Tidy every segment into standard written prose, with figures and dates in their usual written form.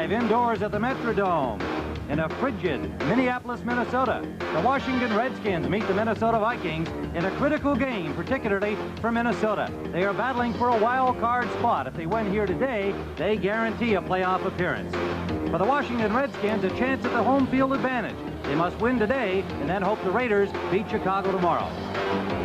Indoors at the Metrodome in a frigid Minneapolis, Minnesota. The Washington Redskins meet the Minnesota Vikings in a critical game, particularly for Minnesota. They are battling for a wild card spot. If they win here today, they guarantee a playoff appearance. For the Washington Redskins, a chance at the home field advantage. They must win today and then hope the Raiders beat Chicago tomorrow.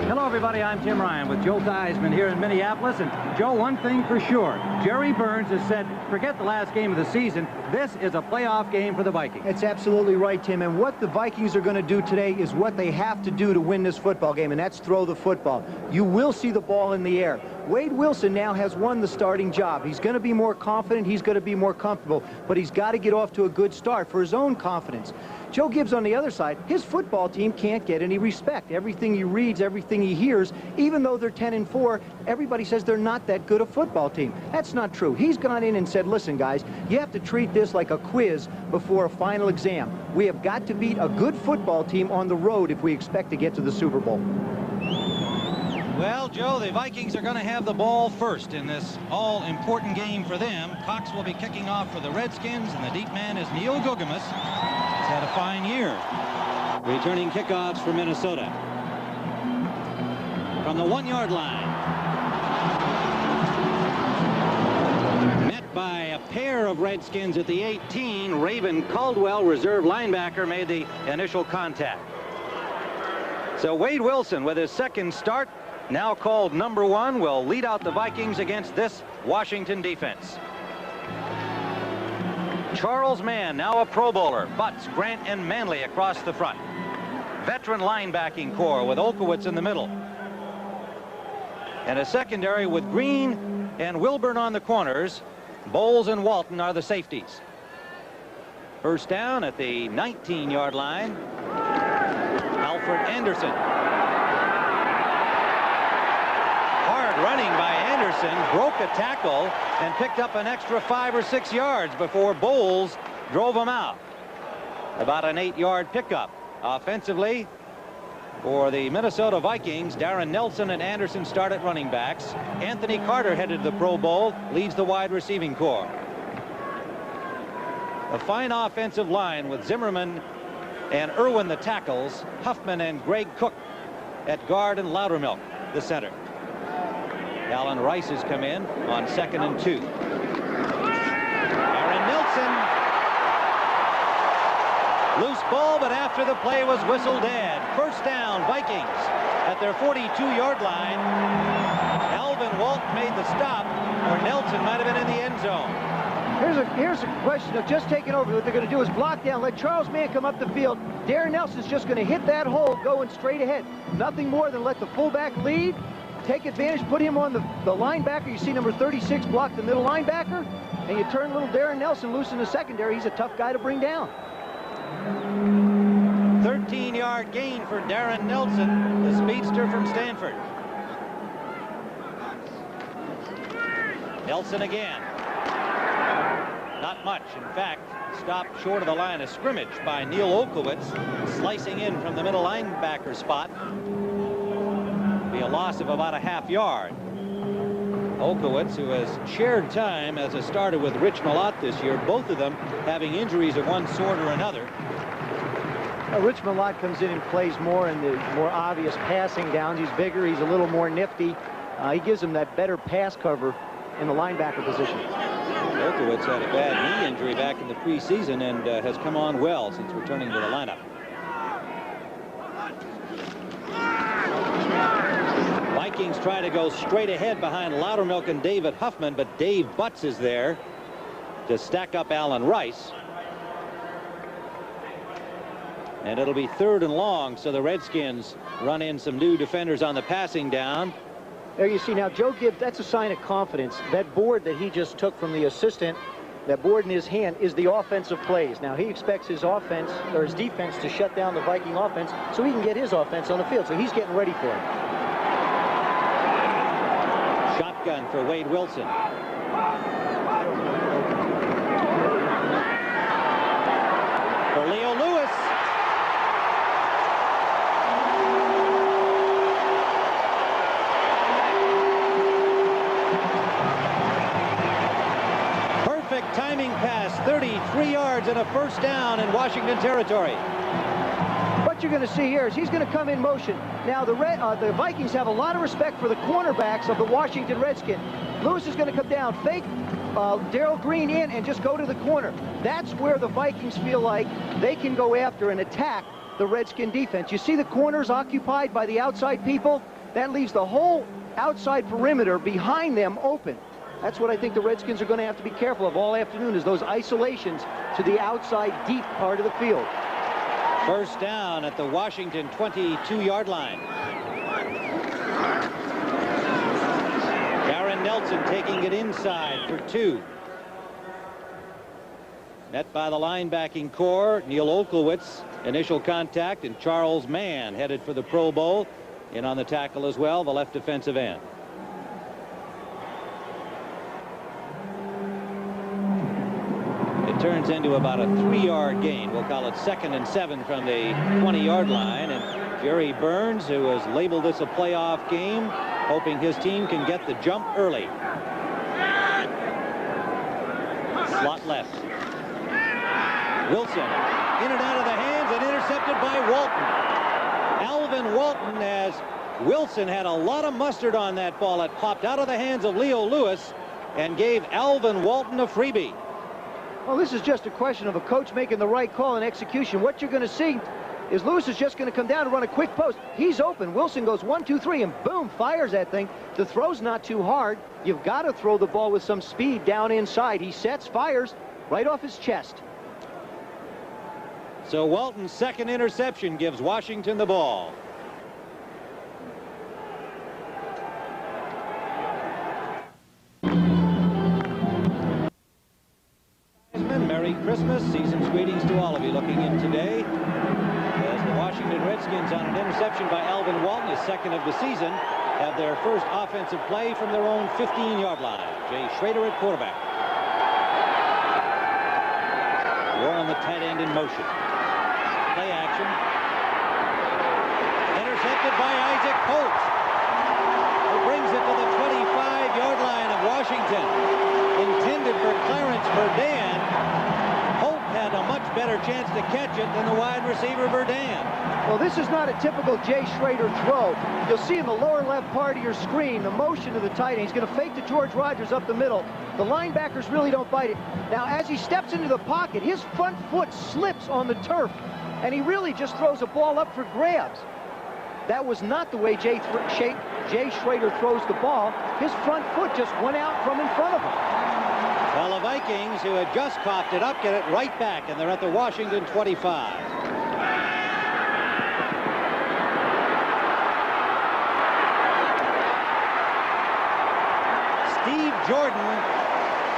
Hello, everybody. I'm Tim Ryan with Joe Theismann here in Minneapolis. And, Joe, one thing for sure, Jerry Burns has said, forget the last game of the season. This is a playoff game for the Vikings. It's absolutely right, Tim. And what the Vikings are going to do today is what they have to do to win this football game, and that's throw the football. You will see the ball in the air. Wade Wilson now has won the starting job. He's going to be more confident. He's going to be more comfortable. But he's got to get off to a good start for his own confidence. Joe Gibbs on the other side, his football team can't get any respect. Everything he reads, everything he hears, even though they're 10-4, everybody says they're not that good a football team. That's not true. He's gone in and said, listen, guys, you have to treat this like a quiz before a final exam. We have got to beat a good football team on the road if we expect to get to the Super Bowl. Well, Joe, the Vikings are going to have the ball first in this all-important game for them. Cox will be kicking off for the Redskins, and the deep man is Neil Gugamus. He's had a fine year. Returning kickoffs for Minnesota. From the 1-yard line. Met by a pair of Redskins at the 18. Raven Caldwell, reserve linebacker, made the initial contact. So Wade Wilson, with his second start, now called number 1, will lead out the Vikings against this Washington defense. Charles Mann, now a Pro Bowler. Butts, Grant, and Manley across the front. Veteran linebacking core with Olkowitz in the middle. And a secondary with Green and Wilburn on the corners. Bowles and Walton are the safeties. First down at the 19-yard line. Alfred Anderson. Hard running by Anderson, broke a tackle and picked up an extra 5 or 6 yards before Bowles drove him out. About an 8-yard pickup. Offensively, for the Minnesota Vikings, Darren Nelson and Anderson start at running backs. Anthony Carter, headed to the Pro Bowl, leads the wide receiving corps. A fine offensive line with Zimmerman and Irwin the tackles, Huffman and Greg Cook at guard, and Loudermilk the center. Alan Rice has come in on 2nd and 2. Aaron Nelson. Loose ball, but after the play was whistled dead. First down, Vikings at their 42-yard line. Alvin Walt made the stop, or Nelson might have been in the end zone. Here's a question of just taking over. What they're going to do is block down, let Charles Mann come up the field. Darren Nelson's just going to hit that hole going straight ahead. Nothing more than let the fullback lead, take advantage, put him on the linebacker. You see number 36 block the middle linebacker, and you turn little Darren Nelson loose in the secondary. He's a tough guy to bring down. 13-yard gain for Darren Nelson, the speedster from Stanford. Nelson again. Not much. In fact, stopped short of the line of scrimmage by Neil Olkowitz, slicing in from the middle linebacker spot. Be a loss of about a half yard. Olkowitz, who has shared time as a starter with Rich Malott this year, both of them having injuries of one sort or another. Rich Malott comes in and plays more in the more obvious passing downs. He's bigger. He's a little more nifty. He gives him that better pass cover in the linebacker position. Olkowitz had a bad knee injury back in the preseason and has come on well since returning to the lineup. Vikings try to go straight ahead behind Loudermilk and David Huffman, but Dave Butts is there to stack up Alan Rice. And it'll be 3rd and long, so the Redskins run in some new defenders on the passing down. There you see now Joe Gibbs, that's a sign of confidence. That board that he just took from the assistant, that board in his hand, is the offensive plays. Now he expects his offense, or his defense, to shut down the Viking offense so he can get his offense on the field. So he's getting ready for it. Shotgun for Wade Wilson. For Leo Lewis. Timing pass, 30 33 yards and a first down in Washington territory. What you're going to see here is he's going to come in motion. Now, the Vikings have a lot of respect for the cornerbacks of the Washington Redskins. Lewis is going to come down, fake Darrell Green in, and just go to the corner. That's where the Vikings feel like they can go after and attack the Redskin defense. You see the corners occupied by the outside people? That leaves the whole outside perimeter behind them open. That's what I think the Redskins are going to have to be careful of all afternoon, is those isolations to the outside deep part of the field. First down at the Washington 22-yard line. Darren Nelson taking it inside for 2. Met by the linebacking core. Neil Olkowitz, initial contact, and Charles Mann headed for the Pro Bowl. In on the tackle as well, the left defensive end. It turns into about a 3-yard gain. We'll call it 2nd and 7 from the 20-yard line. And Jerry Burns, who has labeled this a playoff game, hoping his team can get the jump early. Slot left. Wilson in and out of the hands and intercepted by Walton. Alvin Walton, as Wilson had a lot of mustard on that ball. It popped out of the hands of Leo Lewis and gave Alvin Walton a freebie. Well, this is just a question of a coach making the right call and execution. What you're going to see is Lewis is just going to come down and run a quick post. He's open. Wilson goes 1, 2, 3, and boom, fires that thing. The throw's not too hard. You've got to throw the ball with some speed down inside. He sets, fires right off his chest. So Walton's second interception gives Washington the ball. Merry Christmas. Season's greetings to all of you looking in today. As the Washington Redskins, on an interception by Alvin Walton, his second of the season, have their first offensive play from their own 15-yard line. Jay Schrader at quarterback. Warren, the tight end, in motion. Play action. Intercepted by Isaac Holt, who brings it to the 25-yard line of Washington. Intended for Clarence Verdun. Holt had a much better chance to catch it than the wide receiver Verdun. Well, this is not a typical Jay Schrader throw. You'll see in the lower left part of your screen the motion of the tight end. He's going to fake to George Rogers up the middle. The linebackers really don't bite it. Now, as he steps into the pocket, his front foot slips on the turf, and he really just throws a ball up for grabs. That was not the way Jay Schrader throws the ball. His front foot just went out from in front of him. Well, the Vikings, who had just coughed it up, get it right back, and they're at the Washington 25. Steve Jordan,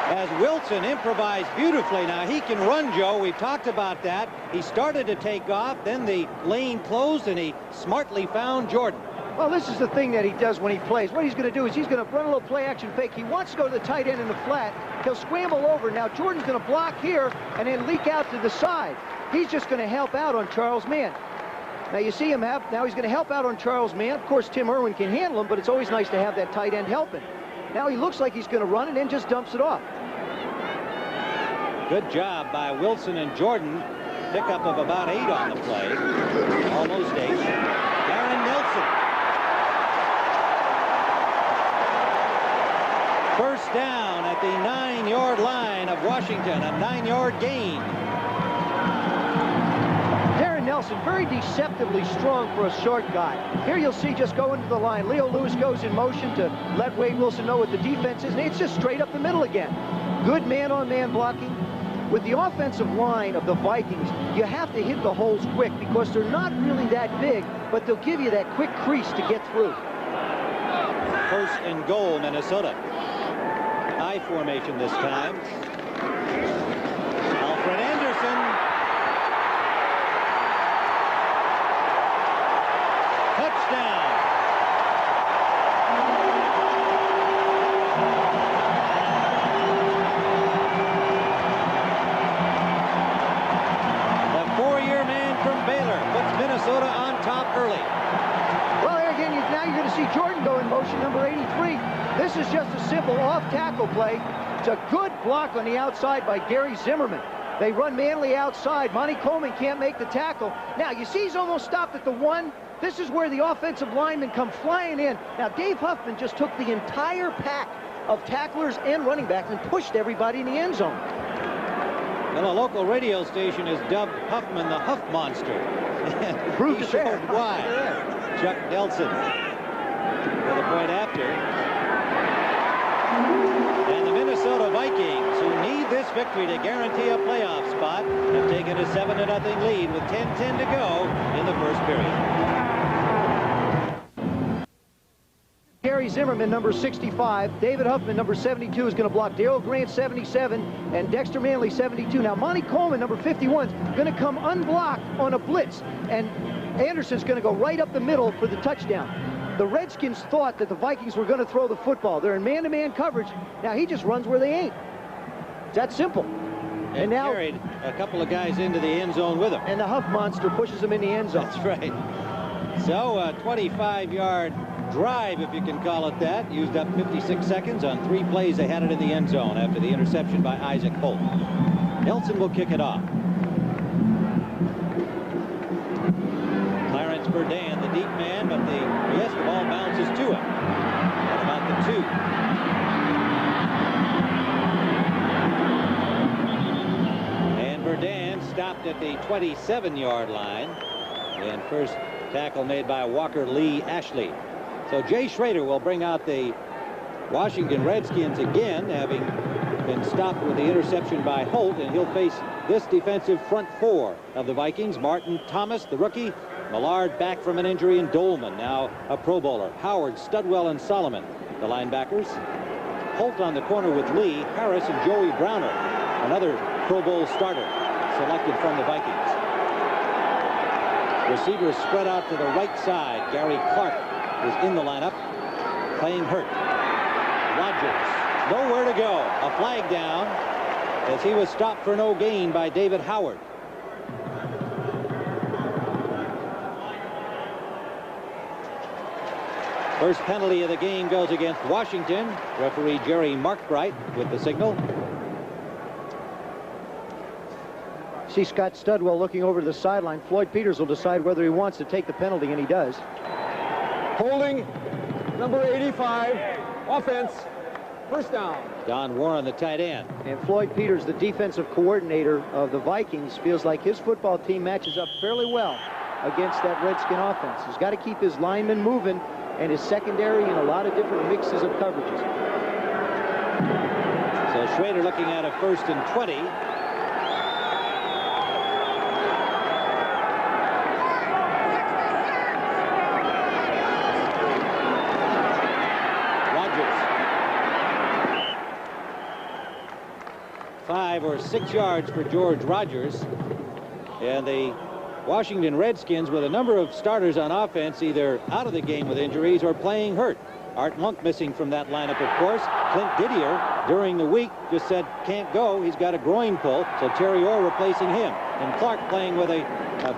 as Wilson improvised beautifully. Now, he can run, Joe. We've talked about that. He started to take off, then the lane closed, and he smartly found Jordan. Well, this is the thing that he does when he plays. What he's going to do is he's going to run a little play-action fake. He wants to go to the tight end in the flat. He'll scramble over. Now, Jordan's going to block here and then leak out to the side. He's just going to help out on Charles Mann. Now, you see him now he's going to help out on Charles Mann. Of course, Tim Irwin can handle him, but it's always nice to have that tight end helping. Now he looks like he's going to run and then just dumps it off. Good job by Wilson and Jordan. Pickup of about 8 on the play. Almost 8. Darren Nelson. First down at the 9-yard line of Washington. A 9-yard gain. Darren Nelson, very deceptively strong for a short guy. Here you'll see just go into the line. Leo Lewis goes in motion to let Wade Wilson know what the defense is, and it's just straight up the middle again. Good man-on-man blocking. With the offensive line of the Vikings, you have to hit the holes quick because they're not really that big, but they'll give you that quick crease to get through. First and goal, Minnesota. I formation this time. Alfred Anderson. Touchdown. The 4-year man from Baylor puts Minnesota on top early. Well, there again, now you're going to see Jordan go in motion, number 83. This is just a simple off-tackle play It's a good block on the outside by Gary Zimmerman. They run Manley outside. Monty Coleman can't make the tackle. Now, you see he's almost stopped at the 1. This is where the offensive linemen come flying in. Now, Dave Huffman just took the entire pack of tacklers and running backs and pushed everybody in the end zone. Well, a local radio station has dubbed Huffman the Huff Monster. Proved he it showed there. why. Chuck Nelson with a point after. And the Minnesota Vikings, who need this victory to guarantee a playoff spot, have taken a 7-0 lead with 10:10 to go in the first period. Gary Zimmerman, number 65. David Huffman, number 72, is going to block. Daryl Grant, 77, and Dexter Manley, 72. Now, Monty Coleman, number 51, is going to come unblocked on a blitz, and Anderson's going to go right up the middle for the touchdown. The Redskins thought that the Vikings were going to throw the football. They're in man-to-man coverage. Now, he just runs where they ain't. It's that simple. And now carried a couple of guys into the end zone with him. And the Huff Monster pushes him in the end zone. That's right. So a 25-yard drive, if you can call it that, used up 56 seconds on 3 plays. They had it in the end zone after the interception by Isaac Holt. Nelson will kick it off. Clarence Burdan, the deep man, but the ball bounces to him at about the 2. And Burdan stopped at the 27-yard line. And first tackle made by Walker Lee Ashley. So Jay Schrader will bring out the Washington Redskins again, having been stopped with the interception by Holt, and he'll face this defensive front 4 of the Vikings. Martin Thomas, the rookie, Millard back from an injury, and Dolman, now a Pro Bowler. Howard, Studwell, and Solomon, the linebackers. Holt on the corner with Lee, Harris, and Joey Browner, another Pro Bowl starter selected from the Vikings. Receivers spread out to the right side. Gary Clark is in the lineup, playing hurt. Rogers, nowhere to go. A flag down as he was stopped for no gain by David Howard. First penalty of the game goes against Washington. Referee Jerry Markbright with the signal. See Scott Studwell looking over to the sideline. Floyd Peters will decide whether he wants to take the penalty, and he does. Holding, number 85, offense, first down. Don Warren, the tight end. And Floyd Peters, the defensive coordinator of the Vikings, feels like his football team matches up fairly well against that Redskin offense. He's got to keep his linemen moving and his secondary in a lot of different mixes of coverages. So Schrader looking at a 1st and 20. Rogers. 5 or 6 yards for George Rogers. And the Washington Redskins, with a number of starters on offense, either out of the game with injuries or playing hurt. Art Monk missing from that lineup, of course. Clint Didier, during the week, just said can't go. He's got a groin pull, so Terry Orr replacing him. And Clark playing with a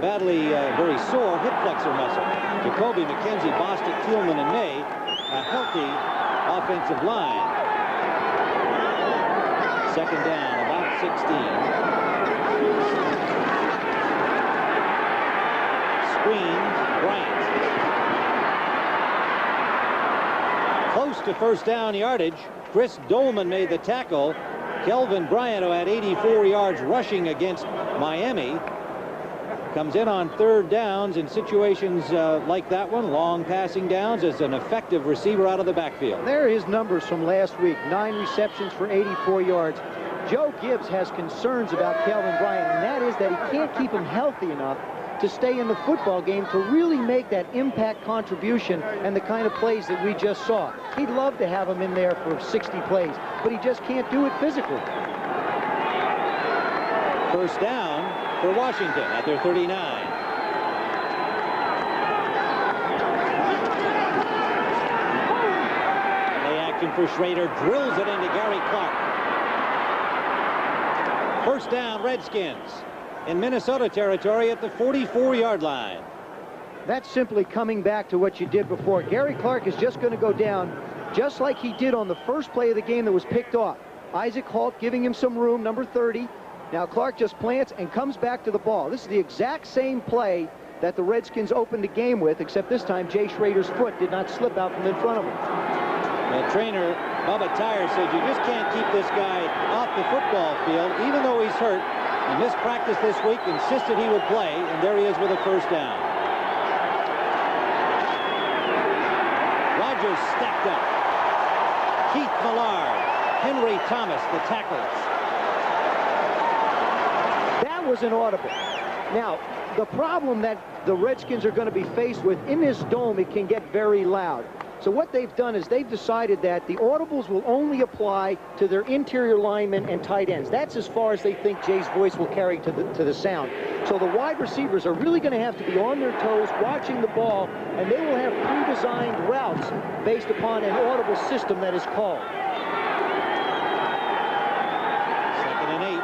badly, very sore hip flexor muscle. Jacoby, McKenzie, Bostic, Thielman, and May, a healthy offensive line. 2nd down, about 16. Bryant. Close to first down yardage. Chris Dolman made the tackle. Kelvin Bryant, who had 84 yards rushing against Miami, comes in on 3rd downs in situations like that one, long passing downs, as an effective receiver out of the backfield. There are his numbers from last week. 9 receptions for 84 yards. Joe Gibbs has concerns about Kelvin Bryant, and that is that he can't keep him healthy enough to stay in the football game to really make that impact contribution and the kind of plays that we just saw. He'd love to have him in there for 60 plays, but he just can't do it physically. First down for Washington at their 39. Play action for Schrader, drills it into Gary Clark. First down, Redskins in Minnesota territory at the 44-yard line. That's simply coming back to what you did before. Gary Clark is just going to go down just like he did on the first play of the game that was picked off. Isaac Halt giving him some room, number 30. Now Clark just plants and comes back to the ball. This is the exact same play that the Redskins opened the game with, except this time Jay Schrader's foot did not slip out from in front of him. The trainer, Bubba Tyre, said you just can't keep this guy off the football field, even though he's hurt. He missed practice this week, insisted he would play, and there he is with a first down. Rogers stacked up. Keith Millard, Henry Thomas, the tackles. That was an audible. Now, the problem that the Redskins are going to be faced with in this dome, it can get very loud. So what they've done is they've decided that the audibles will only apply to their interior linemen and tight ends. That's as far as they think Jay's voice will carry to the sound. So the wide receivers are really going to have to be on their toes, watching the ball, and they will have pre-designed routes based upon an audible system that is called. 2nd and 8.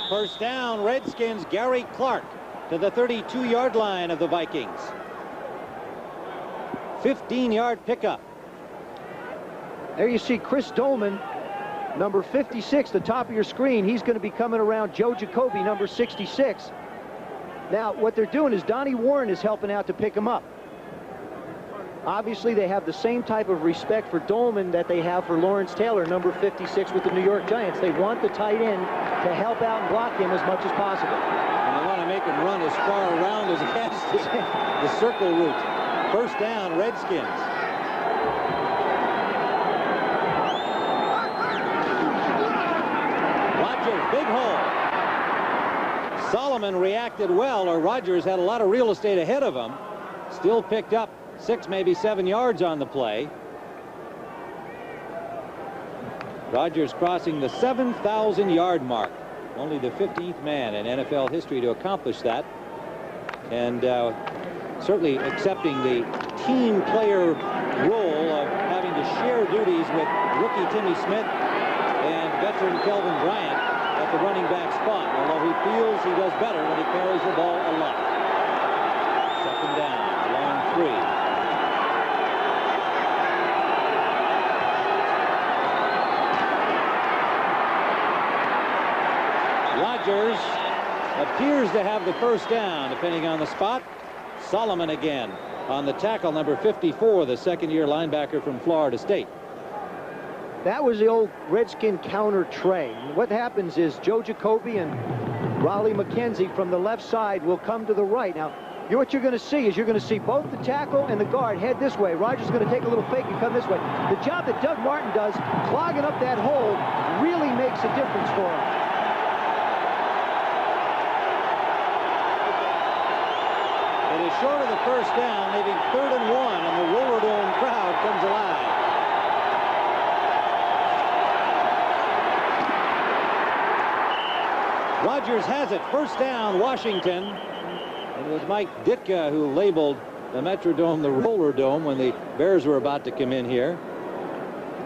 First down, Redskins. Gary Clark to the 32-yard line of the Vikings. 15-yard pickup. There you see Chris Dolman, number 56, the top of your screen. He's going to be coming around Joe Jacoby, number 66. Now, what they're doing is Donnie Warren is helping out to pick him up. Obviously, they have the same type of respect for Dolman that they have for Lawrence Taylor, number 56 with the New York Giants. They want the tight end to help out and block him as much as possible. And they want to make him run as far around as he has to the circle route. First down, Redskins. Rodgers, big hole. Solomon reacted well, or Rodgers had a lot of real estate ahead of him. Still picked up 6, maybe 7 yards on the play. Rodgers crossing the 7,000-yard mark. Only the 15th man in NFL history to accomplish that. And certainly accepting the team player role of having to share duties with rookie Timmy Smith and veteran Kelvin Bryant at the running back spot, although he feels he does better when he carries the ball a lot. 2nd down, long 3. Rodgers appears to have the first down, depending on the spot. Solomon again on the tackle, number 54, the second-year linebacker from Florida State. That was the old Redskin counter tray. What happens is Joe Jacoby and Raleigh McKenzie from the left side will come to the right. Now, what you're going to see is you're going to see both the tackle and the guard head this way. Rodgers is going to take a little fake and come this way. The job that Doug Martin does, clogging up that hole, really makes a difference for him. It is short of the first down, leaving 3rd and 1, and the Roller Dome crowd comes alive. Rodgers has it. First down, Washington. It was Mike Ditka who labeled the Metrodome the Roller Dome when the Bears were about to come in here.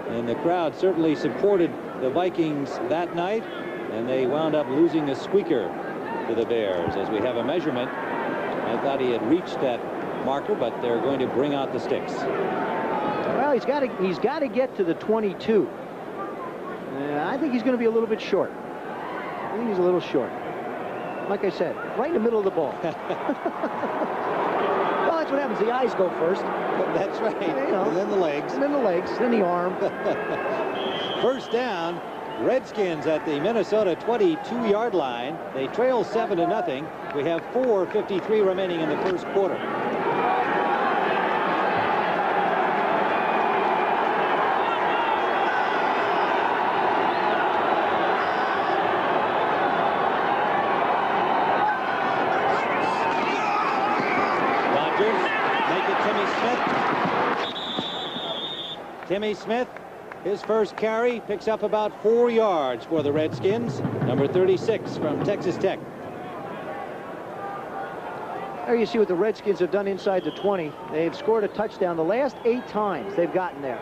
And the crowd certainly supported the Vikings that night, and they wound up losing a squeaker to the Bears. As we have a measurement, I thought he had reached that marker, but they're going to bring out the sticks. Well, he's got to get to the 22. I think he's going to be a little bit short. I think he's a little short. Like I said, right in the middle of the ball. Well, that's what happens. The eyes go first. That's right. You know, and then the legs. And then the legs, then the arm. First down, Redskins at the Minnesota 22-yard line. They trail 7-0. We have 4:53 remaining in the first quarter. Timmy Smith, his first carry, picks up about 4 yards for the Redskins. Number 36 from Texas Tech. There you see what the Redskins have done inside the 20. They've scored a touchdown the last 8 times they've gotten there.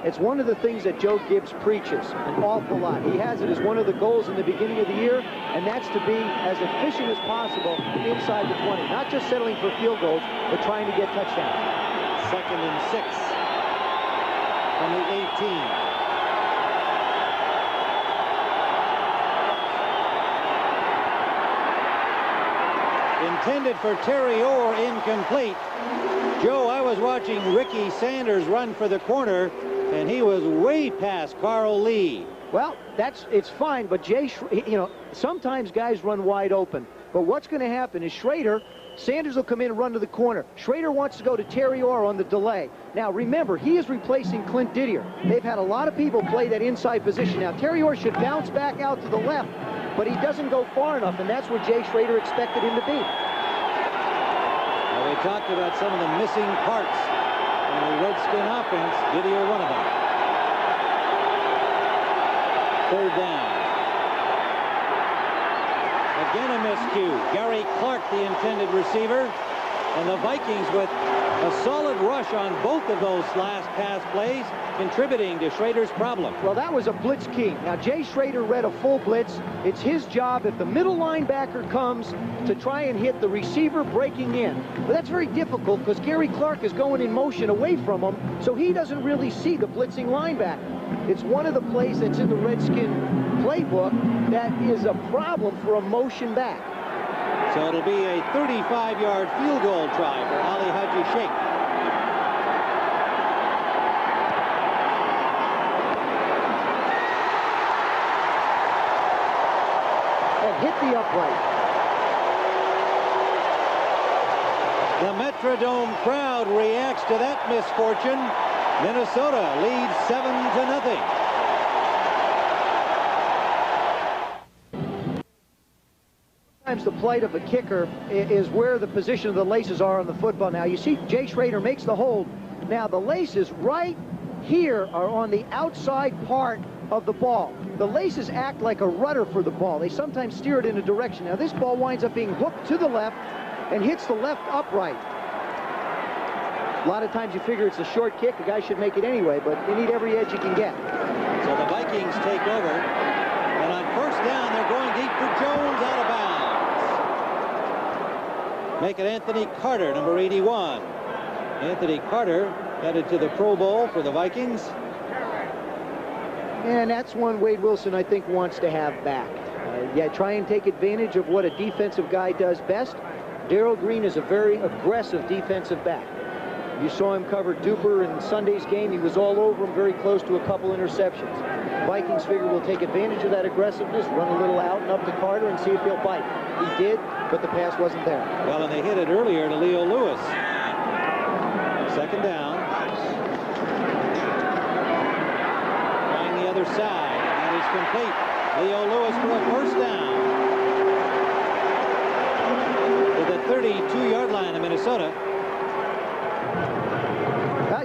It's one of the things that Joe Gibbs preaches an awful lot. He has it as one of the goals in the beginning of the year, and that's to be as efficient as possible inside the 20. Not just settling for field goals, but trying to get touchdowns. 2nd and 6 from the 18. Intended for Terry Orr, incomplete. Joe, I was watching Ricky Sanders run for the corner, and he was way past Carl Lee. Well, it's fine, but sometimes guys run wide open. But what's going to happen is Sanders will come in and run to the corner. Schrader wants to go to Terry Orr on the delay. Now, remember, he is replacing Clint Didier. They've had a lot of people play that inside position. Now, Terry Orr should bounce back out to the left, but he doesn't go far enough, and that's where Jay Schrader expected him to be. Well, we talked about some of the missing parts in the Redskin offense. Didier, one of them. 3rd down. Again a miscue. Gary Clark, the intended receiver. And the Vikings with a solid rush on both of those last pass plays, contributing to Schrader's problem. Well, that was a blitz key. Now, Jay Schrader read a full blitz. It's his job, if the middle linebacker comes, to try and hit the receiver breaking in. But that's very difficult because Gary Clark is going in motion away from him, so he doesn't really see the blitzing linebacker. It's one of the plays that's in the Redskin playbook that is a problem for a motion back. So it'll be a 35-yard field goal try for Ali Haji Sheikh. And hit the upright. The Metrodome crowd reacts to that misfortune. Minnesota leads 7-0. Sometimes the plight of a kicker is where the position of the laces are on the football. Now, you see Jay Schrader makes the hold. Now, the laces right here are on the outside part of the ball. The laces act like a rudder for the ball. They sometimes steer it in a direction. Now, this ball winds up being hooked to the left and hits the left upright. A lot of times you figure it's a short kick. The guy should make it anyway, but you need every edge you can get. So the Vikings take over. And on 1st down, they're going deep for Jones, out of bounds. Make it Anthony Carter, number 81. Anthony Carter headed to the Pro Bowl for the Vikings. And that's one Wade Wilson, I think, wants to have back. Yeah, try and take advantage of what a defensive guy does best. Darrell Green is a very aggressive defensive back. You saw him cover Duper in Sunday's game. He was all over him, very close to a couple interceptions. Vikings figure we'll take advantage of that aggressiveness, run a little out and up to Carter and see if he'll bite. He did, but the pass wasn't there. Well, and they hit it earlier to Leo Lewis. 2nd down. Trying the other side, and that is complete. Leo Lewis for a 1st down. To the 32-yard line of Minnesota.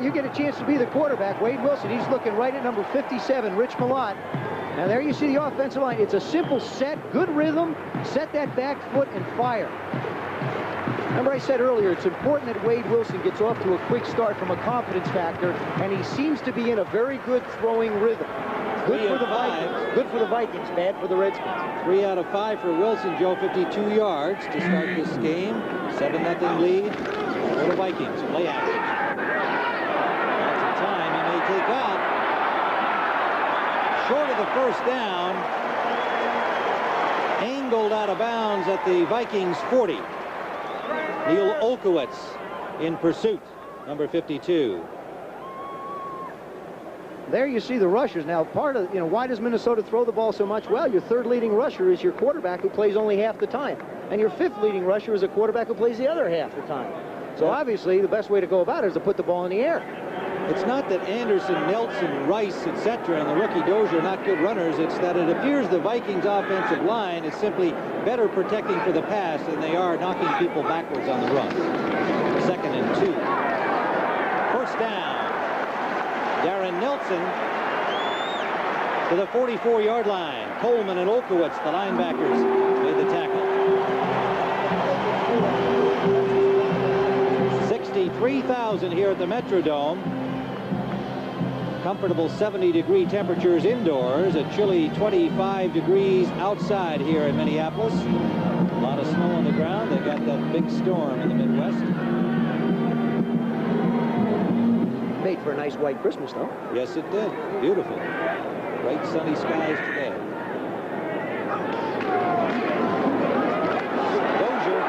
You get a chance to be the quarterback. Wade Wilson, he's looking right at number 57, Rich Malott. Now there you see the offensive line. It's a simple set, good rhythm, set that back foot and fire. Remember I said earlier, it's important that Wade Wilson gets off to a quick start from a confidence factor, and he seems to be in a very good throwing rhythm. Good for the Vikings. Good for the Vikings, bad for the Redskins. 3 out of 5 for Wilson. Joe, 52 yards to start this game. 7-0 lead for the Vikings. Play action. Take off. Short of the 1st down. Angled out of bounds at the Vikings 40. Neil Olkowitz in pursuit, number 52. There you see the rushers. Now, part of, why does Minnesota throw the ball so much? Well, your 3rd leading rusher is your quarterback who plays only half the time. And your 5th leading rusher is a quarterback who plays the other half the time. So obviously, the best way to go about it is to put the ball in the air. It's not that Anderson, Nelson, Rice, etc., and the rookie Dozier are not good runners. It's that it appears the Vikings offensive line is simply better protecting for the pass than they are knocking people backwards on the run. 2nd and 2. 1st down. Darren Nelson to the 44-yard line. Coleman and Olkowitz, the linebackers, made the tackle. 63,000 here at the Metrodome. Comfortable 70-degree temperatures indoors, a chilly 25 degrees outside here in Minneapolis. A lot of snow on the ground. They got that big storm in the Midwest. Made for a nice white Christmas, though. Yes, it did. Beautiful. Bright sunny skies today. Dozier.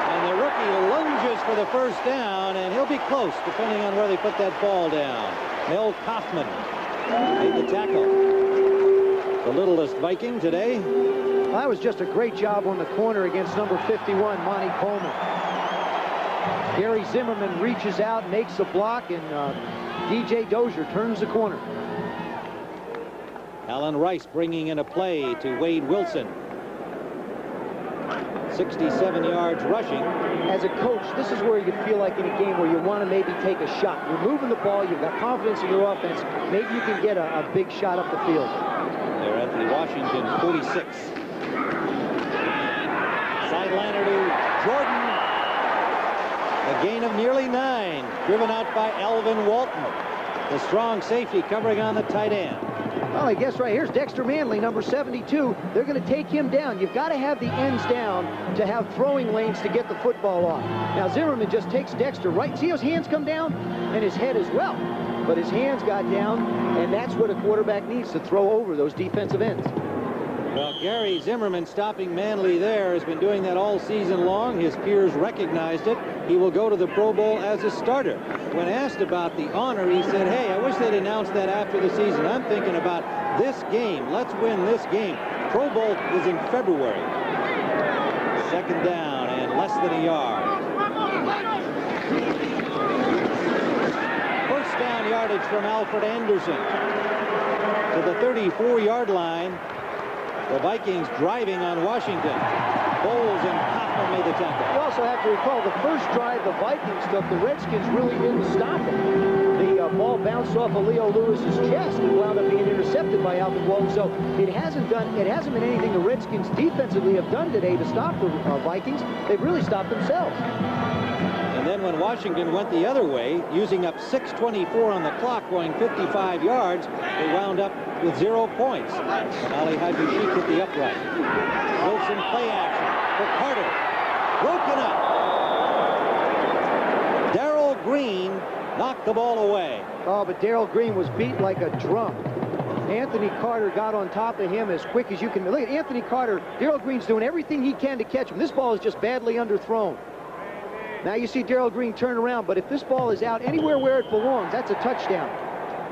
And the rookie lunges for the first down, and he'll be close depending on where they put that ball down. Mel Kaufman made the tackle. The littlest Viking today. Well, that was just a great job on the corner against number 51, Monty Coleman. Gary Zimmerman reaches out, makes the block, and DJ Dozier turns the corner. Alan Rice bringing in a play to Wade Wilson. 67 yards rushing. As a coach, this is where you feel like in a game where you want to maybe take a shot. You're moving the ball, you've got confidence in your offense. Maybe you can get a big shot up the field. They're at the Washington 46. Sideliner to Jordan. A gain of nearly 9, driven out by Alvin Walton. The strong safety covering on the tight end. Well, I guess right here's Dexter Manley, number 72. They're going to take him down. You've got to have the ends down to have throwing lanes to get the football off. Now Zimmerman just takes Dexter right. See his hands come down? And his head as well. But his hands got down, and that's what a quarterback needs to throw over those defensive ends. Well, Gary Zimmerman stopping Manley there has been doing that all season long. His peers recognized it. He will go to the Pro Bowl as a starter. When asked about the honor, he said, hey, I wish they'd announced that after the season. I'm thinking about this game. Let's win this game. Pro Bowl is in February. Second down and less than a yard. First down yardage from Alfred Anderson to the 34-yard line. The Vikings driving on Washington. Bowles and Kaufman made the tackle. You also have to recall the first drive the Vikings took, the Redskins really didn't stop them. The ball bounced off of Leo Lewis's chest and wound up being intercepted by Alvin Walton. So it hasn't been anything the Redskins defensively have done today to stop the Vikings. They've really stopped themselves. And then when Washington went the other way, using up 6:24 on the clock, going 55 yards, they wound up with 0 points. And Ali Haji-Sheikh hit the upright. Wilson play action for Carter. Broken up. Darrell Green knocked the ball away. Oh, but Darrell Green was beat like a drum. Anthony Carter got on top of him as quick as you can. Look at Anthony Carter. Darrell Green's doing everything he can to catch him. This ball is just badly underthrown. Now you see Darrell Green turn around, but if this ball is out anywhere where it belongs, that's a touchdown,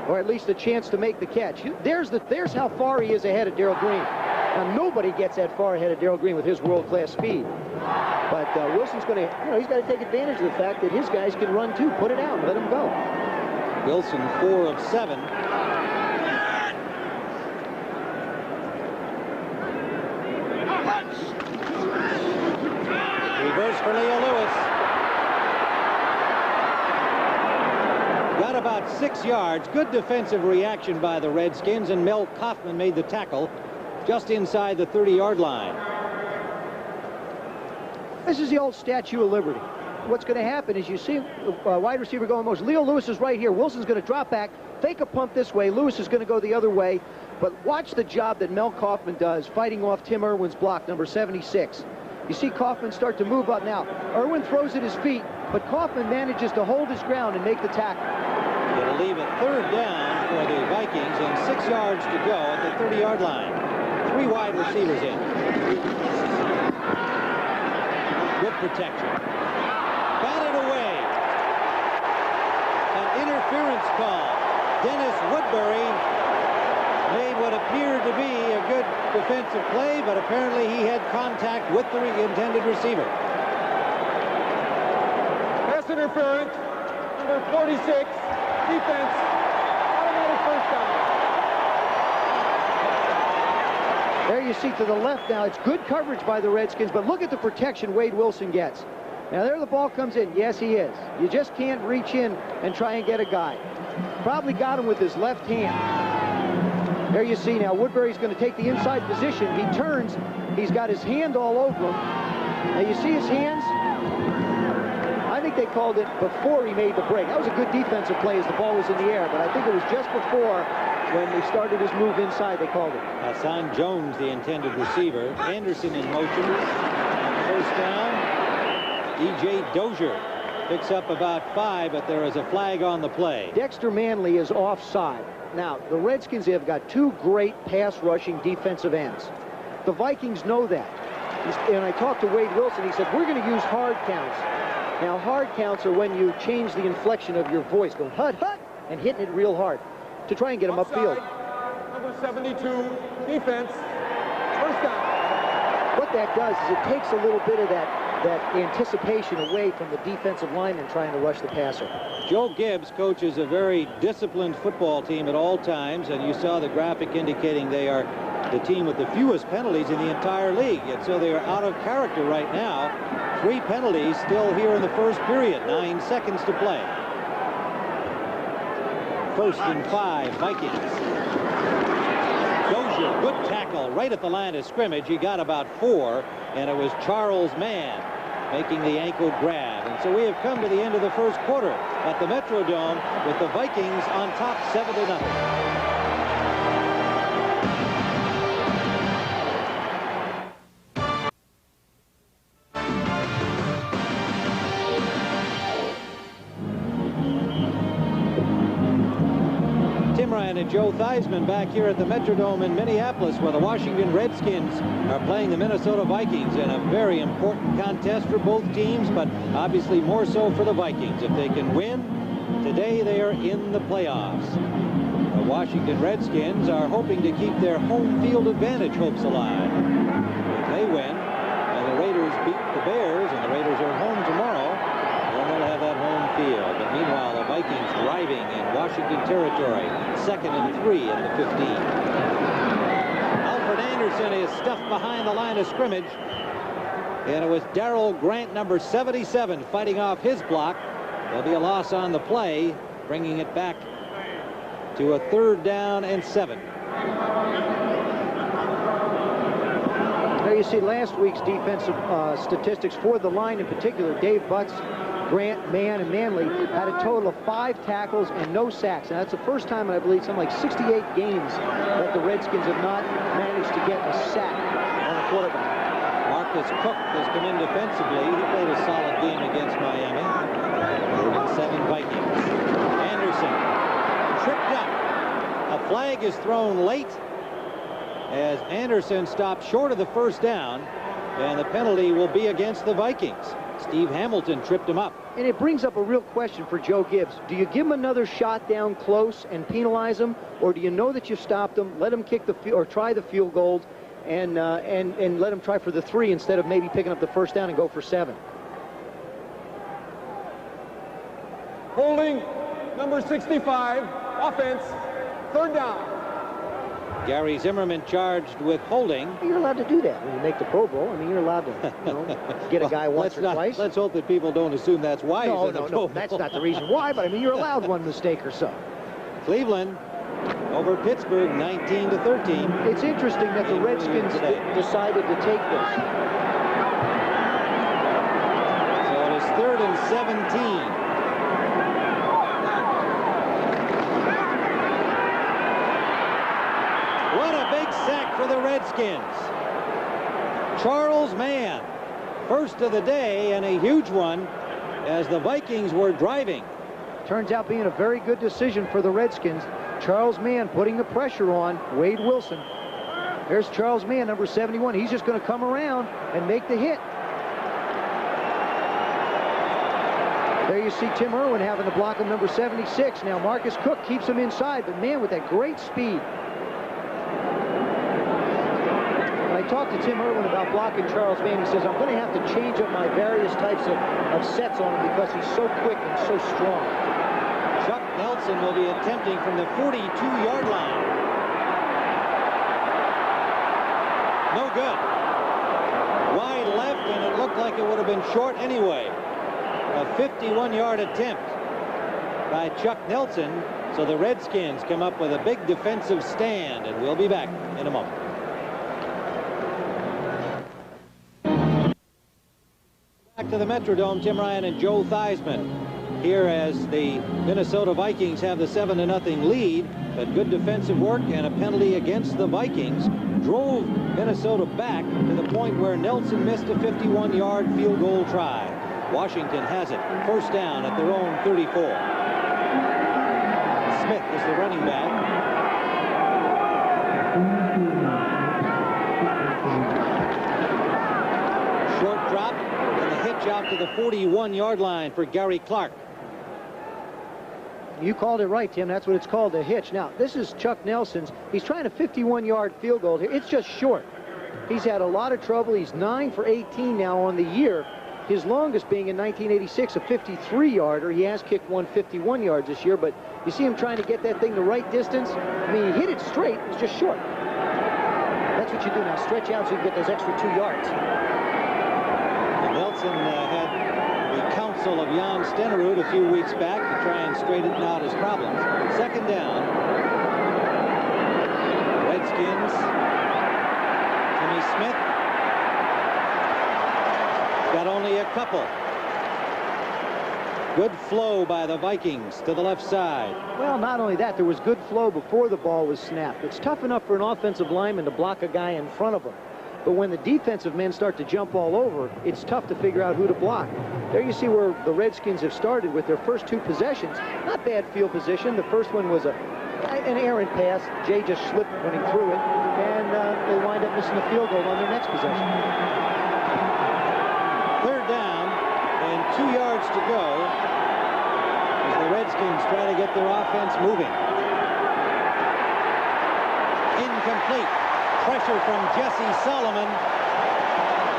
or at least a chance to make the catch. There's how far he is ahead of Darrell Green. Now nobody gets that far ahead of Darrell Green with his world-class speed. But Wilson's going to, he's got to take advantage of the fact that his guys can run too. Put it out and let him go. Wilson 4 of 7. Reverse for Leo Lewis. Got about 6 yards. Good defensive reaction by the Redskins, and Mel Kaufman made the tackle just inside the 30-yard line. This is the old Statue of Liberty. What's going to happen is you see wide receiver going motion. Leo Lewis is right here. Wilson's going to drop back, fake a punt this way. Lewis is going to go the other way. But watch the job that Mel Kaufman does fighting off Tim Irwin's block, number 76. You see Kaufman start to move up now. Irwin throws at his feet, but Kaufman manages to hold his ground and make the tackle. It'll leave it third down for the Vikings and 6 yards to go at the 30-yard line. 3 wide receivers in. Good protection. Batted away. An interference call. Dennis Woodbury made what appeared to be a good defensive play, but apparently he had contact with the intended receiver. Pass interference, number 46, defense, automatic first down. There you see to the left now. It's good coverage by the Redskins, but look at the protection Wade Wilson gets. Now there the ball comes in. Yes, he is. You just can't reach in and try and get a guy. Probably got him with his left hand. There you see now Woodbury's going to take the inside position. He turns. He's got his hand all over him. Now you see his hands? I think think they called it before he made the break. That was a good defensive play as the ball was in the air, but I think it was just before when he started his move inside they called it. Hassan Jones, the intended receiver. Anderson in motion. First down. E.J. Dozier picks up about 5, but there is a flag on the play. Dexter Manley is offside. Now, the Redskins have got 2 great pass-rushing defensive ends. The Vikings know that. And I talked to Wade Wilson. He said, we're going to use hard counts. Now, hard counts are when you change the inflection of your voice, going hut, hut, and hitting it real hard to try and get them upfield. Number 72, defense, first down. What that does is it takes a little bit of that anticipation away from the defensive lineman trying to rush the passer. Joe Gibbs coaches a very disciplined football team at all times, and you saw the graphic indicating they are the team with the fewest penalties in the entire league, and so they are out of character right now. 3 penalties still here in the first period. 9 seconds to play. 1st and 5, Vikings. Dozier, good tackle right at the line of scrimmage. He got about 4, and it was Charles Mann making the ankle grab. And so we have come to the end of the first quarter at the Metrodome with the Vikings on top 7-0. And Joe Theismann back here at the Metrodome in Minneapolis, where the Washington Redskins are playing the Minnesota Vikings in a very important contest for both teams, but obviously more so for the Vikings. If they can win today, they are in the playoffs. The Washington Redskins are hoping to keep their home field advantage hopes alive. If they win and the Raiders beat the Bears, and the Raiders are home tomorrow, then they'll have that home field. But meanwhile, the Vikings driving in Washington territory. 2nd and 3 at the 15. Alfred Anderson is stuffed behind the line of scrimmage, and it was Darrell Grant, number 77, fighting off his block. There'll be a loss on the play, bringing it back to a 3rd down and 7. There you see last week's defensive statistics for the line in particular. Dave Butts, Grant, Mann, and Manley had a total of 5 tackles and no sacks. And that's the first time in, I believe, something like 68 games that the Redskins have not managed to get a sack on a quarterback. Marcus Cook has come in defensively. He played a solid game against Miami. 7 Vikings. Anderson tripped up. A flag is thrown late as Anderson stopped short of the first down, and the penalty will be against the Vikings. Steve Hamilton tripped him up. And it brings up a real question for Joe Gibbs. Do you give him another shot down close and penalize him, or do you know that you stopped him, let him kick or try the field goal, and let him try for the 3 instead of maybe picking up the first down and go for 7? Holding, number 65, offense, 3rd down. Gary Zimmerman charged with holding. You're allowed to do that when you make the Pro Bowl. I mean, you're allowed to, get a guy once or twice. Let's hope that people don't assume that's why. No, that's not the reason why, but I mean, you're allowed one mistake or so. Cleveland over Pittsburgh, 19-13. It's interesting that the Redskins decided to take this. So it is 3rd and 17. What a big sack for the Redskins. Charles Mann, first of the day, and a huge one as the Vikings were driving. Turns out being a very good decision for the Redskins. Charles Mann putting the pressure on Wade Wilson. There's Charles Mann, number 71. He's just going to come around and make the hit. There you see Tim Irwin having to block him, number 76. Now Marcus Cook keeps him inside, but Mann with that great speed. I talked to Tim Irwin about blocking Charles Mann. He says, I'm going to have to change up my various types of sets on him because he's so quick and so strong. Chuck Nelson will be attempting from the 42-yard line. No good. Wide left, and it looked like it would have been short anyway. A 51-yard attempt by Chuck Nelson. So the Redskins come up with a big defensive stand, and we'll be back in a moment. back to the Metrodome, Tim Ryan and Joe Theismann. Here as the Minnesota Vikings have the 7-0 lead, but good defensive work and a penalty against the Vikings drove Minnesota back to the point where Nelson missed a 51-yard field goal try. Washington has it. First down at their own 34. Smith is the running back. Short drop and the hitch out to the 41-yard line for Gary Clark. You called it right, Tim. That's what it's called, a hitch. Now, this is Chuck Nelson's. He's trying a 51-yard field goal here. It's just short. He's had a lot of trouble. He's 9 for 18 now on the year. His longest being in 1986, a 53-yarder. He has kicked 151 yards this year, but you see him trying to get that thing the right distance. I mean, he hit it straight. It was just short. That's what you do now. Stretch out so you can get those extra 2 yards. Nelson had the counsel of Jan Stenerud a few weeks back to try and straighten out his problems. Second down. Redskins. Timmy Smith. Got only a couple. Good flow by the Vikings to the left side. Well, not only that, there was good flow before the ball was snapped. It's tough enough for an offensive lineman to block a guy in front of him. But when the defensive men start to jump all over, it's tough to figure out who to block. There you see where the Redskins have started with their first 2 possessions. Not bad field position. The first one was an errant pass. Jay just slipped when he threw it. And they wind up missing the field goal on their next possession. Third down and 2 yards to go as the Redskins try to get their offense moving. Incomplete. Pressure from Jesse Solomon.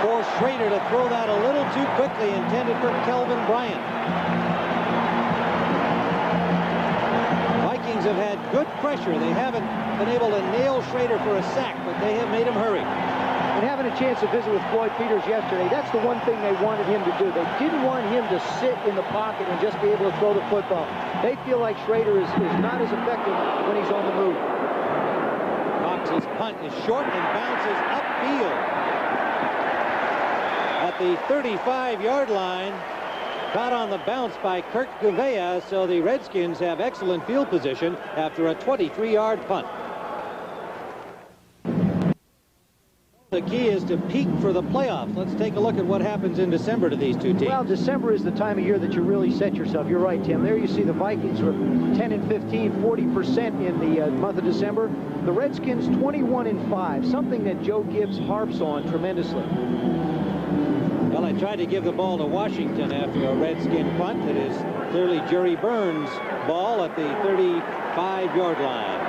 Forced Schrader to throw that a little too quickly, intended for Kelvin Bryant. Vikings have had good pressure. They haven't been able to nail Schrader for a sack, but they have made him hurry. And having a chance to visit with Floyd Peters yesterday, that's the one thing they wanted him to do. They didn't want him to sit in the pocket and just be able to throw the football. They feel like Schrader is not as effective when he's on the move. Cox's punt is short and bounces upfield at the 35-yard line. Caught on the bounce by Kirk Gouveia, so the Redskins have excellent field position after a 23-yard punt. The key is to peak for the playoffs. Let's take a look at what happens in December to these two teams. Well, December is the time of year that you really set yourself. You're right, Tim. There you see the Vikings were 10-15, 40% in the month of December. The Redskins 21-5, something that Joe Gibbs harps on tremendously. Well, I tried to give the ball to Washington after a Redskin punt. It is clearly Jerry Burns' ball at the 35-yard line.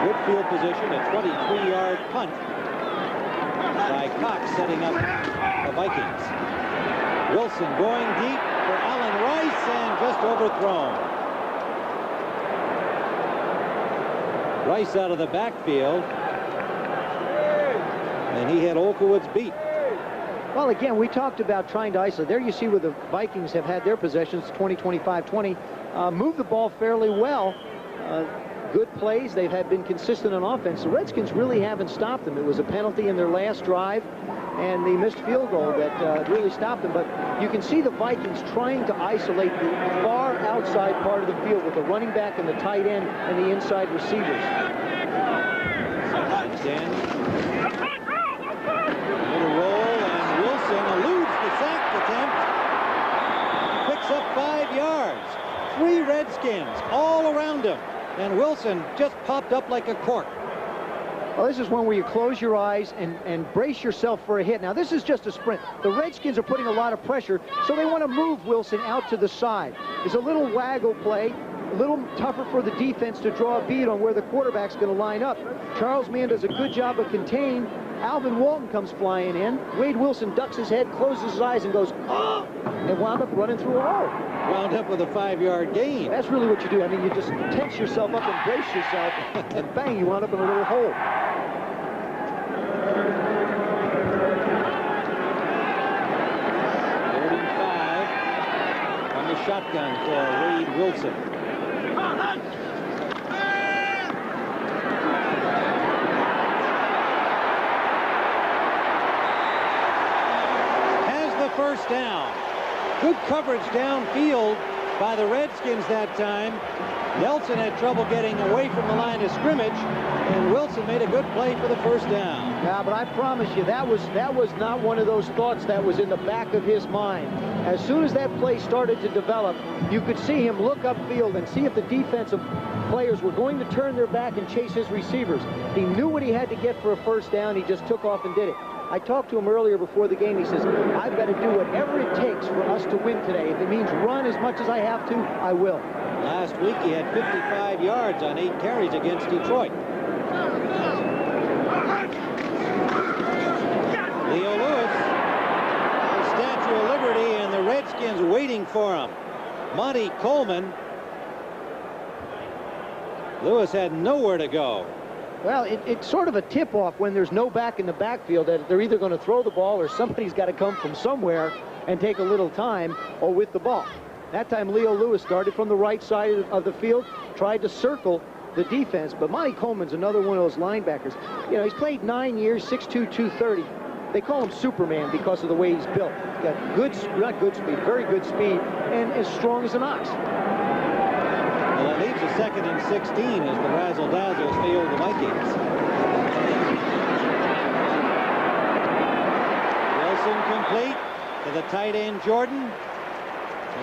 Good field position, a 23-yard punt by Cox, setting up the Vikings. Wilson going deep for Allen Rice and just overthrown. Rice out of the backfield, and he had Olkowitz beat. Well, again, we talked about trying to isolate. There you see where the Vikings have had their possessions, 20-25-20. Move the ball fairly well. Good plays. They've been consistent on offense. The Redskins really haven't stopped them. It was a penalty in their last drive and the missed field goal that really stopped them. But you can see the Vikings trying to isolate the far outside part of the field with the running back and the tight end and the inside receivers. Little roll, and Wilson eludes the sack attempt. Picks up 5 yards. 3 Redskins all around him. And Wilson just popped up like a cork. Well, this is one where you close your eyes and brace yourself for a hit. Now, this is just a sprint. The Redskins are putting a lot of pressure, so they want to move Wilson out to the side. There's a little waggle play, a little tougher for the defense to draw a bead on where the quarterback's going to line up. Charles Mann does a good job of containing. Alvin Walton comes flying in. Wade Wilson ducks his head, closes his eyes, and goes, oh! And wound up running through a hole. Wound up with a 5-yard gain. That's really what you do. I mean, you just tense yourself up and brace yourself, and bang, you wound up in a little hole. From the shotgun for Wade Wilson. Has the first down. Good coverage downfield by the Redskins that time. Nelson had trouble getting away from the line of scrimmage, and Wilson made a good play for the first down. Yeah, but I promise you, that was not one of those thoughts that was in the back of his mind. As soon as that play started to develop, you could see him look upfield and see if the defensive players were going to turn their back and chase his receivers. He knew what he had to get for a first down. He just took off and did it. I talked to him earlier before the game. He says, I've got to do whatever it takes for us to win today. If it means run as much as I have to, I will. Last week he had 55 yards on 8 carries against Detroit. Leo Lewis, the Statue of Liberty, and the Redskins waiting for him. Monty Coleman. Lewis had nowhere to go. Well, it's sort of a tip-off when there's no back in the backfield that they're either going to throw the ball or somebody's got to come from somewhere and take a little time or with the ball. That time Leo Lewis started from the right side of the field, tried to circle the defense, but Monty Coleman's another one of those linebackers. You know, he's played 9 years, 6'2", 230. They call him Superman because of the way he's built. He's got very good speed, and as strong as an ox. Well, it leaves a 2nd and 16 as the Razzle-Dazzles fail the Vikings. Wilson complete to the tight end Jordan.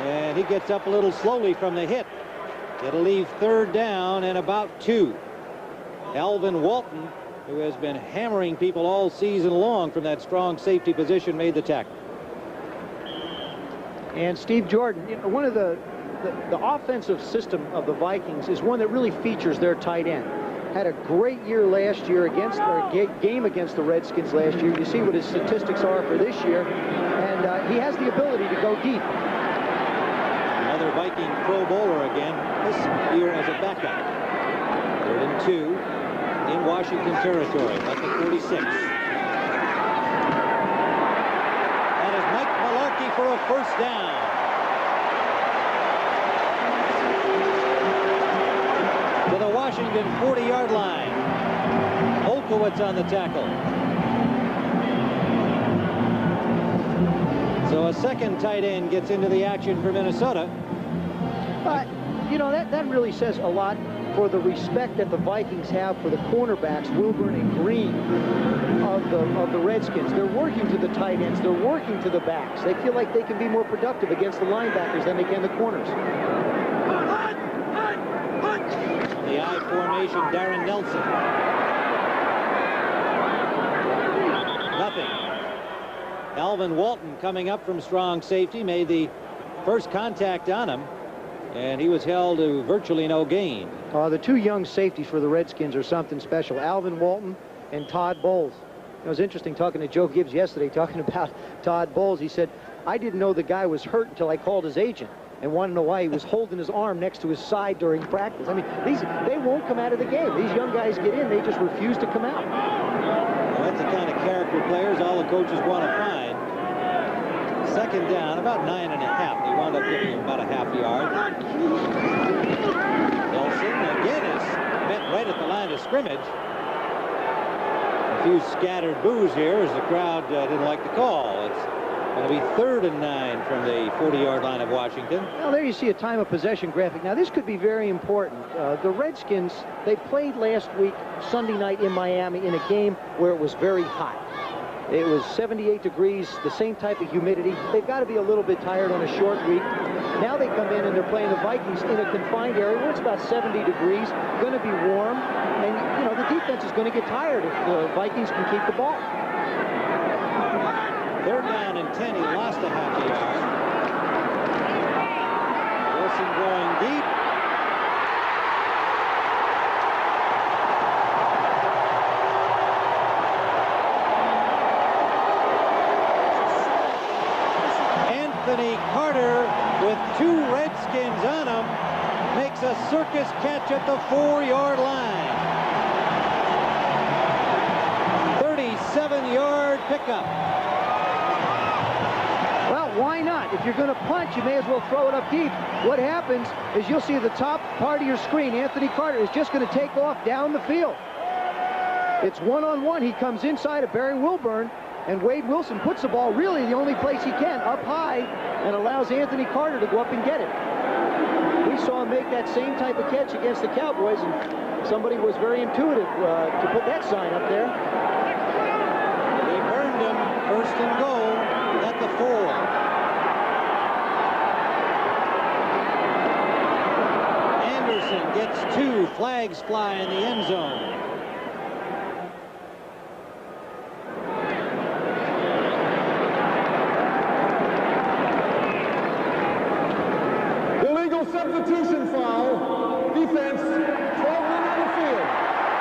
And he gets up a little slowly from the hit. It'll leave 3rd down and about 2. Alvin Walton, who has been hammering people all season long from that strong safety position, made the tackle. And Steve Jordan, you know, one of the offensive system of the Vikings is one that really features their tight end. Had a great year last year against game against the Redskins last year. You see what his statistics are for this year, and he has the ability to go deep. Another Viking Pro Bowler again, this year as a backup. 3rd and 2 in Washington territory at the 46. That is Mike Malarkey for a first down. To the Washington 40-yard line. Olkowitz on the tackle. So a second tight end gets into the action for Minnesota. But, you know, that really says a lot for the respect that the Vikings have for the cornerbacks, Wilburn and Green, of the Redskins. They're working to the tight ends. They're working to the backs. They feel like they can be more productive against the linebackers than they can the corners. The I formation, Darren Nelson. Nothing. Alvin Walton coming up from strong safety made the first contact on him, and he was held to virtually no gain. The 2 young safeties for the Redskins are something special. Alvin Walton and Todd Bowles. It was interesting talking to Joe Gibbs yesterday, talking about Todd Bowles. He said, I didn't know the guy was hurt until I called his agent and wanted to know why he was holding his arm next to his side during practice. I mean, they won't come out of the game. These young guys get in, they just refuse to come out. Well, that's the kind of character players all the coaches want to find. 2nd down, about 9.5. They wound up giving him about a half yard. Nelson again is met right at the line of scrimmage. A few scattered boos here as the crowd didn't like the call. It's going to be 3rd and 9 from the 40-yard line of Washington. Well, there you see a time of possession graphic. Now, this could be very important. The Redskins, they played last week, Sunday night in Miami, in a game where it was very hot. It was 78 degrees, the same type of humidity. They've got to be a little bit tired on a short week. Now they come in and they're playing the Vikings in a confined area where it's about 70 degrees, going to be warm, and, you know, the defense is going to get tired if the Vikings can keep the ball. 3rd down and 10. He lost a half a yard. Wilson going deep. Anthony Carter, with 2 Redskins on him, makes a circus catch at the 4-yard line. 37-yard pickup. Well, why not? If you're going to punch, you may as well throw it up deep. What happens is you'll see the top part of your screen. Anthony Carter is just going to take off down the field. It's one-on-one. He comes inside of Barry Wilburn, And Wade Wilson puts the ball really the only place he can, up high, and allows Anthony Carter to go up and get it. We saw him make that same type of catch against the Cowboys, and somebody was very intuitive to put that sign up there. They burned him. First and goal at the 4. Anderson gets 2. Flags fly in the end zone. Illegal substitution foul. Defense, 12 men on the field.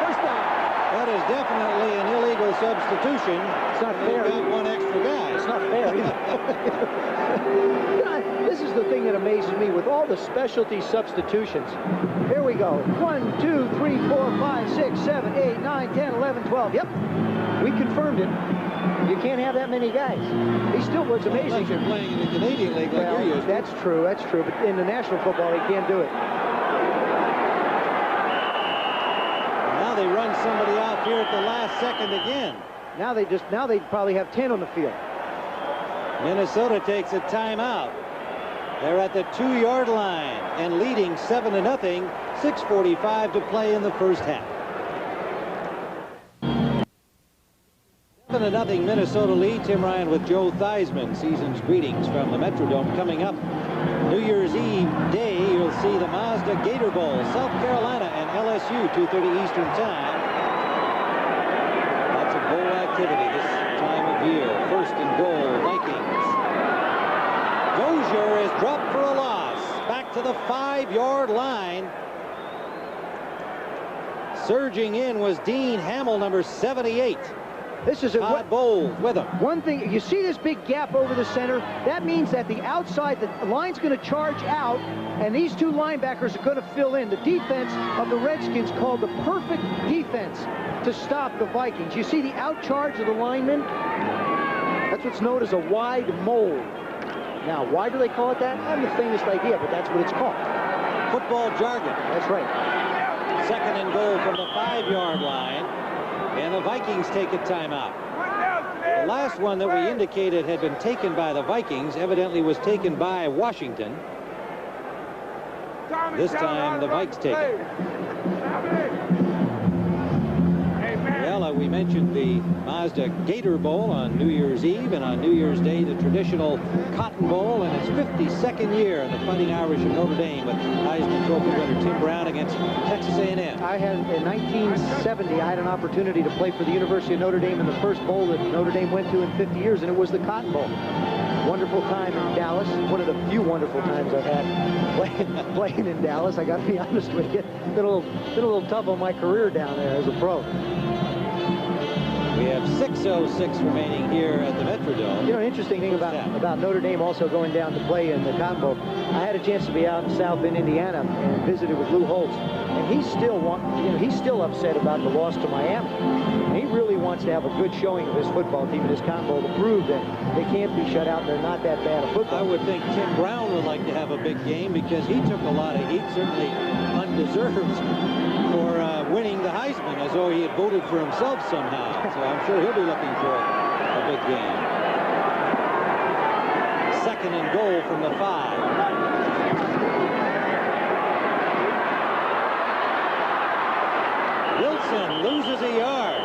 First down. That is definitely an illegal substitution. It's not fair. They've got 1 extra guy. It's not fair. This is the thing that amazes me with all the specialty substitutions. Here we go. 1, 2, 3, 4, 5, 6, 7, 8, 9, 10, 11, 12. Yep. We confirmed it. You can't have that many guys. He still was amazing. Unless you're playing in the Canadian League like you're used to. That's true. That's true. But in the National Football League, can't do it. Now they run somebody out here at the last second again. Now they probably have 10 on the field. Minnesota takes a timeout. They're at the 2-yard line and leading 7-0. 6:45 to play in the first half. 7-0 Minnesota lead. Tim Ryan with Joe Theismann. Season's greetings from the Metrodome. Coming up New Year's Eve day, you'll see the Mazda Gator Bowl, South Carolina and LSU, 2:30 Eastern Time. Lots of bowl activity this time of year. First and goal, Vikings. Dozier is dropped for a loss. Back to the 5-yard line. Surging in was Dean Hamill, number 78. This is Todd Bowles with him. One thing, you see this big gap over the center? That means that the outside, the line's going to charge out, and these 2 linebackers are going to fill in. The defense of the Redskins called the perfect defense to stop the Vikings. You see the out charge of the linemen? That's what's known as a wide mold. Now, why do they call it that? I have the faintest idea, but that's what it's called. Football jargon. That's right. Second and goal from the 5-yard line. And the Vikings take a timeout. The last one that we indicated had been taken by the Vikings evidently was taken by Washington. This time the Vikes take it. Well, we mentioned the Mazda Gator Bowl on New Year's Eve, and on New Year's Day the traditional Cotton Bowl, and its 52nd year in the Fighting Irish of Notre Dame with Heisman Trophy winner Tim Brown against Texas A&M. I had in 1970, I had an opportunity to play for the University of Notre Dame in the first bowl that Notre Dame went to in 50 years, and it was the Cotton Bowl. Wonderful time in Dallas. One of the few wonderful times I've had playing in Dallas. I got to be honest with you. Been a little tough on my career down there as a pro. We have 6:06 remaining here at the Metrodome. You know, an interesting thing about Notre Dame also going down to play in the Cotton Bowl. I had a chance to be out in South Bend, Indiana, and visited with Lou Holtz, and he's still upset about the loss to Miami. And he really wants to have a good showing of his football team in this Cotton Bowl to prove that they can't be shut out. They're not that bad at football. I would think Tim Brown would like to have a big game because he took a lot of heat, certainly undeserved, for winning the Heisman, as though he had voted for himself somehow. So I'm sure he'll be looking for a big game. Second and goal from the 5. Wilson loses a yard.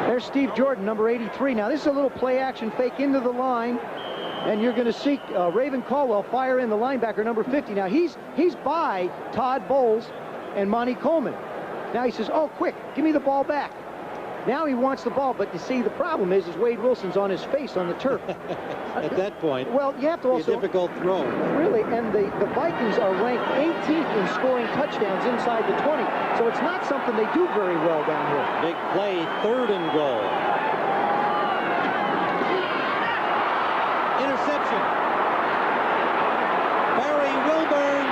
There's Steve Jordan, number 83. Now, this is a little play-action fake into the line. And you're going to see Raven Caldwell fire in the linebacker, number 50. Now, he's by Todd Bowles and Monty Coleman. Now he says, oh, quick, give me the ball back. Now he wants the ball, but you see, the problem is Wade Wilson's on his face on the turf. At that point, well, you have to also... a difficult throw. Really, and the Vikings are ranked 18th in scoring touchdowns inside the 20. So it's not something they do very well down here. Big play, third and goal. Interception. Barry Wilburn.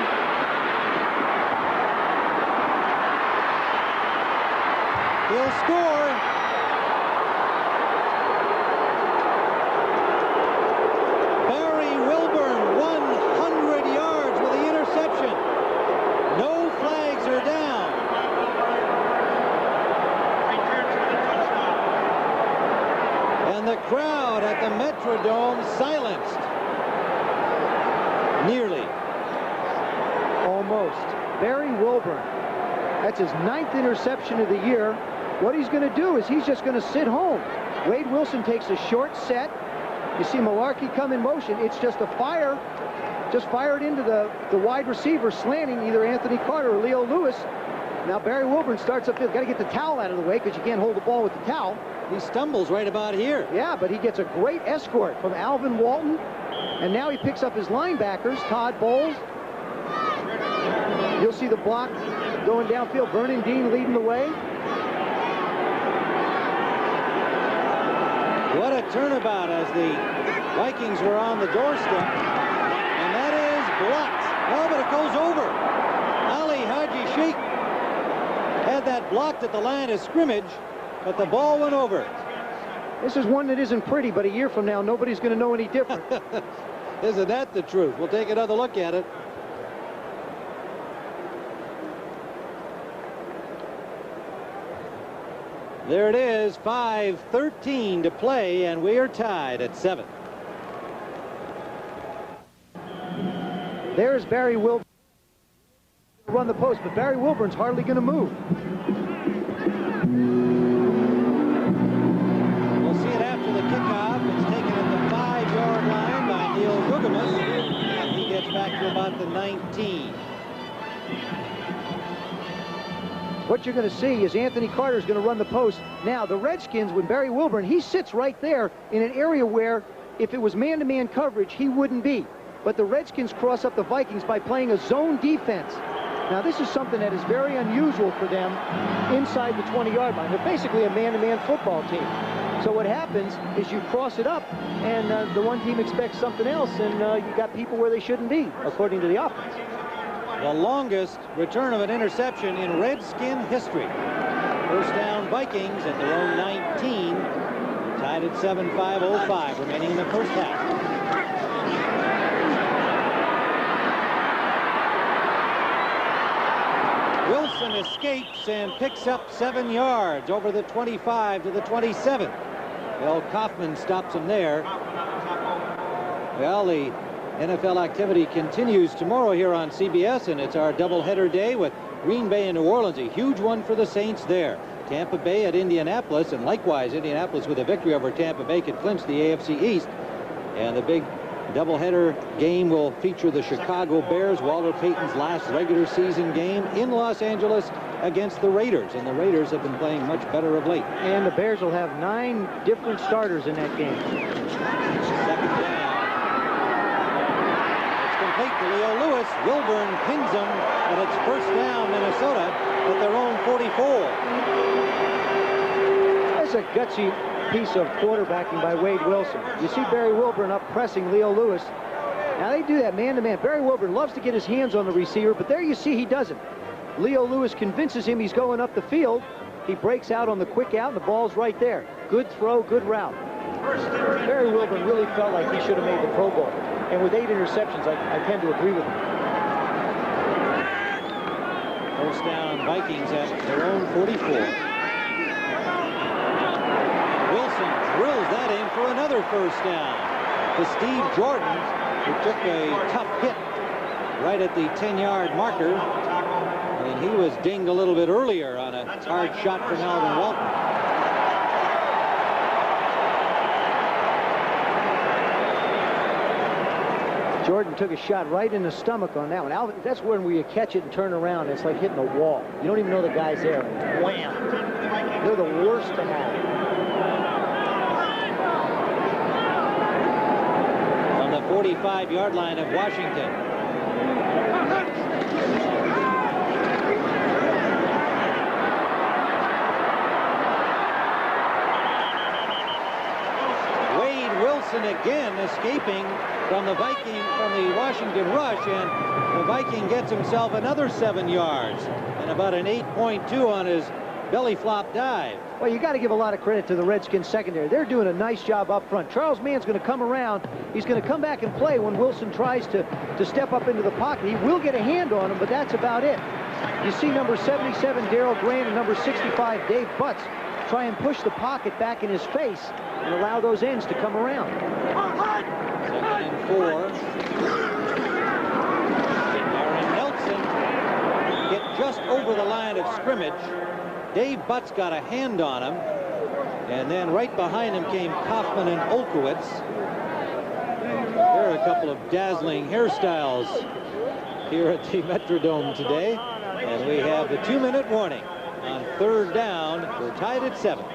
He'll score. Barry Wilburn, 100 yards with the interception. No flags are down. at the Metrodome silenced. Nearly. Almost. Barry Wilburn. That's his 9th interception of the year. What he's going to do is he's just going to sit home. Wade Wilson takes a short set. You see Mularkey come in motion. It's just a fire. Just fired into the wide receiver, slanting either Anthony Carter or Leo Lewis. Now Barry Wilburn starts upfield. Got to get the towel out of the way because you can't hold the ball with the towel. He stumbles right about here. Yeah, but he gets a great escort from Alvin Walton. And now he picks up his linebackers, Todd Bowles. You'll see the block going downfield. Vernon Dean leading the way. What a turnabout as the Vikings were on the doorstep. And that is blocked. Oh, but it goes over. Ali Haji Sheikh had that blocked at the line of scrimmage, but the ball went over. This is one that isn't pretty, but a year from now, nobody's going to know any different. Isn't that the truth? We'll take another look at it. There it is, 5:13 to play, and we are tied at 7. There's Barry Wilburn. Run the post, but Barry Wilburn's hardly going to move. We'll see it after the kickoff. It's taken at the 5-yard line by Neil Gugamus, and he gets back to about the 19. What you're going to see is Anthony Carter is going to run the post. Now, the Redskins, when Barry Wilburn, he sits right there in an area where if it was man-to-man coverage, he wouldn't be. But the Redskins cross up the Vikings by playing a zone defense. Now, this is something that is very unusual for them inside the 20-yard line. They're basically a man-to-man football team. So what happens is you cross it up, and the one team expects something else, and you got people where they shouldn't be, according to the offense. The longest return of an interception in Redskin history. First down Vikings at their own 19. Tied at 7:05 remaining in the first half. Wilson escapes and picks up 7 yards over the 25 to the 27. Bill Kaufman stops him there. Well, the NFL activity continues tomorrow here on CBS, and it's our doubleheader day with Green Bay and New Orleans, a huge one for the Saints there. Tampa Bay at Indianapolis, and likewise Indianapolis with a victory over Tampa Bay could clinch the AFC East. And the big doubleheader game will feature the Chicago Bears, Walter Payton's last regular season game in Los Angeles against the Raiders, and the Raiders have been playing much better of late. And the Bears will have 9 different starters in that game. Second down. Complete to Leo Lewis. Wilburn pins him, and it's first down Minnesota at their own 44. That's a gutsy piece of quarterbacking by Wade Wilson. You see Barry Wilburn up pressing Leo Lewis. Now they do that man-to-man. Barry Wilburn loves to get his hands on the receiver, but there you see he doesn't. Leo Lewis convinces him he's going up the field. He breaks out on the quick out, and the ball's right there. Good throw, good route. Barry Wilburn really felt like he should have made the Pro Bowl. And with 8 interceptions, I tend to agree with him. First down Vikings at their own 44. Wilson drills that in for another first down to Steve Jordan, who took a tough hit right at the 10-yard marker. And he was dinged a little bit earlier on a hard shot from Alvin Walton. Jordan took a shot right in the stomach on that one. Alvin, that's when you catch it and turn around. It's like hitting a wall. You don't even know the guy's there. Wham! They're the worst to have. On the 45-yard line of Washington. Wade Wilson again escaping from the Washington rush, and the Viking gets himself another 7 yards and about an 8.2 on his belly flop dive. Well, you got to give a lot of credit to the Redskins secondary. They're doing a nice job up front. Charles Mann's going to come around. He's going to come back and play when Wilson tries to step up into the pocket. He will get a hand on him, but that's about it. You see number 77, Darryl Grant, and number 65, Dave Butts, try and push the pocket back in his face and allow those ends to come around. 2nd and 4. Aaron Nelson get just over the line of scrimmage. Dave Butts got a hand on him, and then right behind him came Kaufman and Olkowitz. There are a couple of dazzling hairstyles here at the Metrodome today, and we have the 2-minute warning on 3rd down. We're tied at 7.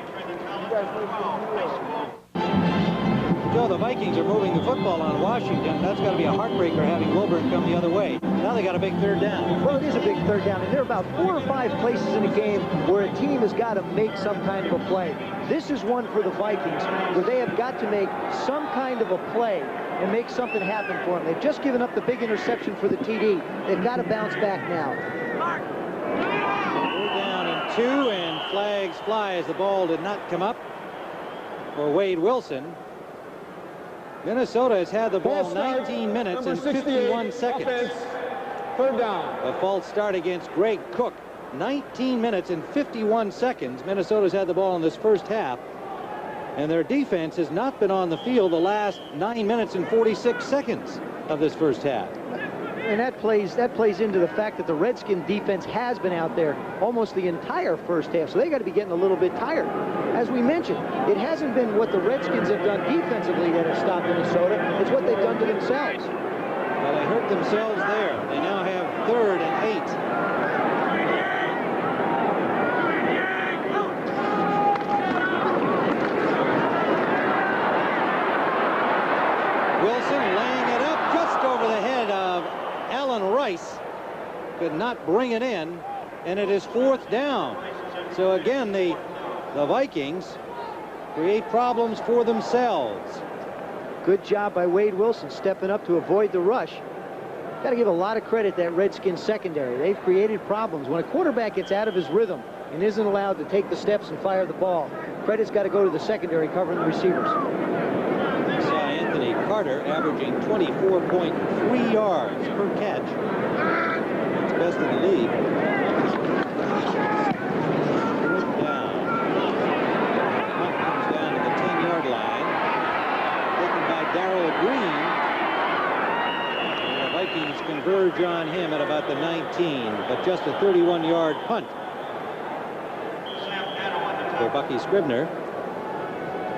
Joe, the Vikings are moving the football on Washington. That's got to be a heartbreaker having Wilburn come the other way. Now they got a big 3rd down. Well, it is a big 3rd down, and there are about 4 or 5 places in a game where a team has got to make some kind of a play. This is one for the Vikings where they have got to make some kind of a play and make something happen for them. They've just given up the big interception for the TD. They've got to bounce back now. 4th down and 2, and flags fly as the ball did not come up for Wade Wilson. Minnesota has had the ball 19 minutes and 51 seconds. Offense, 3rd down. A false start against Greg Cook. 19 minutes and 51 seconds. Minnesota's had the ball in this first half, and their defense has not been on the field the last 9 minutes and 46 seconds of this first half. And that plays into the fact that the Redskin defense has been out there almost the entire first half, so they got to be getting a little bit tired. As we mentioned, it hasn't been what the Redskins have done defensively that has stopped Minnesota. It's what they've done to themselves. Well, they hurt themselves there. They now have 3rd and 8. Wilson laying it up just over the head of Alan Rice. Could not bring it in, and it is 4th down. So again, the Vikings create problems for themselves. Good job by Wade Wilson stepping up to avoid the rush. Got to give a lot of credit to that Redskins secondary. They've created problems. When a quarterback gets out of his rhythm and isn't allowed to take the steps and fire the ball, credit's got to go to the secondary covering the receivers. Anthony Carter averaging 24.3 yards per catch. That's best in the league. Down. Punt comes down to the 10-yard line. Taken by Darrell Green. And the Vikings converge on him at about the 19, but just a 31-yard punt for Bucky Scribner.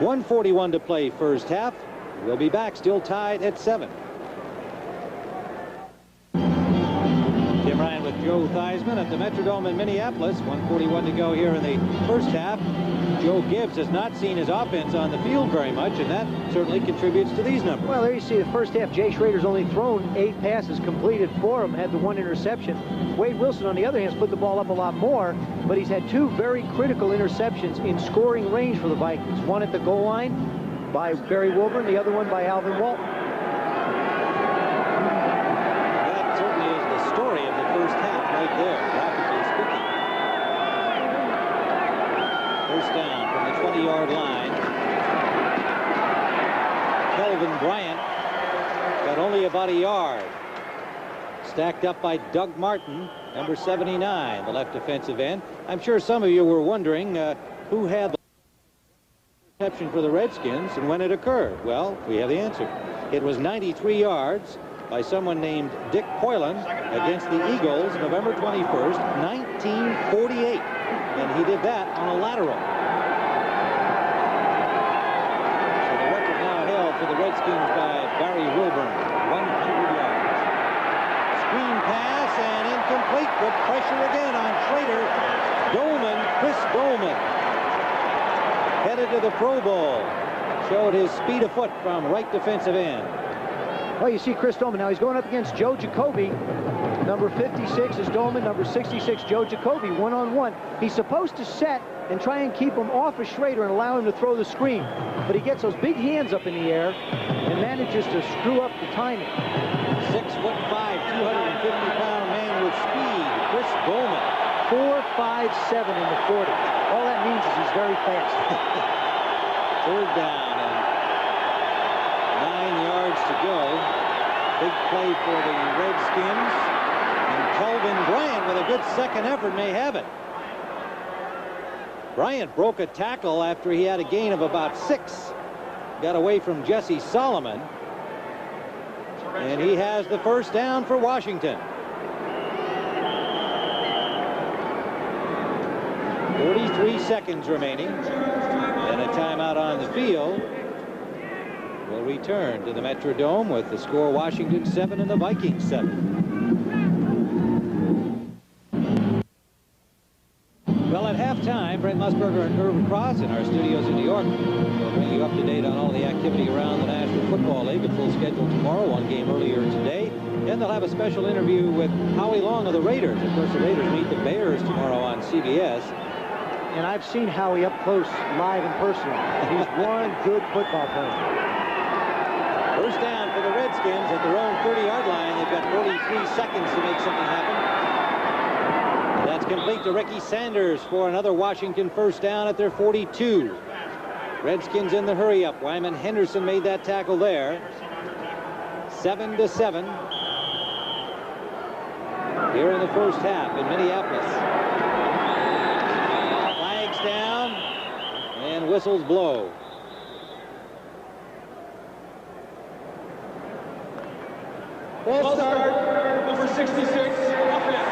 1:41 to play first half. We'll be back, still tied at 7. Tim Ryan with Joe Theismann at the Metrodome in Minneapolis. 1:41 to go here in the first half. Joe Gibbs has not seen his offense on the field very much, and that certainly contributes to these numbers. Well, there you see the first half. Jay Schrader's only thrown 8 passes, completed 4 of them, had the 1 interception. Wade Wilson, on the other hand, has put the ball up a lot more, but he's had 2 very critical interceptions in scoring range for the Vikings. One at the goal line by Barry Wilburn, the other one by Alvin Walton. That certainly is the story of the first half right there, graphically speaking. First down from the 20-yard line. Kelvin Bryant got only about a yard. Stacked up by Doug Martin, number 79, the left defensive end. I'm sure some of you were wondering who had the interception for the Redskins and when it occurred. Well, we have the answer. It was 93 yards by someone named Dick Poylan against the Eagles, November 21st, 1948. And he did that on a lateral. So the record now held for the Redskins by Barry Wilburn, 100 yards. Screen pass and incomplete. Good pressure again on Schrader. Dolman, Chris Dolman, headed to the Pro Bowl. Showed his speed of foot from right defensive end. Well, you see Chris Dolman now. He's going up against Joe Jacoby. Number 56 is Dolman. Number 66, Joe Jacoby, one-on-one. He's supposed to set and try and keep him off of Schrader and allow him to throw the screen. But he gets those big hands up in the air and manages to screw up the timing. 6'5", 250-pound man with speed, Chris Dolman. 4.57 in the 40. All that means is he's very fast. 3rd down and 9 yards to go. Big play for the Redskins. And Kelvin Bryant with a good second effort may have it. Bryant broke a tackle after he had a gain of about 6. Got away from Jesse Solomon. And he has the first down for Washington. 43 seconds remaining. And a timeout on the field. We'll return to the Metrodome with the score Washington 7 and the Vikings 7. Well, at halftime, Brent Musburger and Irv Cross in our studios in New York will bring you up to date on all the activity around the National Football League. A full schedule tomorrow, one game earlier today. Then they'll have a special interview with Howie Long of the Raiders. Of course, the Raiders meet the Bears tomorrow on CBS. And I've seen Howie up close, live and personal. He's one good football player. First down for the Redskins at their own 30-yard line. They've got 43 seconds to make something happen. That's complete to Ricky Sanders for another Washington first down at their 42. Redskins in the hurry-up. Wyman Henderson made that tackle there. 7-7 here in the first half in Minneapolis. Flags down and whistles blow. Ball start, number 66, offense.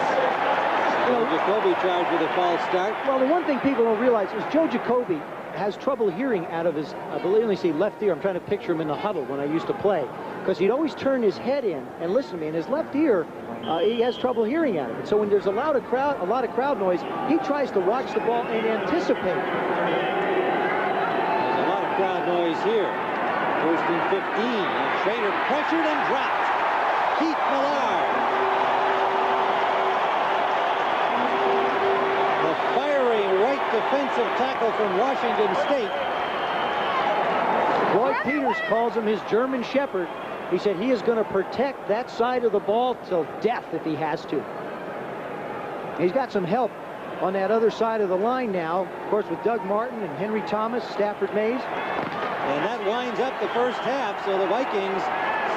Jacoby charged with a false start. Well, the one thing people don't realize is Joe Jacoby has trouble hearing out of his, I believe, let me see, left ear. I'm trying to picture him in the huddle when I used to play, because he'd always turn his head in and listen to me. In his left ear, he has trouble hearing out of it. So when there's a lot of crowd noise, he tries to watch the ball and anticipate. There's a lot of crowd noise here. First and 15, and Schrader pressured and dropped. Keith Millard. The fiery right defensive tackle from Washington State. Floyd Peters calls him his German Shepherd. He said he is going to protect that side of the ball till death if he has to. He's got some help on that other side of the line now, of course, with Doug Martin and Henry Thomas, Stafford Mays. And that winds up the first half, so the Vikings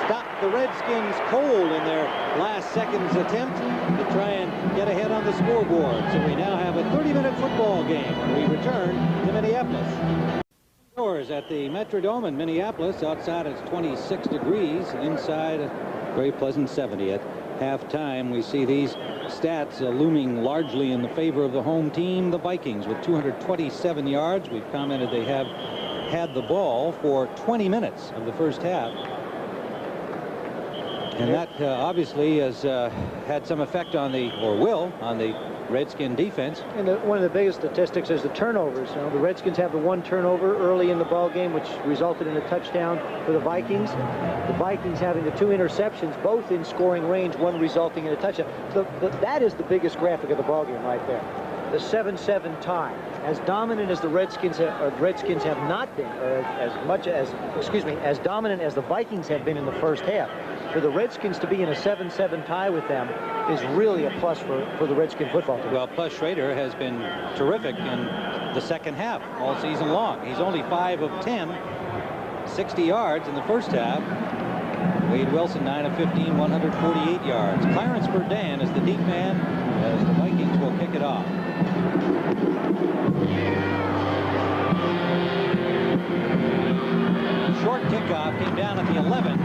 stopped the Redskins cold in their last seconds attempt to try and get ahead on the scoreboard. So we now have a 30-minute football game when we return to Minneapolis. Indoors at the Metrodome in Minneapolis. Outside it's 26 degrees. Inside a very pleasant 70. At halftime we see these stats looming largely in the favor of the home team, the Vikings, with 227 yards. We've commented they have had the ball for 20 minutes of the first half. And that obviously has had some effect on the, or will, on the Redskin defense. And one of the biggest statistics is the turnovers. You know, the Redskins have the one turnover early in the ball game, which resulted in a touchdown for the Vikings. The Vikings having the 2 interceptions, both in scoring range, one resulting in a touchdown. That is the biggest graphic of the ball game right there. The 7-7 tie. As dominant as the Redskins have not been, or as dominant as the Vikings have been in the first half, for the Redskins to be in a 7-7 tie with them is really a plus for the Redskin football team. Well, plus Schrader has been terrific in the second half all season long. He's only 5 of 10, 60 yards in the first half. Wade Wilson 9 of 15, 148 yards. Clarence Burdan is the deep man as the Vikings will kick it off. Short kickoff came down at the 11.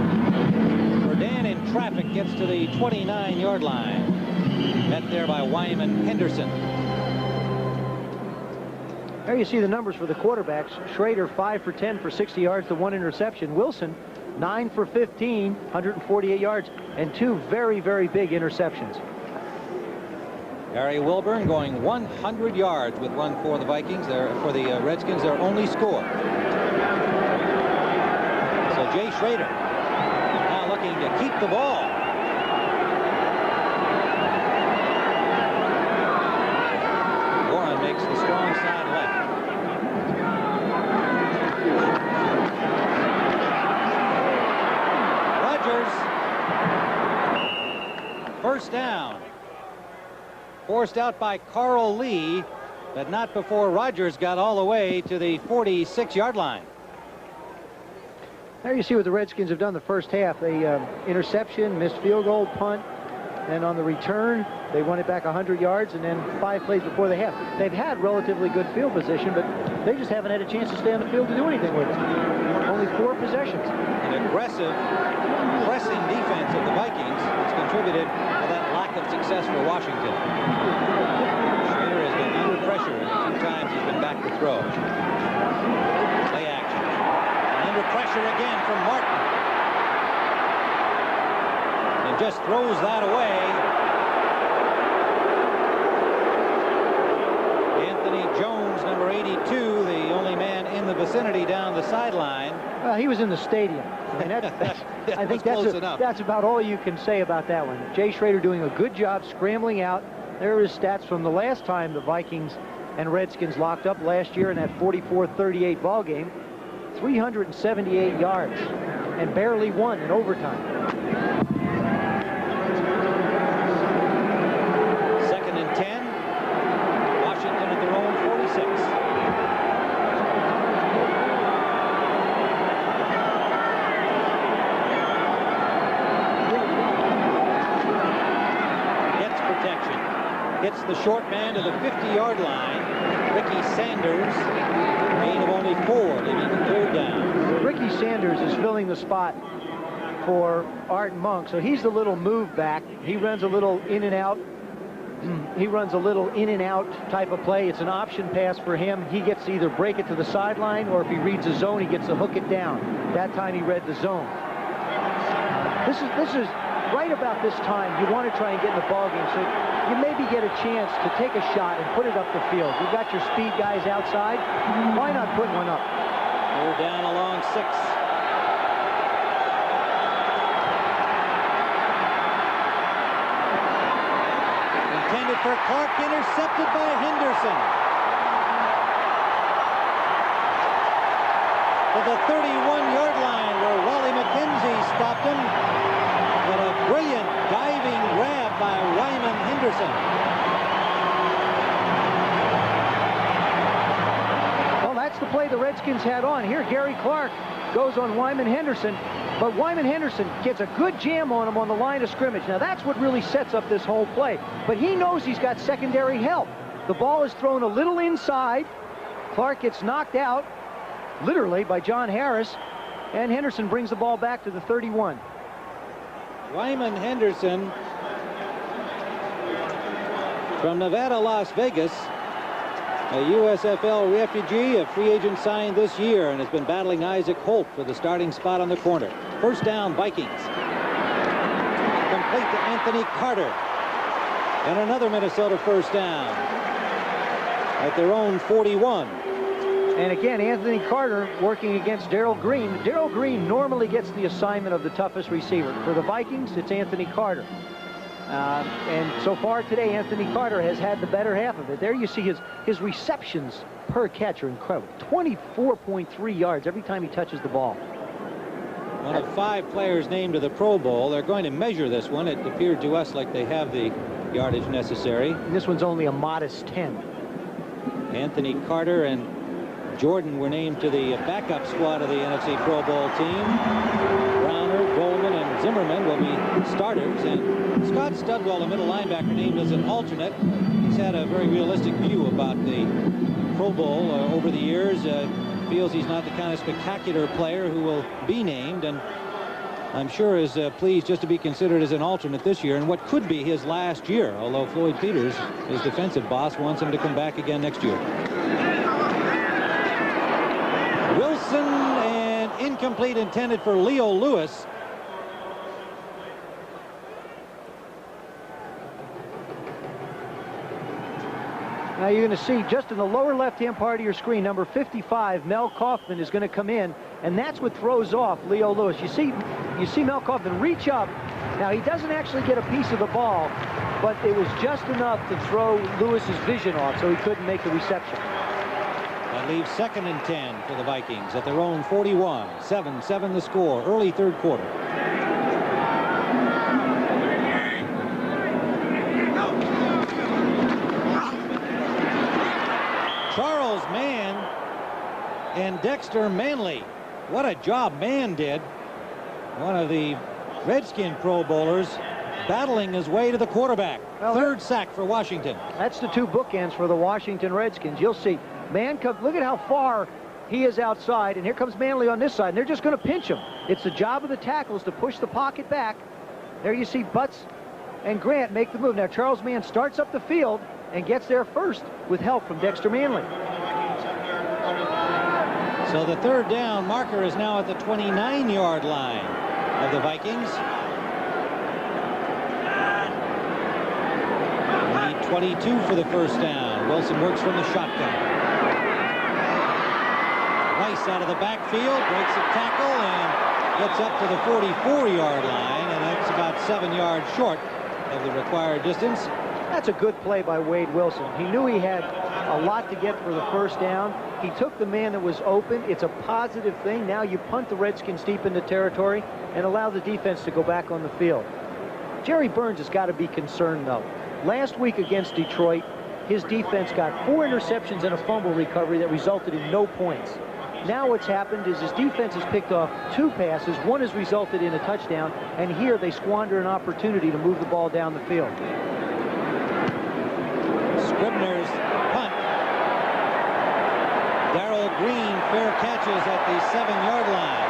Burdan in traffic gets to the 29-yard line. Met there by Wyman Henderson. There you see the numbers for the quarterbacks. Schrader 5 for 10 for 60 yards to 1 interception. Wilson 9 for 15, 148 yards, and 2 very, very big interceptions. Harry Wilburn going 100 yards with one for the Vikings. For the Redskins, their only score. So Jay Schrader now looking to keep the ball. Warren makes the strong side left. Rodgers. First down. Forced out by Carl Lee, but not before Rodgers got all the way to the 46-yard line. There you see what the Redskins have done the first half. They interception, missed field goal, punt. Then on the return, they won it back 100 yards, and then 5 plays before the half. They've had relatively good field position, but they just haven't had a chance to stay on the field to do anything with it. Only 4 possessions. An aggressive, pressing defense of the Vikings has contributed to that lack of success for Washington. Schrader has been under pressure, and 2 times he's been back to throw. Play action. And under pressure again from Martin. And just throws that away. Anthony Jones, number 82, the only man in the vicinity down the sideline. Well, he was in the stadium. I mean, I think that's about all you can say about that one. Jay Schrader doing a good job scrambling out. There are his stats from the last time the Vikings and Redskins locked up last year in that 44-38 ball game. 378 yards and barely won in overtime. 2nd and 10. Washington at their own 46. Gets the short man to the 50-yard line. Ricky Sanders, gain of only 4, leaving the 3rd down. Ricky Sanders is filling the spot for Art Monk, so he's the little move back. He runs a little in and out. He runs a little in and out type of play. It's an option pass for him. He gets to either break it to the sideline, or if he reads the zone, he gets to hook it down. That time he read the zone. This is right about this time. You want to try and get in the ball game, so you maybe get a chance to take a shot and put it up the field. You've got your speed guys outside. Why not put one up? 3rd down along 6. Intended for Clark, intercepted by Henderson. To the 31-yard line where Wally McKenzie stopped him. But a brilliant diving grab by Wyman Henderson. Well, that's the play the Redskins had on. Here, Gary Clark goes on Wyman Henderson, but Wyman Henderson gets a good jam on him on the line of scrimmage. Now, that's what really sets up this whole play. But he knows he's got secondary help. The ball is thrown a little inside. Clark gets knocked out, literally, by John Harris, and Henderson brings the ball back to the 31. Wyman Henderson from Nevada, Las Vegas, a USFL refugee, a free agent signed this year, and has been battling Isaac Holt for the starting spot on the corner. 1st down, Vikings. Complete to Anthony Carter. And another Minnesota 1st down at their own 41. And again, Anthony Carter working against Darrell Green. Darrell Green normally gets the assignment of the toughest receiver. For the Vikings, it's Anthony Carter. And so far today, Anthony Carter has had the better half of it. There you see his receptions per catch are incredible. 24.3 yards every time he touches the ball. One of 5 players named to the Pro Bowl. They're going to measure this one. It appeared to us like they have the yardage necessary. And this one's only a modest 10. Anthony Carter and Jordan were named to the backup squad of the NFC Pro Bowl team. Browner, Goldman, and Zimmerman will be starters. And Scott Studwell, the middle linebacker, named as an alternate. He's had a very realistic view about the Pro Bowl over the years. Feels he's not the kind of spectacular player who will be named. And I'm sure is pleased just to be considered as an alternate this year in what could be his last year. Although Floyd Peters, his defensive boss, wants him to come back again next year. Wilson, and incomplete, intended for Leo Lewis. Now you're going to see just in the lower left-hand part of your screen, number 55, Mel Kaufman, is going to come in, and that's what throws off Leo Lewis. You see Mel Kaufman reach up. Now he doesn't actually get a piece of the ball, but it was just enough to throw Lewis's vision off, so he couldn't make the reception. That leaves 2nd and 10 for the Vikings at their own 41. 7-7 the score, early 3rd quarter. Charles Mann and Dexter Manley. What a job Mann did. One of the Redskin Pro Bowlers battling his way to the quarterback. Well, Third sack for Washington. That's the two bookends for the Washington Redskins. You'll see. Look at how far he is outside, and here comes Manley on this side, and they're just going to pinch him. It's the job of the tackles to push the pocket back. There you see Butts and Grant make the move. Now Charles Mann starts up the field and gets there first with help from Dexter Manley. So the third down marker is now at the 29-yard line of the Vikings. Need 22 for the first down. Wilson works from the shotgun. Rice out of the backfield, breaks a tackle and gets up to the 44-yard line, and that's about 7 yards short of the required distance. That's a good play by Wade Wilson. He knew he had a lot to get for the first down. He took the man that was open. It's a positive thing. Now you punt the Redskins deep into territory and allow the defense to go back on the field. Jerry Burns has got to be concerned, though. Last week against Detroit, his defense got 4 interceptions and a fumble recovery that resulted in no points. Now what's happened is his defense has picked off 2 passes. 1 has resulted in a touchdown, and here they squander an opportunity to move the ball down the field. Scribner's punt. Darrell Green fair catches at the 7-yard line.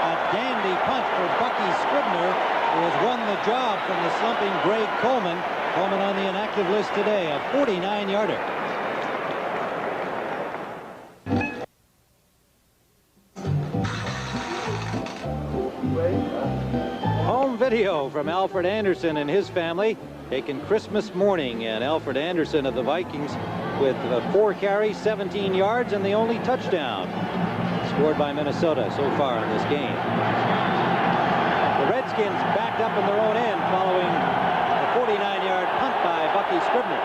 A dandy punt for Bucky Scribner, who has won the job from the slumping Greg Coleman. Coleman on the inactive list today, a 49-yarder. Home video from Alfred Anderson and his family, taken Christmas morning, and Alfred Anderson of the Vikings with 4 carries, 17 yards, and the only touchdown scored by Minnesota so far in this game. The Redskins backed up in their own end following a 49-yard punt by Bucky Scribner.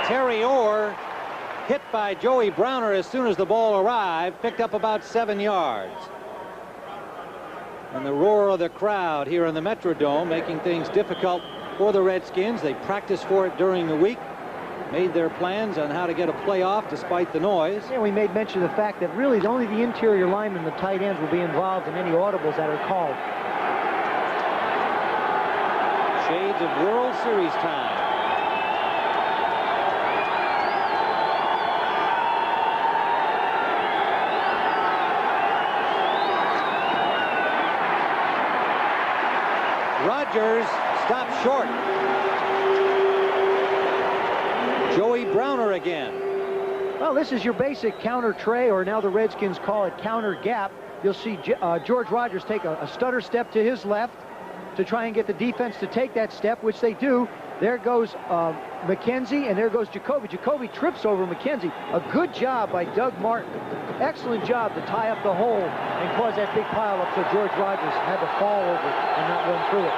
Terry Orr, hit by Joey Browner as soon as the ball arrived, picked up about 7 yards. And the roar of the crowd here in the Metrodome making things difficult for the Redskins. They practiced for it during the week, made their plans on how to get a playoff despite the noise. Yeah, we made mention of the fact that really only the interior linemen, the tight ends, will be involved in any audibles that are called. Shades of World Series time. Rodgers stopped short. Joey Browner again. Well, this is your basic counter tray, or now the Redskins call it counter gap. You'll see George Rodgers take a stutter step to his left to try and get the defense to take that step, which they do. There goes McKenzie, and there goes Jacoby. Jacoby trips over McKenzie. A good job by Doug Martin. Excellent job to tie up the hole and cause that big pile up so George Rodgers had to fall over it and not run through it.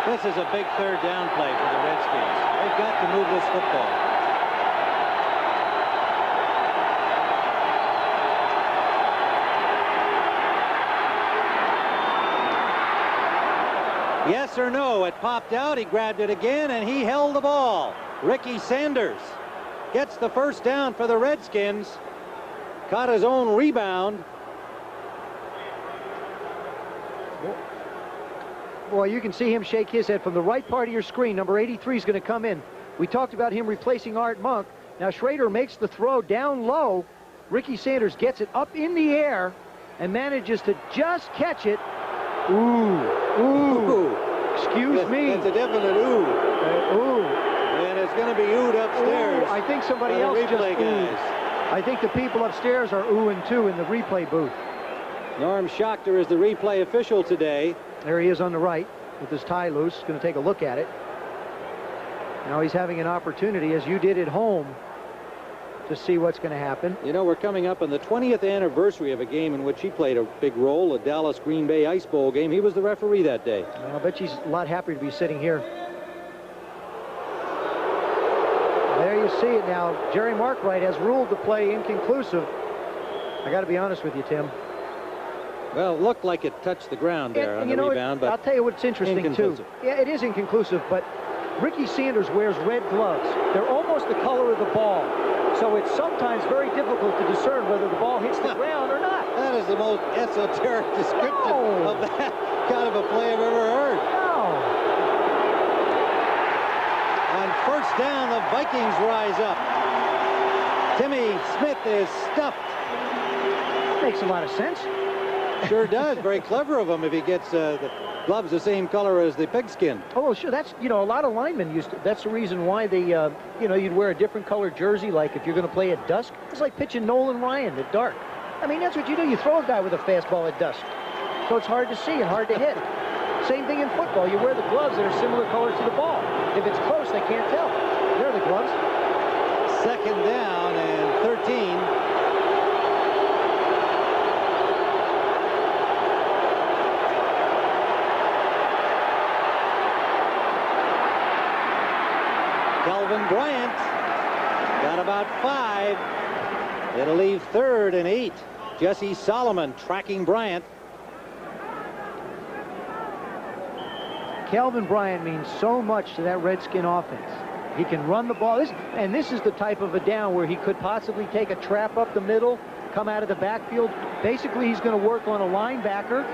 This is a big third down play for the Redskins. They've got to move this football. Yes or no, it popped out, he grabbed it again, and he held the ball. Ricky Sanders gets the first down for the Redskins. Caught his own rebound. Boy, you can see him shake his head from the right part of your screen. Number 83 is going to come in. We talked about him replacing Art Monk. Now Schrader makes the throw down low. Ricky Sanders gets it up in the air and manages to just catch it. Ooh. Excuse me. That's a definite ooh. Ooh. And it's going to be oohed upstairs. Ooh, I think somebody else just oohed. I think the people upstairs are oohing too in the replay booth. Norm Schachter is the replay official today. There he is on the right with his tie loose. Going to take a look at it. Now he's having an opportunity, as you did at home, to see what's going to happen. You know, we're coming up on the 20th anniversary of a game in which he played a big role, the Dallas Green Bay Ice Bowl game. He was the referee that day. Well, I bet he's a lot happier to be sitting here. There you see it now. Jerry Markwright has ruled the play inconclusive. I got to be honest with you, Tim. Well, it looked like it touched the ground there on the rebound, but I'll tell you what's interesting, too. Yeah, it is inconclusive, but Ricky Sanders wears red gloves. They're almost the color of the ball. So it's sometimes very difficult to discern whether the ball hits the ground or not. That is the most esoteric description of that kind of a play I've ever heard. No. On first down, the Vikings rise up. Timmy Smith is stuffed. Makes a lot of sense. Sure does. Very clever of him if he gets the gloves the same color as the pigskin. Oh, well, sure. That's, a lot of linemen used to. That's the reason why they, you'd wear a different colored jersey, like if you're going to play at dusk. It's like pitching Nolan Ryan at dark. I mean, that's what you do. You throw a guy with a fastball at dusk. So it's hard to see and hard to hit. Same thing in football. You wear the gloves that are similar colors to the ball. If it's close, they can't tell. They're the gloves. Second down and 13. Kelvin Bryant got about 5. It'll leave 3rd and 8. Jesse Solomon tracking Bryant. Kelvin Bryant means so much to that Redskin offense. He can run the ball. This is the type of a down where he could possibly take a trap up the middle, come out of the backfield. Basically, he's going to work on a linebacker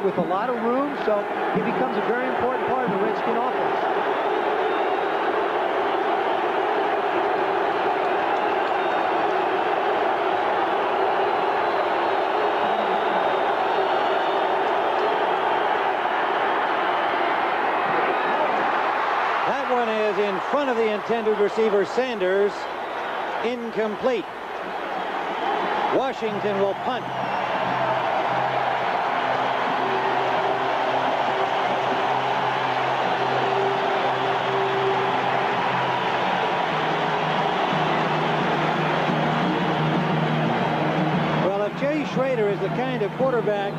with a lot of room, so he becomes a very important part of the Redskin offense. In front of the intended receiver, Sanders. Incomplete. Washington will punt. Well, if Jay Schroeder is the kind of quarterback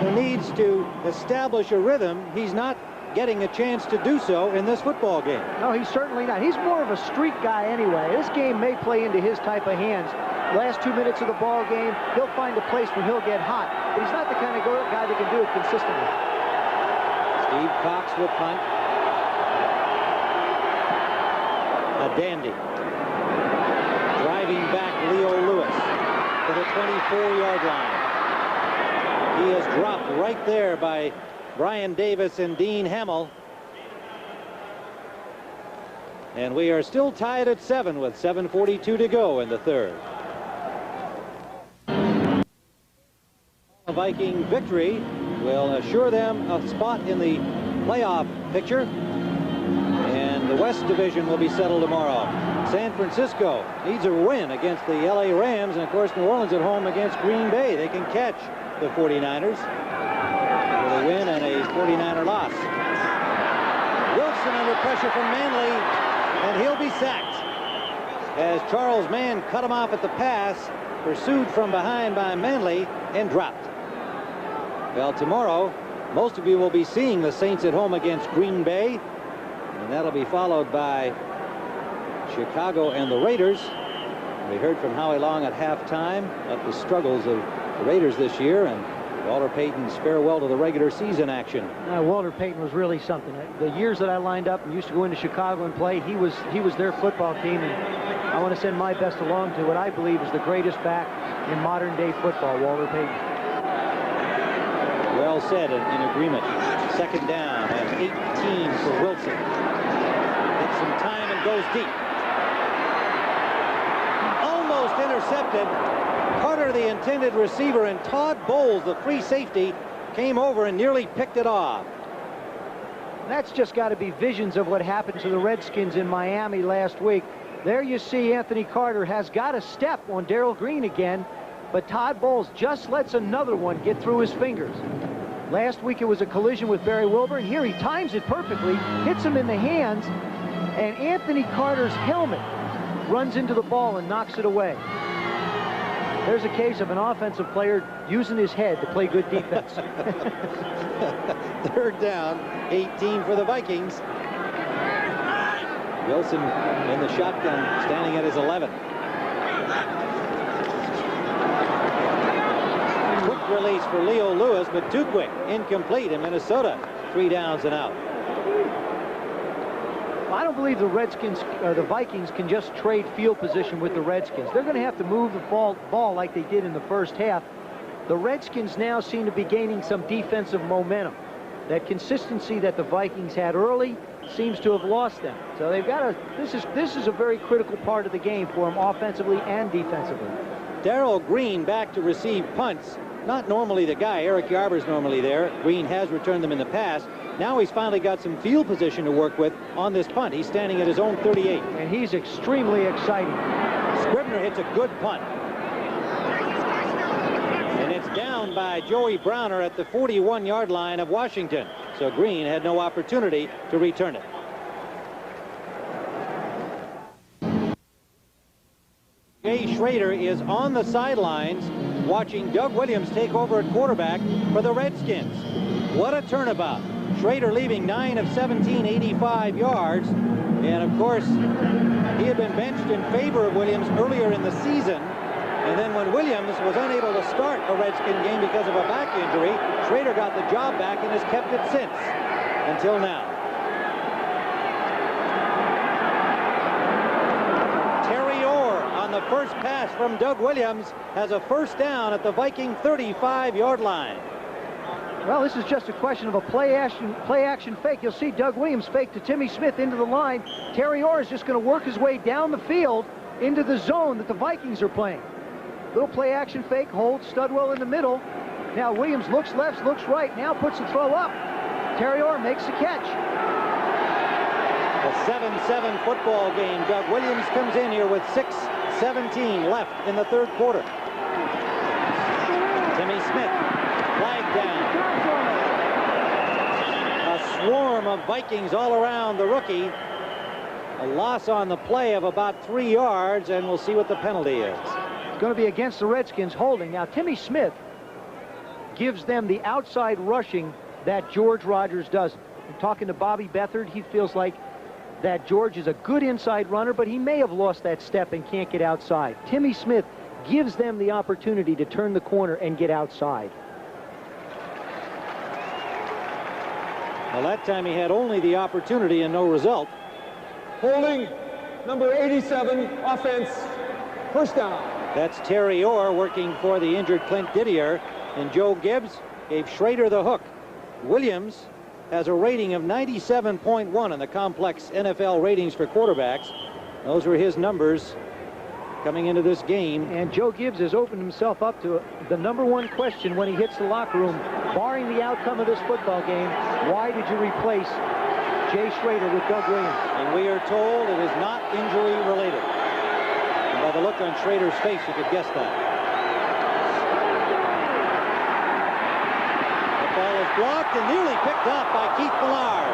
who needs to establish a rhythm, he's not getting a chance to do so in this football game. No, he's certainly not. He's more of a streak guy anyway. This game may play into his type of hands. Last 2 minutes of the ball game, he'll find a place where he'll get hot. But he's not the kind of guy that can do it consistently. Steve Cox will punt. A dandy. Driving back Leo Lewis to the 24-yard line. He is dropped right there by Brian Davis and Dean Hamill. And we are still tied at 7 with 7:42 to go in the 3rd. A Viking victory will assure them a spot in the playoff picture. And the West Division will be settled tomorrow. San Francisco needs a win against the LA Rams. And, of course, New Orleans at home against Green Bay. They can catch the 49ers. A win and a 49er loss. Wilson under pressure from Manley, and he'll be sacked as Charles Mann cut him off at the pass, pursued from behind by Manley, and dropped. Well, tomorrow, most of you will be seeing the Saints at home against Green Bay, and that'll be followed by Chicago and the Raiders. We heard from Howie Long at halftime of the struggles of the Raiders this year, and Walter Payton's farewell to the regular season action. Walter Payton was really something. The years that I lined up and used to go into Chicago and play, he was their football team, and I want to send my best along to what I believe is the greatest back in modern day football, Walter Payton. Well said, in agreement. Second down and 18 for Wilson. Gets some time and goes deep. Almost intercepted. Carter, the intended receiver, and Todd Bowles, the free safety, came over and nearly picked it off. That's just got to be visions of what happened to the Redskins in Miami last week. There you see Anthony Carter has got a step on Darrell Green again, but Todd Bowles just lets another one get through his fingers. Last week it was a collision with Barry Wilburn. Here he times it perfectly, hits him in the hands, and Anthony Carter's helmet runs into the ball and knocks it away. There's a case of an offensive player using his head to play good defense. Third down, 18 for the Vikings. Wilson in the shotgun, standing at his 11. Quick release for Leo Lewis, but too quick. Incomplete in Minnesota. 3 downs and out. I don't believe the Vikings can just trade field position with the Redskins. They're going to have to move the ball like they did in the first half. The Redskins now seem to be gaining some defensive momentum. That consistency that the Vikings had early seems to have lost them. So they've got to, this is a very critical part of the game for them offensively and defensively. Darrell Green back to receive punts. Not normally the guy. Eric Yarber's normally there. Green has returned them in the past. Now he's finally got some field position to work with on this punt. He's standing at his own 38. And he's extremely exciting. Scribner hits a good punt. And it's down by Joey Browner at the 41-yard line of Washington. So Green had no opportunity to return it. Jay Schroeder is on the sidelines watching Doug Williams take over at quarterback for the Redskins. What a turnabout. Schroeder leaving 9 of 17, 85 yards. And of course, he had been benched in favor of Williams earlier in the season. And then when Williams was unable to start a Redskin game because of a back injury, Schroeder got the job back and has kept it since, until now. Terry Orr on the first pass from Doug Williams has a first down at the Viking 35-yard line. Well, this is just a question of a play action fake. You'll see Doug Williams fake to Timmy Smith into the line. Terry Orr is just going to work his way down the field into the zone that the Vikings are playing. Little play action fake, holds Studwell in the middle. Now Williams looks left, looks right, now puts the throw up. Terry Orr makes the catch. A 7-7 football game. Doug Williams comes in here with 6:17 left in the third quarter. Timmy Smith, flag down. A swarm of Vikings all around the rookie. A loss on the play of about 3 yards, and we'll see what the penalty is. It's going to be against the Redskins holding. Now Timmy Smith gives them the outside rushing that George Rogers doesn't. And talking to Bobby Beathard, he feels like that George is a good inside runner, but he may have lost that step and can't get outside. Timmy Smith gives them the opportunity to turn the corner and get outside. Well, that time he had only the opportunity and no result. Holding, number 87, offense, first down. That's Terry Orr working for the injured Clint Didier, and Joe Gibbs gave Schroeder the hook. Williams has a rating of 97.1 in the complex NFL ratings for quarterbacks. Those were his numbers coming into this game. And Joe Gibbs has opened himself up to the #1 question when he hits the locker room, barring the outcome of this football game: why did you replace Jay Schroeder with Doug Williams? And we are told it is not injury related. And by the look on Schroeder's face, you could guess that. The ball is blocked and nearly picked up by Keith Millard.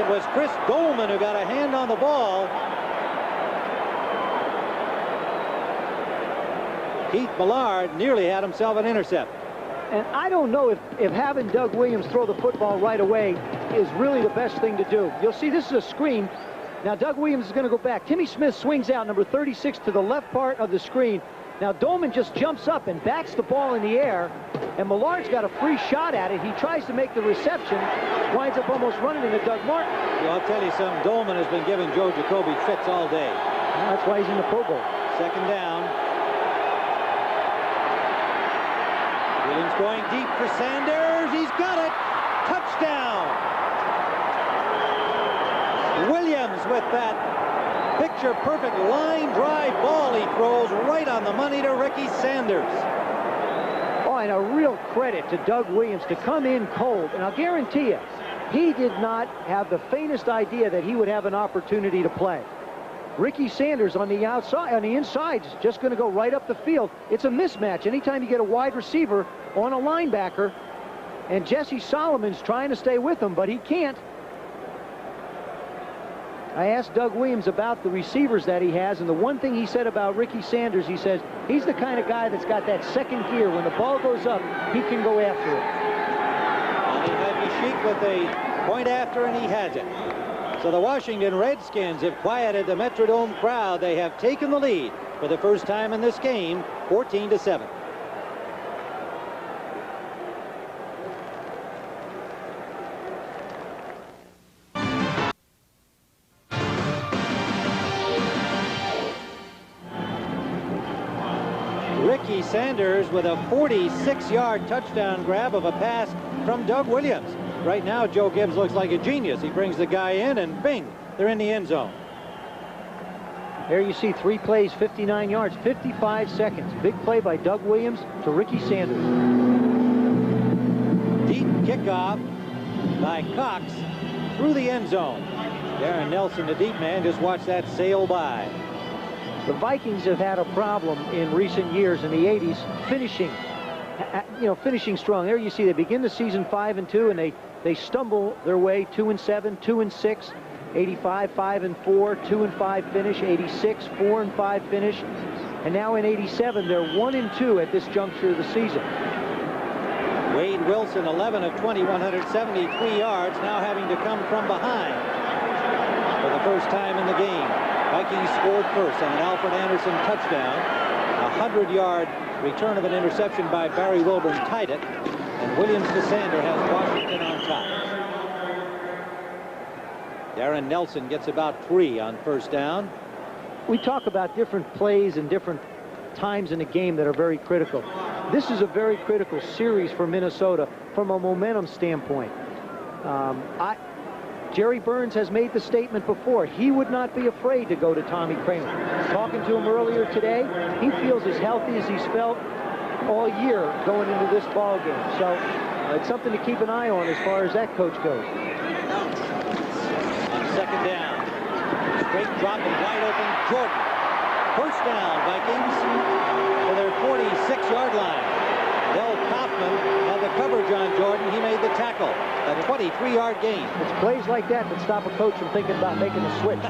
It was Chris Dolman who got a hand on the ball. Keith Millard nearly had himself an intercept. And I don't know if having Doug Williams throw the football right away is really the best thing to do. You'll see this is a screen. Now Doug Williams is going to go back. Timmy Smith swings out, number 36, to the left part of the screen. Now Dolman just jumps up and bats the ball in the air, and Millard's got a free shot at it. He tries to make the reception, winds up almost running into Doug Martin. Well, I'll tell you something, Dolman has been giving Joe Jacoby fits all day. Well, that's why he's in the Pro Bowl. Second down. Williams going deep for Sanders. He's got it. Touchdown. Williams with that picture-perfect line drive ball he throws right on the money to Ricky Sanders. Oh, and a real credit to Doug Williams to come in cold. And I'll guarantee you, he did not have the faintest idea that he would have an opportunity to play. Ricky Sanders on the outside, on the inside, is just going to go right up the field. It's a mismatch. Anytime you get a wide receiver on a linebacker, and Jesse Solomon's trying to stay with him, but he can't. I asked Doug Williams about the receivers that he has, and the one thing he said about Ricky Sanders, he says, he's the kind of guy that's got that second gear. When the ball goes up, he can go after it. And he had Yashik with a point after, and he has it. So the Washington Redskins have quieted the Metrodome crowd. They have taken the lead for the first time in this game, 14-7. Ricky Sanders with a 46-yard touchdown grab of a pass from Doug Williams. Right now, Joe Gibbs looks like a genius. He brings the guy in, and bing, they're in the end zone. There you see 3 plays, 59 yards, 55 seconds. Big play by Doug Williams to Ricky Sanders. Deep kickoff by Cox through the end zone. Darren Nelson, the deep man, just watch that sail by. The Vikings have had a problem in recent years in the 80s finishing, finishing strong. There you see they begin the season 5-2, and they stumble their way 2-7, 2-6. 85, 5-4, 2-5 finish. 86, 4-5 finish. And now in 87, they're 1-2 at this juncture of the season. Wade Wilson, 11 of 20, 173 yards, now having to come from behind for the first time in the game. Vikings scored first on an Alfred Anderson touchdown. A 100-yard return of an interception by Barry Wilburn tied it. And Williams to Sander has Washington on top. Darren Nelson gets about 3 on first down. We talk about different plays and different times in a game that are very critical. This is a very critical series for Minnesota from a momentum standpoint. Jerry Burns has made the statement before. He would not be afraid to go to Tommy Kramer. Talking to him earlier today, he feels as healthy as he's felt all year going into this ball game. So it's something to keep an eye on as far as that coach goes. On second down, straight drop and wide open Jordan. First down, Vikings to their 46-yard line. Del Kaufman had the coverage on Jordan. He made the tackle. A 23-yard gain. It's plays like that that stop a coach from thinking about making a switch.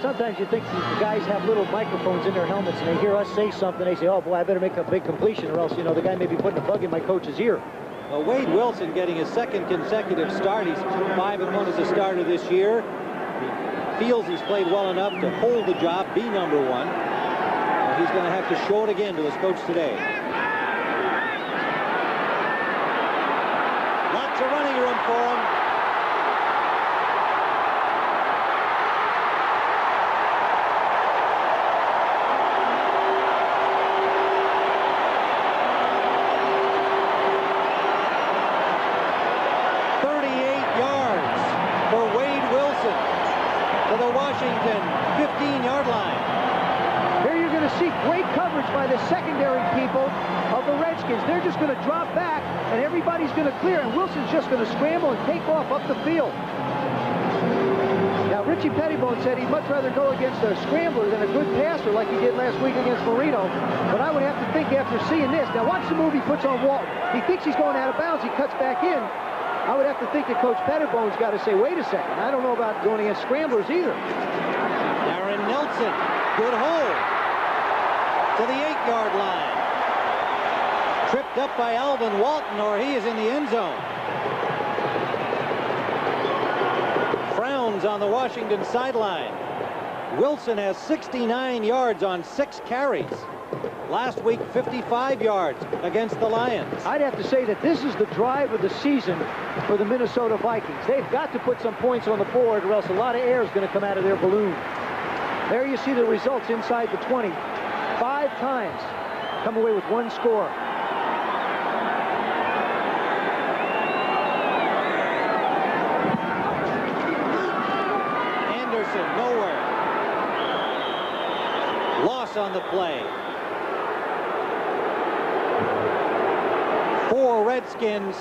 Sometimes you think the guys have little microphones in their helmets and they hear us say something. They say, oh, boy, I better make a big completion or else, the guy may be putting a bug in my coach's ear. Well, Wade Wilson getting his second consecutive start. He's 5-1 as a starter this year. He feels he's played well enough to hold the job, be number 1. He's going to have to show it again to his coach today. Lots of running room for him. Washington 15-yard line. Here you're going to see great coverage by the secondary people of the Redskins. They're just going to drop back and everybody's going to clear, and Wilson's just going to scramble and take off up the field. Now Richie Pettibone said he'd much rather go against a scrambler than a good passer like he did last week against Marino, but I would have to think after seeing this. Now watch the move he puts on Walton. He thinks he's going out of bounds. He cuts back in. I would have to think that Coach Pettibone's got to say, wait a second, I don't know about going against scramblers either. Darren Nelson, good hold to the 8-yard line. Tripped up by Alvin Walton, or he is in the end zone. Frowns on the Washington sideline. Wilson has 69 yards on 6 carries. Last week, 55 yards against the Lions. I'd have to say that this is the drive of the season for the Minnesota Vikings. They've got to put some points on the board or else a lot of air is going to come out of their balloon. There you see the results inside the 20. 5 times. Come away with 1 score. Anderson, nowhere. Loss on the play. 4 Redskins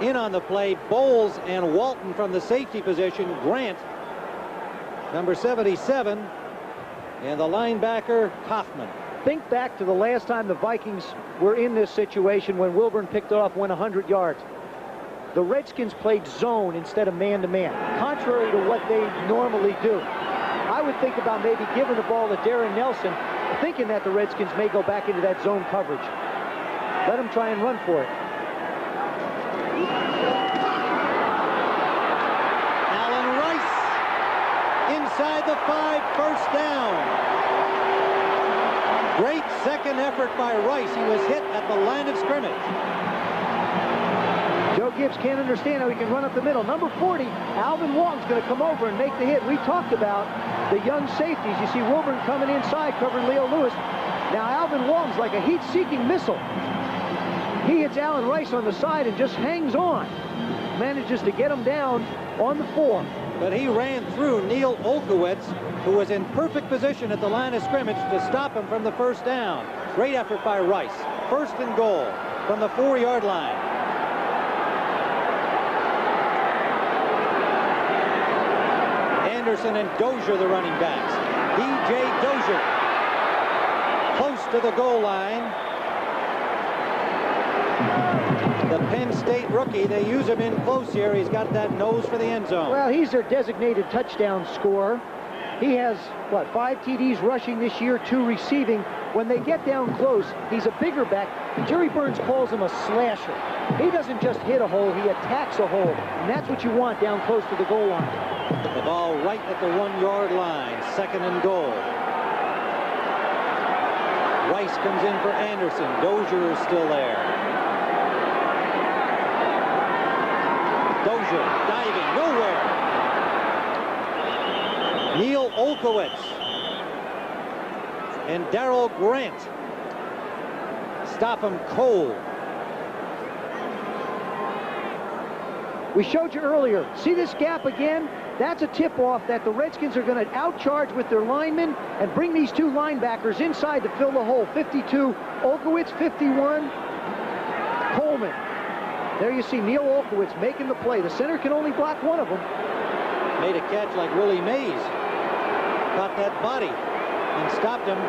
in on the play. Bowles and Walton from the safety position. Grant, number 77, and the linebacker, Kaufman. Think back to the last time the Vikings were in this situation when Wilburn picked off 100 yards. The Redskins played zone instead of man-to-man, contrary to what they normally do. I would think about maybe giving the ball to Darren Nelson, thinking that the Redskins may go back into that zone coverage. Let him try and run for it. Allen Rice inside the 5, first down. Great second effort by Rice. He was hit at the line of scrimmage. Joe Gibbs can't understand how he can run up the middle. Number 40, Alvin Walton's going to come over and make the hit. We talked about the young safeties. You see Wilburn coming inside, covering Leo Lewis. Now Alvin Walton's like a heat-seeking missile. He hits Alan Rice on the side and just hangs on. Manages to get him down on the 4. But he ran through Neil Olkowitz, who was in perfect position at the line of scrimmage to stop him from the first down. Great effort by Rice. First and goal from the 4-yard line. Anderson and Dozier, the running backs. D.J. Dozier close to the goal line. The Penn State rookie, they use him in close here. He's got that nose for the end zone. Well, he's their designated touchdown scorer. He has, what, 5 TDs rushing this year, 2 receiving. When they get down close, he's a bigger back. Jerry Burns calls him a slasher. He doesn't just hit a hole, he attacks a hole. And that's what you want down close to the goal line. The ball right at the 1-yard line, second and goal. Rice comes in for Anderson. Dozier is still there. Dozier diving nowhere. Neil Olkowitz and Darrell Grant stop him cold. We showed you earlier. See this gap again? That's a tip-off that the Redskins are going to outcharge with their linemen and bring these 2 linebackers inside to fill the hole. 52 Olkowitz, 51 Coleman. There you see Neil Olkowitz making the play. The center can only block one of them. Made a catch like Willie Mays. Caught that body and stopped him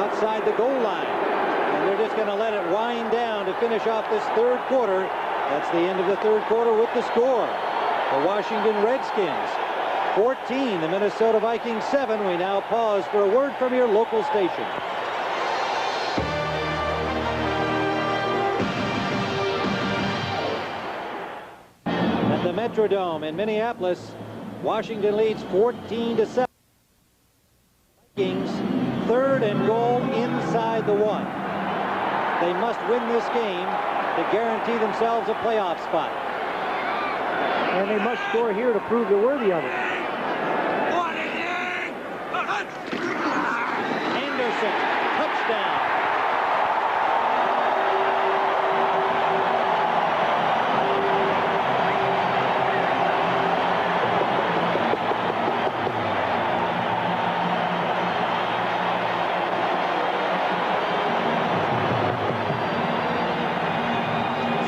outside the goal line. And they're just going to let it wind down to finish off this 3rd quarter. That's the end of the 3rd quarter with the score. The Washington Redskins 14, the Minnesota Vikings 7. We now pause for a word from your local station. At the Metrodome in Minneapolis, Washington leads 14-7. Vikings 3rd and goal inside the 1. They must win this game to guarantee themselves a playoff spot. And they must score here to prove they're worthy of it. Anderson, touchdown.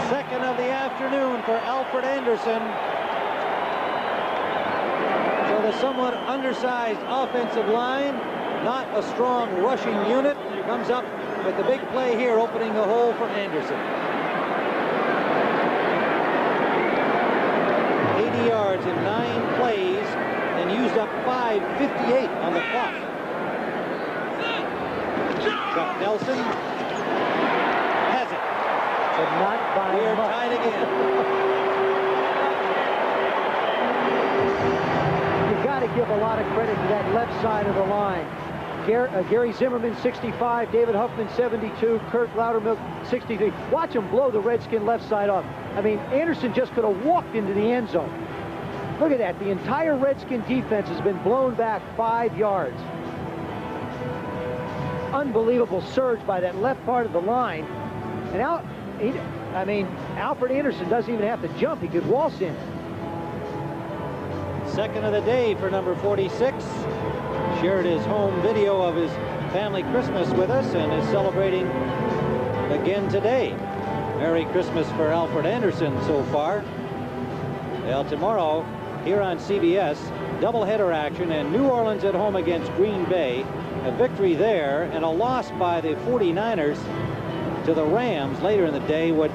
Second of the afternoon for Alfred Anderson. So the somewhat undersized offensive line, not a strong rushing unit, comes up with the big play here, opening the hole for Anderson. 80 yards in 9 plays and used up 5:58 on the clock. Chuck Nelson has it. But not by We are much. tied again. You've got to give a lot of credit to that left side of the line. Gary Zimmerman, 65. David Huffman, 72. Kurt Loudermilk, 63. Watch him blow the Redskin left side off. I mean, Anderson just could have walked into the end zone. Look at that. The entire Redskin defense has been blown back 5 yards. Unbelievable surge by that left part of the line. And Alfred Anderson doesn't even have to jump. He could waltz in. Second of the day for number 46. Shared his home video of his family Christmas with us and is celebrating again today. Merry Christmas for Alfred Anderson so far. Well, tomorrow here on CBS, doubleheader action, and New Orleans at home against Green Bay. A victory there and a loss by the 49ers to the Rams later in the day would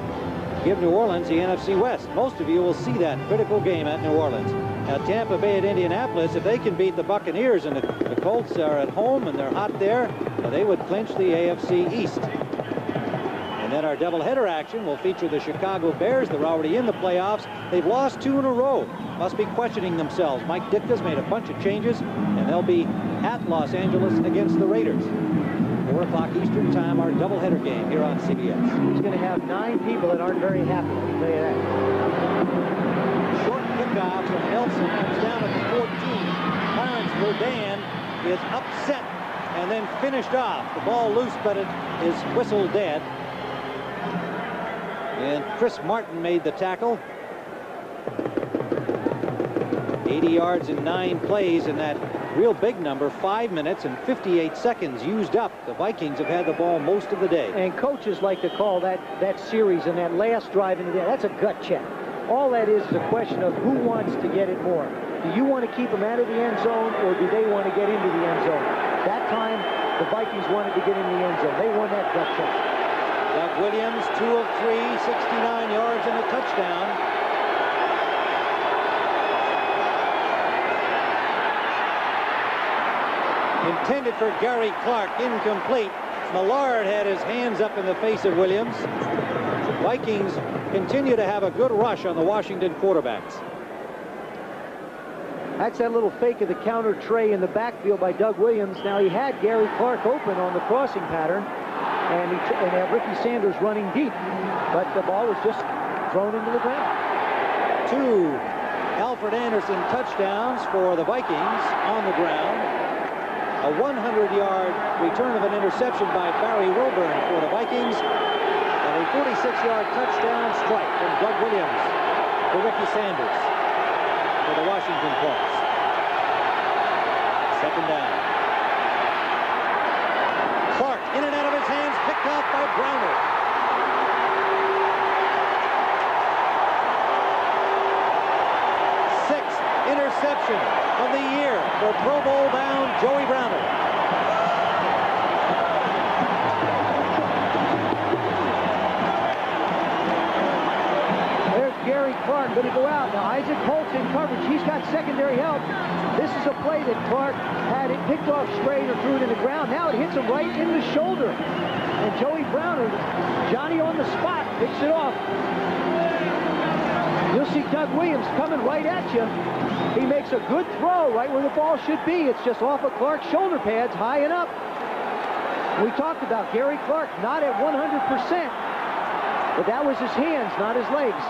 give New Orleans the NFC West. Most of you will see that critical game at New Orleans. Now, Tampa Bay at Indianapolis, if they can beat the Buccaneers, and the Colts are at home and they're hot there, they would clinch the AFC East. And then our doubleheader action will feature the Chicago Bears. They're already in the playoffs. They've lost 2 in a row. Must be questioning themselves. Mike Ditka's made a bunch of changes, and they'll be at Los Angeles against the Raiders. 4 o'clock Eastern time, our doubleheader game here on CBS. He's going to have 9 people that aren't very happy, I can tell you that. Short kickoff from Nelson, comes down at the 14. Clarence Verdun is upset and then finished off. The ball loose, but it is whistled dead. And Chris Martin made the tackle. 80 yards in 9 plays, and that real big number, 5 minutes and 58 seconds used up. The Vikings have had the ball most of the day. And coaches like to call that series and that last drive into the end, that's a gut check. All that is a question of who wants to get it more. Do you want to keep them out of the end zone, or do they want to get into the end zone? That time, the Vikings wanted to get in the end zone. They won that gut check. Doug Williams, 2 of 3, 69 yards and a touchdown. Intended for Gary Clark, incomplete. Millard had his hands up in the face of Williams. The Vikings continue to have a good rush on the Washington quarterbacks. That's that little fake of the counter tray in the backfield by Doug Williams. Now he had Gary Clark open on the crossing pattern, and had Ricky Sanders running deep, but the ball was just thrown into the ground. 2 Alfred Anderson touchdowns for the Vikings on the ground. A 100-yard return of an interception by Barry Wilburn for the Vikings, and a 46-yard touchdown strike from Doug Williams to Ricky Sanders for the Washington Colts. 2nd down. Clark in and out of his hands, picked off by Browner. Sixth interception of the year for Pro Bowl bound Joey Browner. There's Gary Clark going to go out. Now Isaac Holt's in coverage. He's got secondary help. This is a play that Clark had it picked off straight or threw it in the ground. Now it hits him right in the shoulder. And Joey Browner, Johnny on the spot, picks it off. You'll see Doug Williams coming right at you. He makes a good throw right where the ball should be. It's just off of Clark's shoulder pads, high and up. We talked about Gary Clark not at 100%, but that was his hands, not his legs.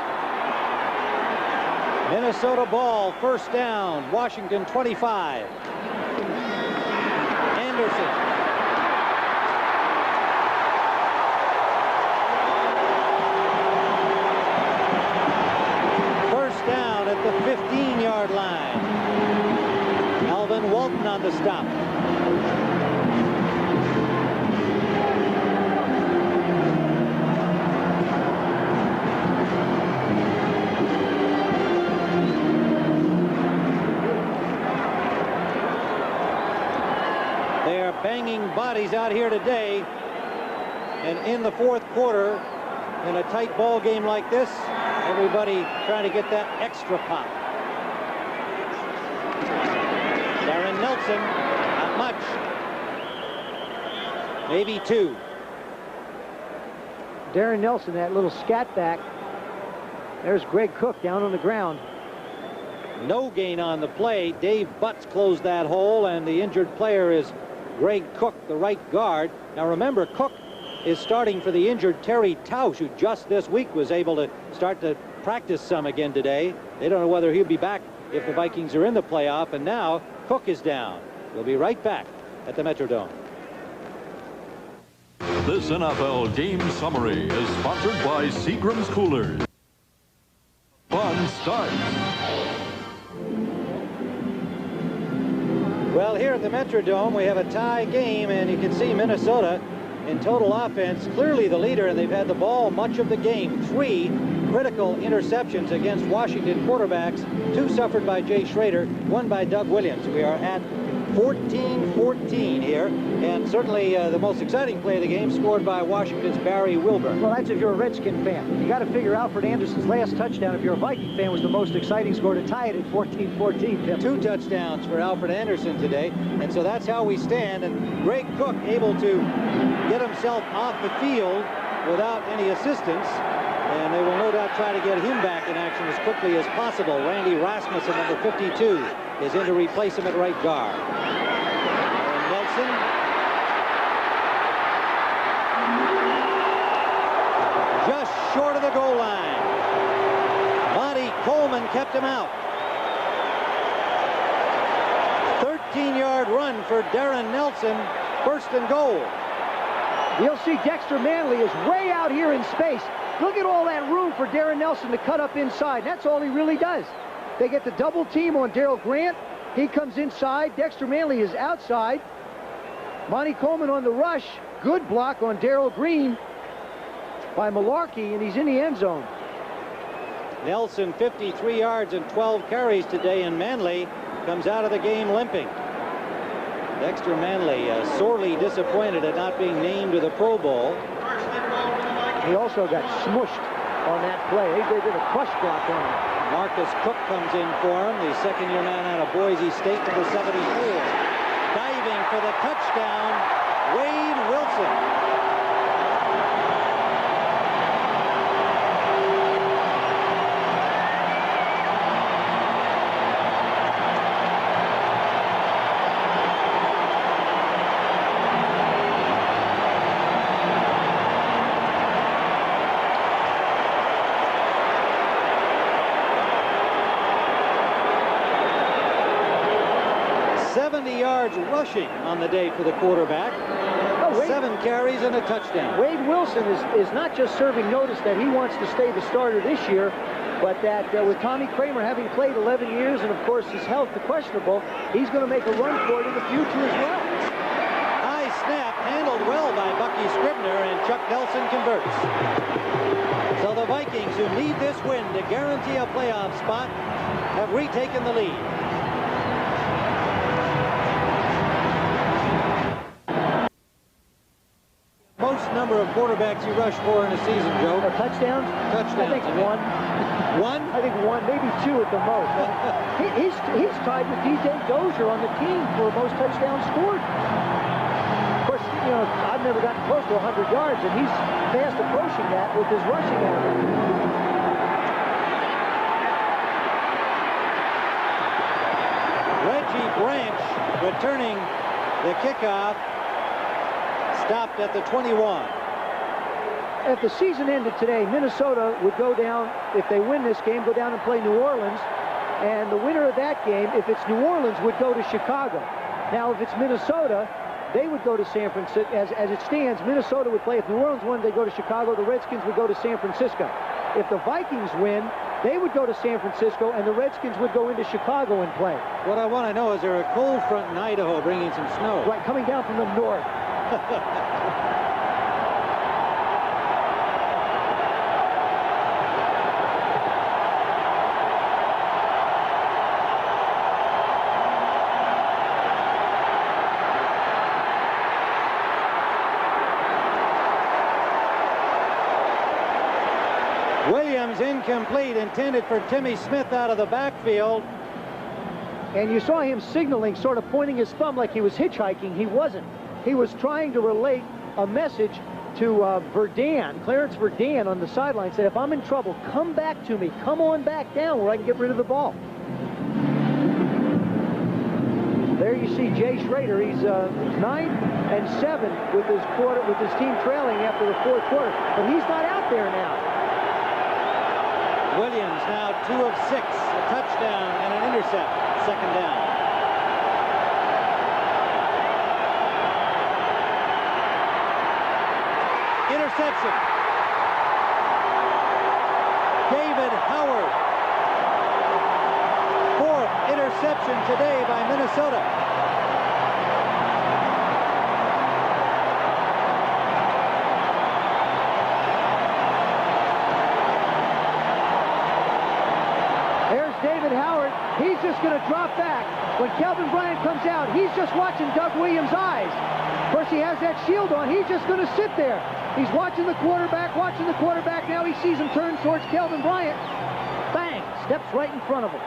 Minnesota ball, 1st down, Washington 25. Anderson. At the 15-yard line. Alvin Walton on the stop. They are banging bodies out here today, and in the 4th quarter, in a tight ball game like this, everybody trying to get that extra pop. Darren Nelson, not much. Maybe 2. Darren Nelson, that little scat back. There's Greg Cook down on the ground. No gain on the play. Dave Butts closed that hole, and the injured player is Greg Cook, the right guard. Now remember, Cook is starting for the injured Terry Tausch, who just this week was able to start to practice some again today. They don't know whether he'll be back if the Vikings are in the playoff, and now Cook is down. We'll be right back at the Metrodome. This NFL game summary is sponsored by Seagram's Coolers. Fun starts. Well, here at the Metrodome, we have a tie game, and you can see Minnesota in total offense, clearly the leader, and they've had the ball much of the game. 3 critical interceptions against Washington quarterbacks, 2 suffered by Jay Schroeder, 1 by Doug Williams. We are at 14-14 here, and certainly the most exciting play of the game scored by Washington's Barry Wilburn. Well, that's if you're a Redskin fan. You got to figure Alfred Anderson's last touchdown, if you're a Viking fan, was the most exciting score to tie it at 14-14. 2 touchdowns for Alfred Anderson today, and so that's how we stand. And Greg Cook able to get himself off the field without any assistance, and they will no doubt try to get him back in action as quickly as possible. Randy Rasmussen, number 52, is in to replace him at right guard. And Nelson just short of the goal line. Monty Coleman kept him out. 13-yard run for Darren Nelson. First and goal. You'll see Dexter Manley is way out here in space. Look at all that room for Darren Nelson to cut up inside. That's all he really does. They get the double team on Daryl Grant. He comes inside. Dexter Manley is outside. Monty Coleman on the rush. Good block on Darrell Green by Malarkey, and he's in the end zone. Nelson, 53 yards and 12 carries today, and Manley comes out of the game limping. Dexter Manley sorely disappointed at not being named to the Pro Bowl. He also got smushed on that play. They did a crush block on him. Marcus Cook comes in for him, the second-year man out of Boise State, number 74. Diving for the touchdown, Wade Wilson. Rushing on the day for the quarterback. 7 carries and a touchdown. Wade Wilson is not just serving notice that he wants to stay the starter this year, but that with Tommy Kramer having played 11 years and of course his health questionable, he's going to make a run for it in the future as well. High snap handled well by Bucky Scribner, and Chuck Nelson converts. So the Vikings, who need this win to guarantee a playoff spot, have retaken the lead. Number of quarterbacks you rush for in a season, Joe? Touchdowns? Touchdowns. I think one. One? I think one, maybe 2 at the most. He's tied with DJ Dozier on the team for most touchdowns scored. Of course, you know, I've never gotten close to 100 yards, and he's fast approaching that with his rushing average. Reggie Branch returning the kickoff. Stopped at the 21. If the season ended today, Minnesota would go down, if they win this game, go down and play New Orleans. And the winner of that game, if it's New Orleans, would go to Chicago. Now, if it's Minnesota, they would go to San Francisco. As it stands, Minnesota would play. If New Orleans won, they go to Chicago. The Redskins would go to San Francisco. If the Vikings win, they would go to San Francisco, and the Redskins would go into Chicago and play. What I want to know, is there a cold front in Idaho bringing some snow? Right, coming down from the north. Williams incomplete, intended for Timmy Smith out of the backfield. And you saw him signaling, sort of pointing his thumb like he was hitchhiking. He wasn't. He was trying to relate a message to Verdun, Clarence Verdun on the sideline. Said, if I'm in trouble, come back to me. Come on back down where I can get rid of the ball. There you see Jay Schrader. He's 9-7 with his team trailing after the 4th quarter. But he's not out there now. Williams now 2 of 6, a touchdown and an intercept. Second down. Interception. David Howard. 4th interception today by Minnesota. There's David Howard. He's just going to drop back. When Kelvin Bryant comes out, he's just watching Doug Williams' eyes. Of course, he has that shield on. He's just going to sit there. He's watching the quarterback, Now he sees him turn towards Kelvin Bryant. Bang! Steps right in front of him.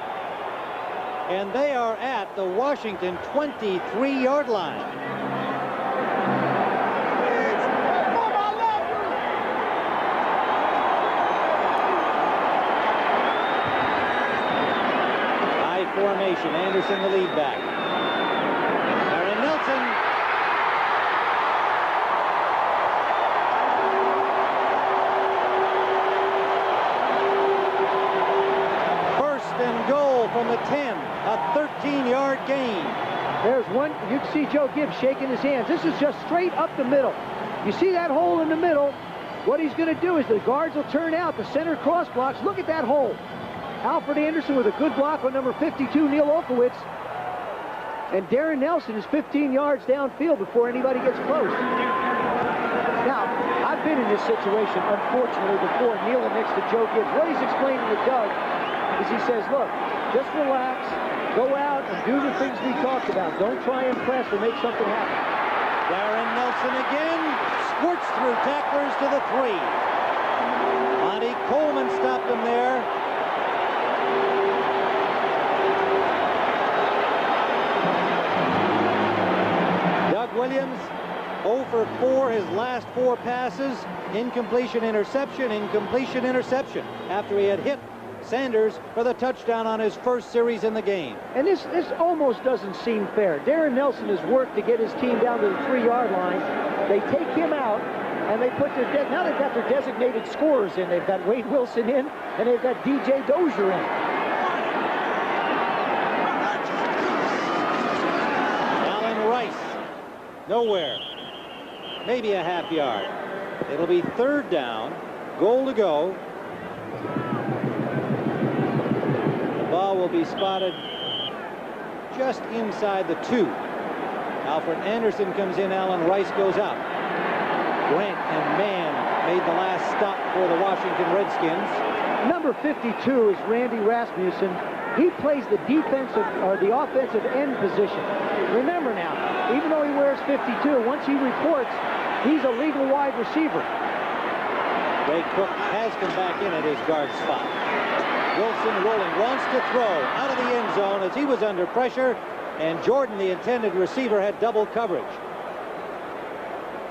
And they are at the Washington 23-yard line. High formation. Anderson the lead back. Aaron Nelson. gain. There's one. You can see Joe Gibbs shaking his hands. This is just straight up the middle. You see that hole in the middle? What he's going to do is the guards will turn out. The center cross blocks. Look at that hole. Alfred Anderson with a good block on number 52, Neil Olkowitz. And Darren Nelson is 15 yards downfield before anybody gets close. Now, I've been in this situation, unfortunately, before, kneeling next to Joe Gibbs. What he's explaining to Doug is he says, look, just relax, go out and do the things we talked about. Don't try and press or make something happen. Darren Nelson again squirts through tacklers to the 3. Monty Coleman stopped him there. Doug Williams 0 for 4 his last 4 passes. Incompletion, interception, incompletion, interception, after he had hit Sanders for the touchdown on his first series in the game. And this almost doesn't seem fair. Darren Nelson has worked to get his team down to the 3-yard line. They take him out, and they put their now they've got their designated scorers in. They've got Wade Wilson in, and they've got DJ Dozier in. Allen Rice, nowhere. Maybe a half yard. It'll be 3rd down, goal to go. The ball will be spotted just inside the 2. Alfred Anderson comes in, Allen Rice goes out. Grant and Mann made the last stop for the Washington Redskins. Number 52 is Randy Rasmussen. He plays the defensive or the offensive end position. Remember now, even though he wears 52, once he reports, he's a legal wide receiver. Ray Cook has come back in at his guard spot. Wilson rolling, wants to throw out of the end zone as he was under pressure, and Jordan, the intended receiver, had double coverage.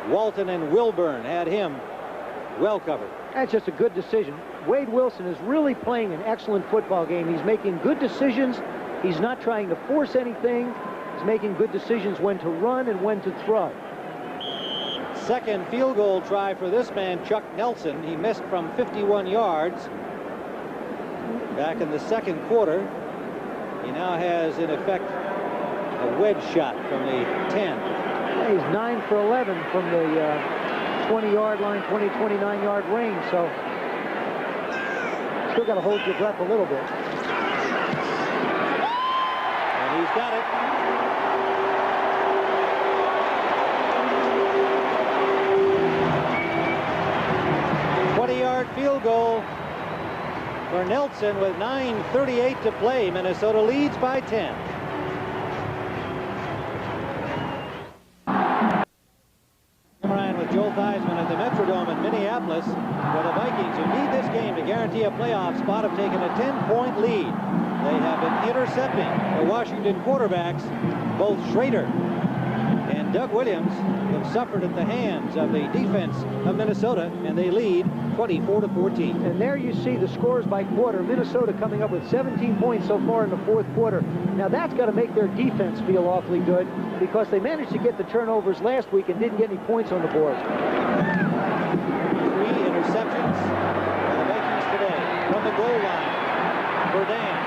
Walton and Wilburn had him well covered. That's just a good decision. Wade Wilson is really playing an excellent football game. He's making good decisions. He's not trying to force anything. He's making good decisions when to run and when to throw. Second field goal try for this man, Chuck Nelson. He missed from 51 yards back in the second quarter. He now has, in effect, a wedge shot from the 10. He's 9 for 11 from the 20-yard line, 29-yard range, so still got to hold your breath a little bit. And he's got it. Field goal for Nelson with 9:38 to play. Minnesota leads by 10. Ryan with Joel Theismann at the Metrodome in Minneapolis, where the Vikings, who need this game to guarantee a playoff spot, have taken a 10-point lead. They have been intercepting the Washington quarterbacks, both Schrader and Doug Williams, have suffered at the hands of the defense of Minnesota, and they lead 24-14. And there you see the scores by quarter. Minnesota coming up with 17 points so far in the 4th quarter. Now that's got to make their defense feel awfully good, because they managed to get the turnovers last week and didn't get any points on the board. 3 interceptions for the Vikings today. From the goal line, Verdun.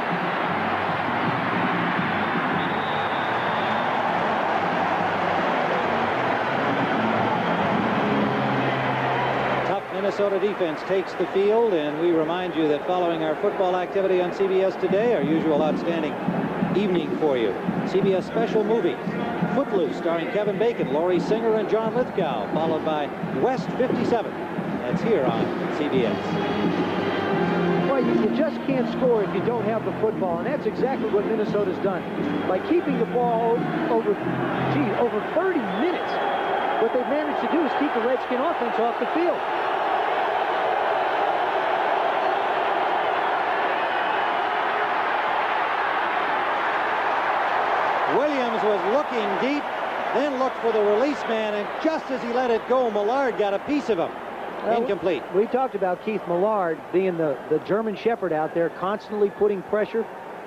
Minnesota defense takes the field, and we remind you that following our football activity on CBS today, our usual outstanding evening for you, CBS special movie, Footloose, starring Kevin Bacon, Laurie Singer, and John Lithgow, followed by West 57. That's here on CBS. Well, you just can't score if you don't have the football, and that's exactly what Minnesota's done. By keeping the ball over 30 minutes, what they've managed to do is keep the Redskin offense off the field. Williams was looking deep, then looked for the release man, and just as he let it go, Millard got a piece of him. Incomplete. We talked about Keith Millard being the German Shepherd out there, constantly putting pressure.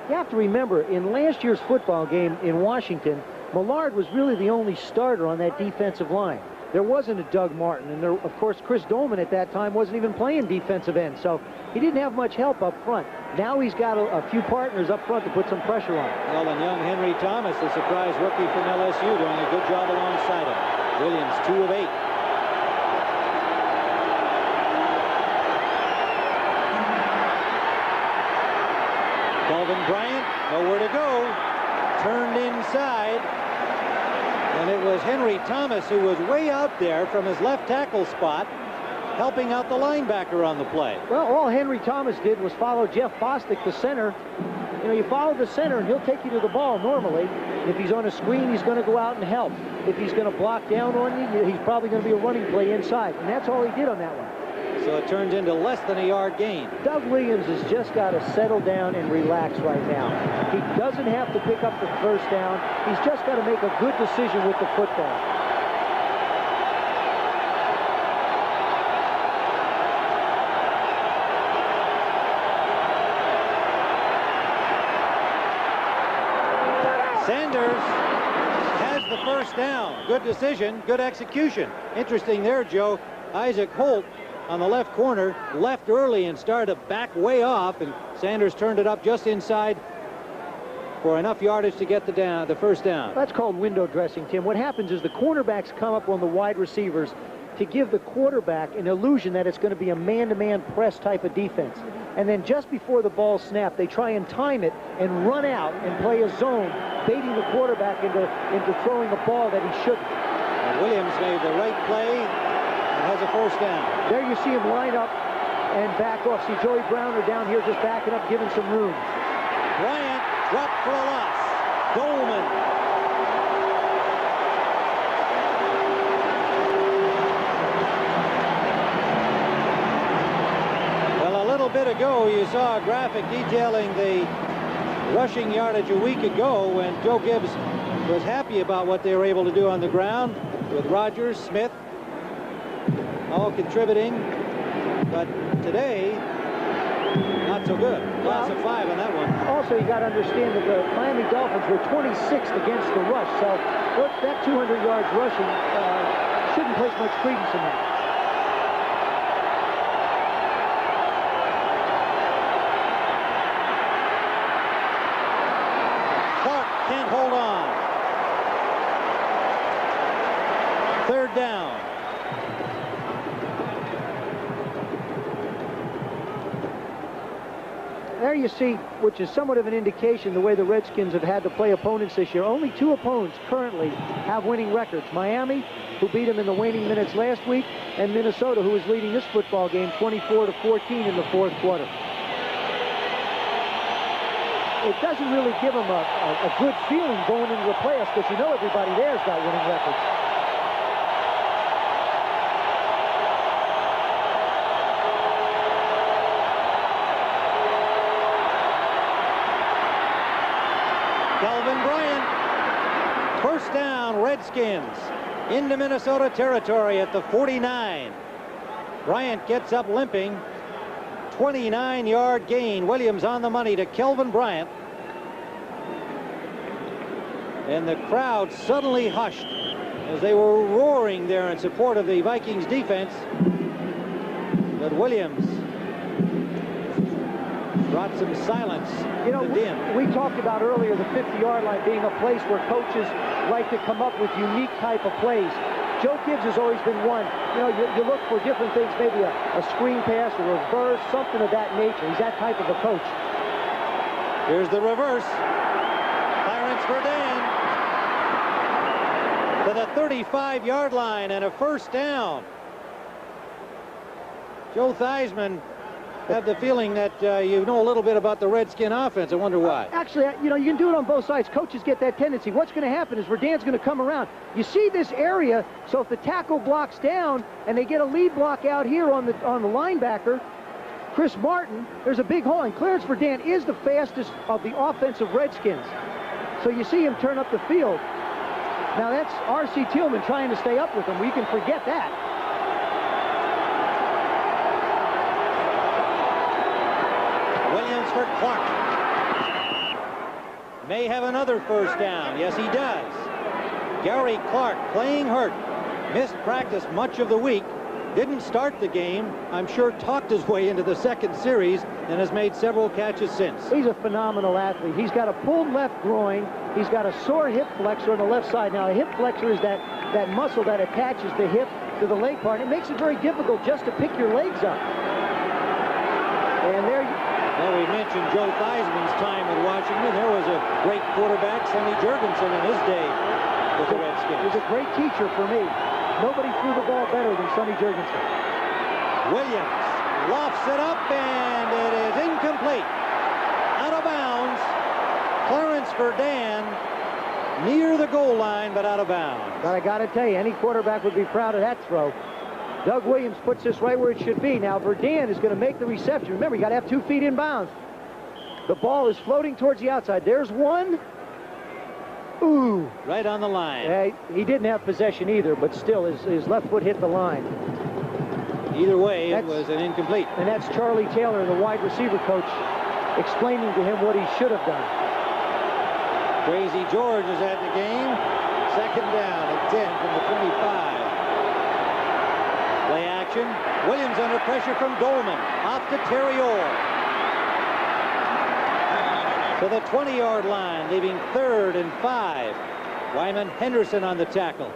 You have to remember, in last year's football game in Washington, Millard was really the only starter on that defensive line. there wasn't a Doug Martin. And there, of course, Chris Dolman at that time wasn't even playing defensive end. So he didn't have much help up front. Now he's got a few partners up front to put some pressure on. Well, and young Henry Thomas, the surprise rookie from LSU, doing a good job alongside him. Williams, 2 of 8. Kelvin Bryant, nowhere to go. Turned inside. And it was Henry Thomas who was way out there from his left tackle spot, helping out the linebacker on the play. Well, all Henry Thomas did was follow Jeff Bostic, the center. You know, you follow the center, and he'll take you to the ball normally. If he's on a screen, he's going to go out and help. If he's going to block down on you, he's probably going to be a running play inside. And that's all he did on that one. So it turns into less than a yard gain. Doug Williams has just got to settle down and relax right now. He doesn't have to pick up the first down. He's just got to make a good decision with the football. Sanders has the first down. Good decision, good execution. Interesting there, Joe. Isaac Holt on the left corner, left early and started to back way off, and Sanders turned it up just inside for enough yardage to get the first down. That's called window dressing, Tim. What happens is the cornerbacks come up on the wide receivers to give the quarterback an illusion that it's going to be a man-to-man press type of defense. And then just before the ball snapped, they try and time it and run out and play a zone, baiting the quarterback into throwing a ball that he shouldn't. And Williams made the right play and has a first down. There you see him line up and back off. See Joey Browner down here just backing up, giving some room. Bryant dropped for a loss. Dolman. Well, a little bit ago, you saw a graphic detailing the rushing yardage a week ago when Joe Gibbs was happy about what they were able to do on the ground with Rogers, Smith, all contributing, but today, not so good. Loss of 5 on that one. Also, you got to understand that the Miami Dolphins were 26th against the rush, so that 200 yards rushing shouldn't place much credence in that. Clark can't hold on. 3rd down. There you see, which is somewhat of an indication the way the Redskins have had to play opponents this year. Only 2 opponents currently have winning records. Miami, who beat them in the waning minutes last week, and Minnesota, who is leading this football game 24-14 in the 4th quarter. It doesn't really give them a good feeling going into the playoffs because you know everybody there's got winning records. Kelvin Bryant, first down, Redskins, into Minnesota territory at the 49. Bryant gets up limping, 29-yard gain. Williams on the money to Kelvin Bryant. And the crowd suddenly hushed as they were roaring there in support of the Vikings defense. But Williams brought some silence. You know, we talked about earlier the 50-yard line being a place where coaches like to come up with unique type of plays. Joe Gibbs has always been one. You know, you look for different things, maybe a screen pass, a reverse, something of that nature. He's that type of a coach. Here's the reverse. Clarence Verdun to the 35-yard line and a first down. Joe Theismann have the feeling that you know a little bit about the Redskin offense. I wonder why. Actually, you know, you can do it on both sides. Coaches get that tendency. What's going to happen is Verdun's going to come around. You see this area, so if the tackle blocks down and they get a lead block out here on the linebacker, Chris Martin, there's a big hole. And Clarence Verdun is the fastest of the offensive Redskins. So you see him turn up the field. Now that's R.C. Tillman trying to stay up with him. We can forget that. For Clark. May have another first down. Yes, he does. Gary Clark playing hurt. Missed practice much of the week. Didn't start the game. I'm sure talked his way into the second series and has made several catches since. He's a phenomenal athlete. He's got a pulled left groin. He's got a sore hip flexor on the left side. Now, a hip flexor is that muscle that attaches the hip to the leg part. It makes it very difficult just to pick your legs up. And there you... Well, we mentioned Joe Theismann's time with Washington. There was a great quarterback, Sonny Jurgensen, in his day with the Redskins. He was a great teacher for me. Nobody threw the ball better than Sonny Jurgensen. Williams lofts it up, and it is incomplete. Out of bounds. Clarence Verdun near the goal line, but out of bounds. But I got to tell you, any quarterback would be proud of that throw. Doug Williams puts this right where it should be. Now, Verdun is going to make the reception. Remember, you got to have 2 feet in bounds. The ball is floating towards the outside. There's one. Ooh. Right on the line. He didn't have possession either, but still, his left foot hit the line. Either way, it was an incomplete. And that's Charlie Taylor, the wide receiver coach, explaining to him what he should have done. Crazy George is at the game. Second down at 10 from the 25. Play action. Williams under pressure from Dolman. Off to Terry Orr. To the 20-yard line, leaving 3rd and 5. Wyman Henderson on the tackle.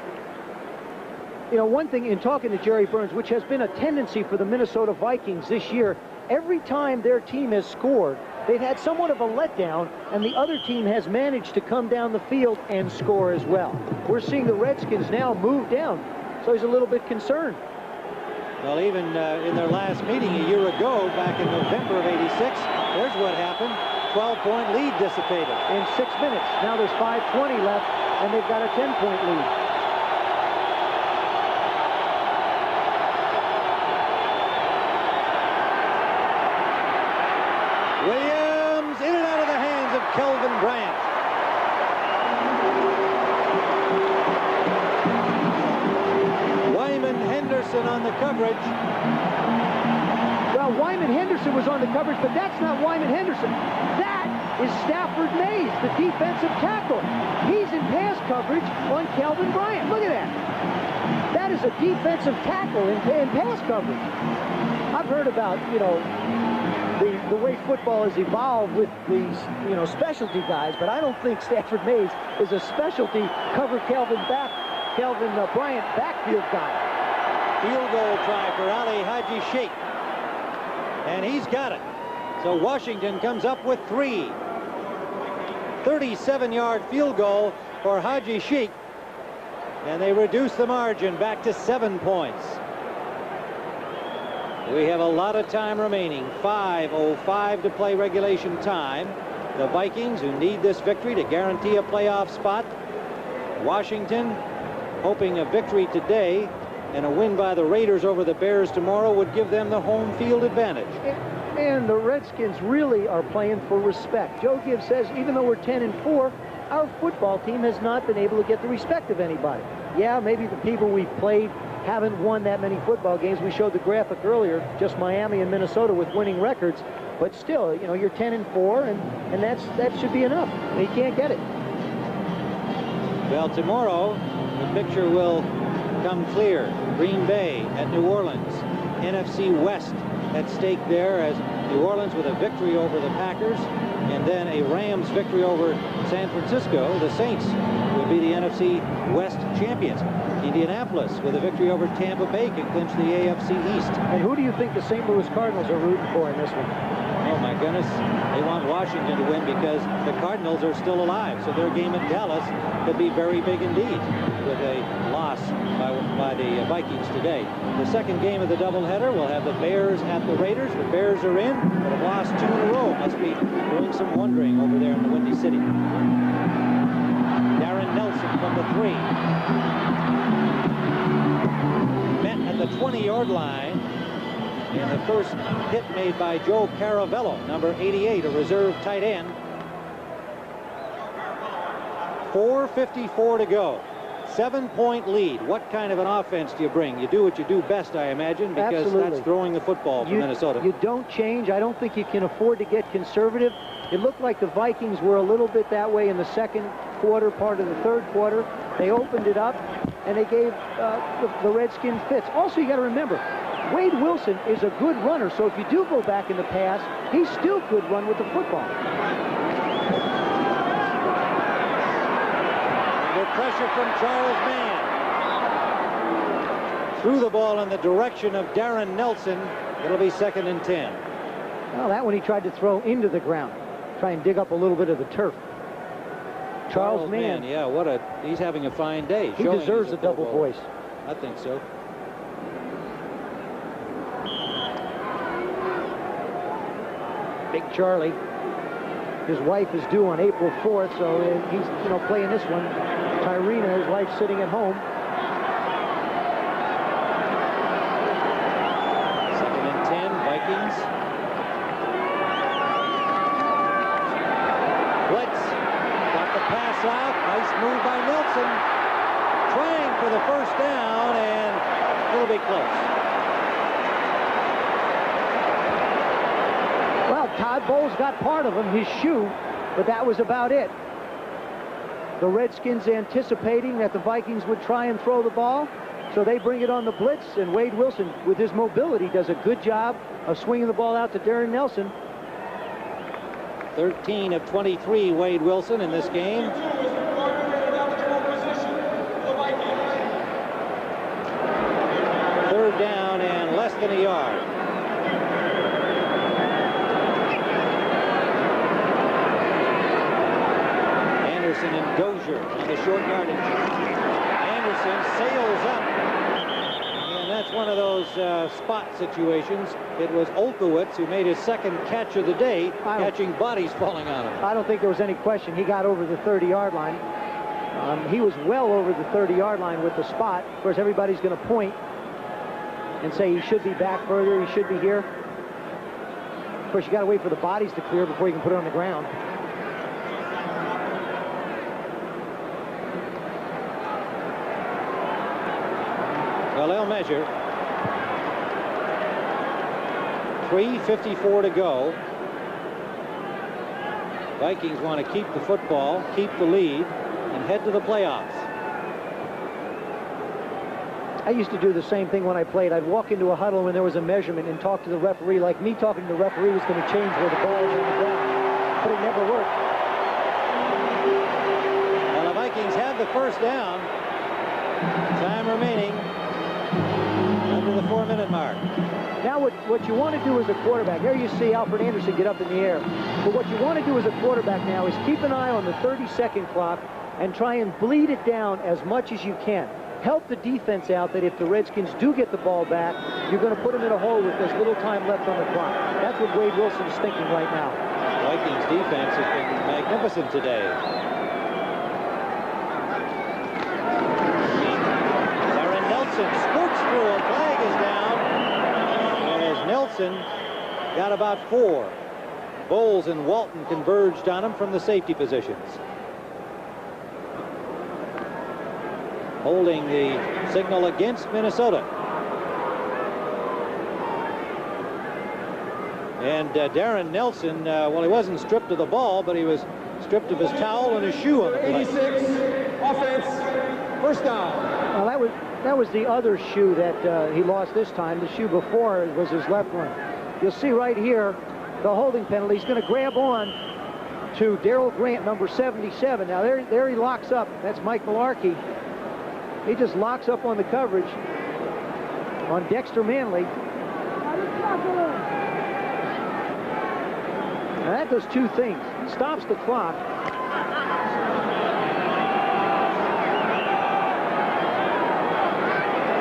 You know, one thing in talking to Jerry Burns, which has been a tendency for the Minnesota Vikings this year, every time their team has scored, they've had somewhat of a letdown, and the other team has managed to come down the field and score as well. We're seeing the Redskins now move down, so he's a little bit concerned. Well, even in their last meeting a year ago, back in November of '86, there's what happened. 12-point lead dissipated. In 6 minutes. Now there's 5:20 left, and they've got a 10-point lead. Williams in and out of the hands of Kelvin Bryant. Wyman Henderson on the coverage. Well, Wyman Henderson was on the coverage, but that's not Wyman Henderson. That is Stafford Mays, the defensive tackle. He's in pass coverage on Kelvin Bryant. Look at that. That is a defensive tackle in pass coverage. I've heard about, you know, the way football has evolved with these, you know, specialty guys, but I don't think Stafford Mays is a specialty cover Kelvin Bryant backfield guy. Field goal try for Ali Haji Sheikh. And he's got it. So Washington comes up with 3. 37-yard field goal for Haji Sheikh. And they reduce the margin back to 7 points. We have a lot of time remaining. 5:05 to play regulation time. The Vikings, who need this victory to guarantee a playoff spot. Washington, hoping a victory today and a win by the Raiders over the Bears tomorrow would give them the home field advantage. And the Redskins really are playing for respect. Joe Gibbs says, even though we're 10-4, our football team has not been able to get the respect of anybody. Yeah, maybe the people we've played haven't won that many football games. We showed the graphic earlier, just Miami and Minnesota with winning records. But still, you know, you're 10-4, and that should be enough. They can't get it. Well, tomorrow, the picture will come clear. Green Bay at New Orleans. NFC West at stake there, as New Orleans with a victory over the Packers and then a Rams victory over San Francisco. The Saints would be the NFC West champions. Indianapolis with a victory over Tampa Bay can clinch the AFC East. And who do you think the St. Louis Cardinals are rooting for in this one? Oh my goodness, they want Washington to win because the Cardinals are still alive, so their game at Dallas could be very big indeed with a loss by the Vikings today. The second game of the doubleheader will have the Bears at the Raiders. The Bears are in, but have lost 2 in a row. Must be doing some wondering over there in the Windy City. Darren Nelson from the 3. Met at the 20-yard line. And the first hit made by Joe Caravello, number 88, a reserve tight end. 4:54 to go. 7-point lead. What kind of an offense do you bring? You do what you do best, I imagine, because Absolutely. That's throwing the football for Minnesota. You don't change. I don't think you can afford to get conservative. It looked like the Vikings were a little bit that way in the second quarter, part of the third quarter. They opened it up. and they gave the Redskins fits. Also, you got to remember, Wade Wilson is a good runner, so if you do go back in the pass, he still could run with the football. Under pressure from Charles Mann. Threw the ball in the direction of Darren Nelson. It'll be 2nd and 10. Well, that one he tried to throw into the ground, try and dig up a little bit of the turf. Charles Mann, yeah, he's having a fine day. He deserves a double voice. I think so. Big Charlie. His wife is due on April 4th, so he's playing this one. Tyrina, his wife, sitting at home. 2nd and 10, Vikings. Blitz. Got the pass out. Nice move by Nelson. Trying for the first down, and it'll be close. Well, Todd Bowles got part of him, his shoe, but that was about it. The Redskins anticipating that the Vikings would try and throw the ball, so they bring it on the blitz, and Wade Wilson, with his mobility, does a good job of swinging the ball out to Darren Nelson. 13 of 23, Wade Wilson, in this game. Third down and less than a yard. Anderson and Dozier on the short yardage. Anderson sails up. And that's one of those spot situations. It was Olkowitz who made his 2nd catch of the day, catching bodies falling on him. I don't think there was any question. He got over the 30-yard line. He was well over the 30-yard line with the spot. Of course, everybody's going to point and say he should be back further, he should be here. Of course, you got to wait for the bodies to clear before you can put it on the ground. Well, they'll measure. 3:54 to go. Vikings want to keep the football, keep the lead, and head to the playoffs. I used to do the same thing when I played. I'd walk into a huddle when there was a measurement and talk to the referee like me talking to the referee was going to change where the ball was on the ground. But it never worked. Well, the Vikings have the first down. Time remaining under the 4-minute mark. Now what you want to do as a quarterback, there you see Alfred Anderson get up in the air. But what you want to do as a quarterback now is keep an eye on the 30-second clock and try and bleed it down as much as you can. Help the defense out that if the Redskins do get the ball back, you're going to put them in a hole with as little time left on the clock. That's what Wade Wilson is thinking right now. Vikings defense has been magnificent today. Darren Nelson squirts through. A flag is down. And as Nelson got about 4. Bowles and Walton converged on him from the safety positions. Holding the signal against Minnesota. And Darren Nelson, well, he wasn't stripped of the ball, but he was stripped of his towel and his shoe on the play. 86, offense, first down. Well, that was the other shoe that he lost this time. The shoe before was his left one. You'll see right here the holding penalty. He's going to grab on to Darrell Grant, number 77. Now there he locks up. That's Mike Malarkey. He just locks up on the coverage on Dexter Manley. Now that does two things. It stops the clock.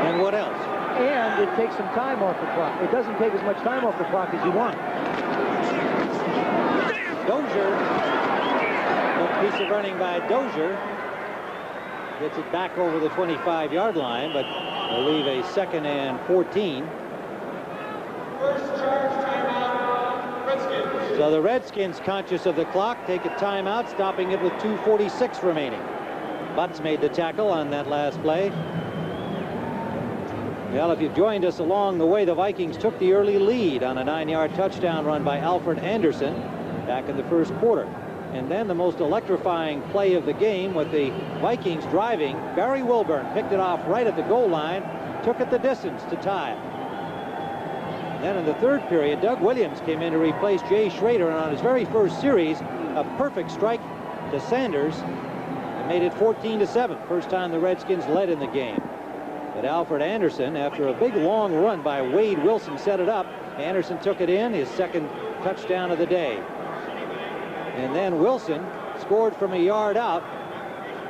And what else? And it takes some time off the clock. It doesn't take as much time off the clock as you want. Dozier. Good piece of running by Dozier. Gets it back over the 25-yard line, but will leave a 2nd and 14. First charge timeout, Redskins. So the Redskins, conscious of the clock, take a timeout, stopping it with 2:46 remaining. Butts made the tackle on that last play. Well, if you've joined us along the way, the Vikings took the early lead on a 9-yard touchdown run by Alfred Anderson back in the first quarter. And then the most electrifying play of the game with the Vikings driving. Barry Wilburn picked it off right at the goal line, took it the distance to tie it. Then in the third period, Doug Williams came in to replace Jay Schrader, and on his very first series, a perfect strike to Sanders and made it 14-7. First time the Redskins led in the game. But Alfred Anderson, after a big long run by Wade Wilson, set it up. Anderson took it in, his second touchdown of the day. And then Wilson scored from a yard out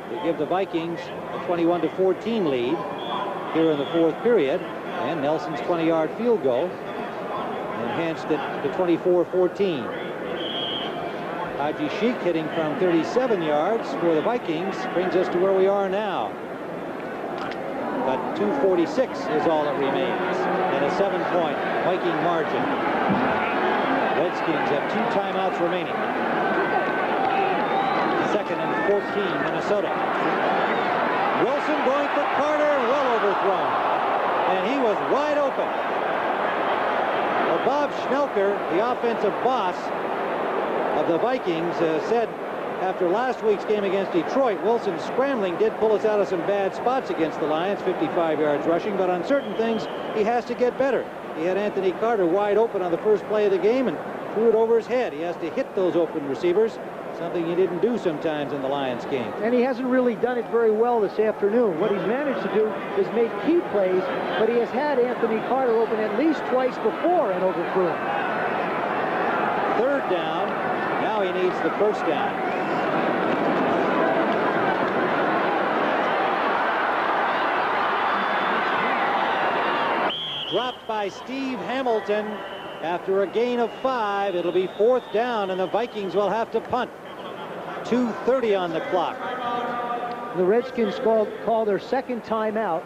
to give the Vikings a 21-14 lead here in the fourth period. And Nelson's 20-yard field goal enhanced it to 24-14. Haji Sheik hitting from 37 yards for the Vikings brings us to where we are now. But 2:46 is all that remains and a 7-point Viking margin. Redskins have 2 timeouts remaining. 2nd and 14, Minnesota. Wilson going for Carter, well overthrown. And he was wide open. Well, Bob Schnelker, the offensive boss of the Vikings, said after last week's game against Detroit, Wilson's scrambling did pull us out of some bad spots against the Lions, 55 yards rushing, but on certain things, he has to get better. He had Anthony Carter wide open on the first play of the game and threw it over his head. He has to hit those open receivers, something he didn't do sometimes in the Lions game. And he hasn't really done it very well this afternoon. What he's managed to do is make key plays, but he has had Anthony Carter open at least twice before and overthrew him. Third down. Now he needs the first down. Dropped by Steve Hamilton after a gain of 5. It'll be 4th down, and the Vikings will have to punt. 2:30 on the clock. The Redskins call their second timeout.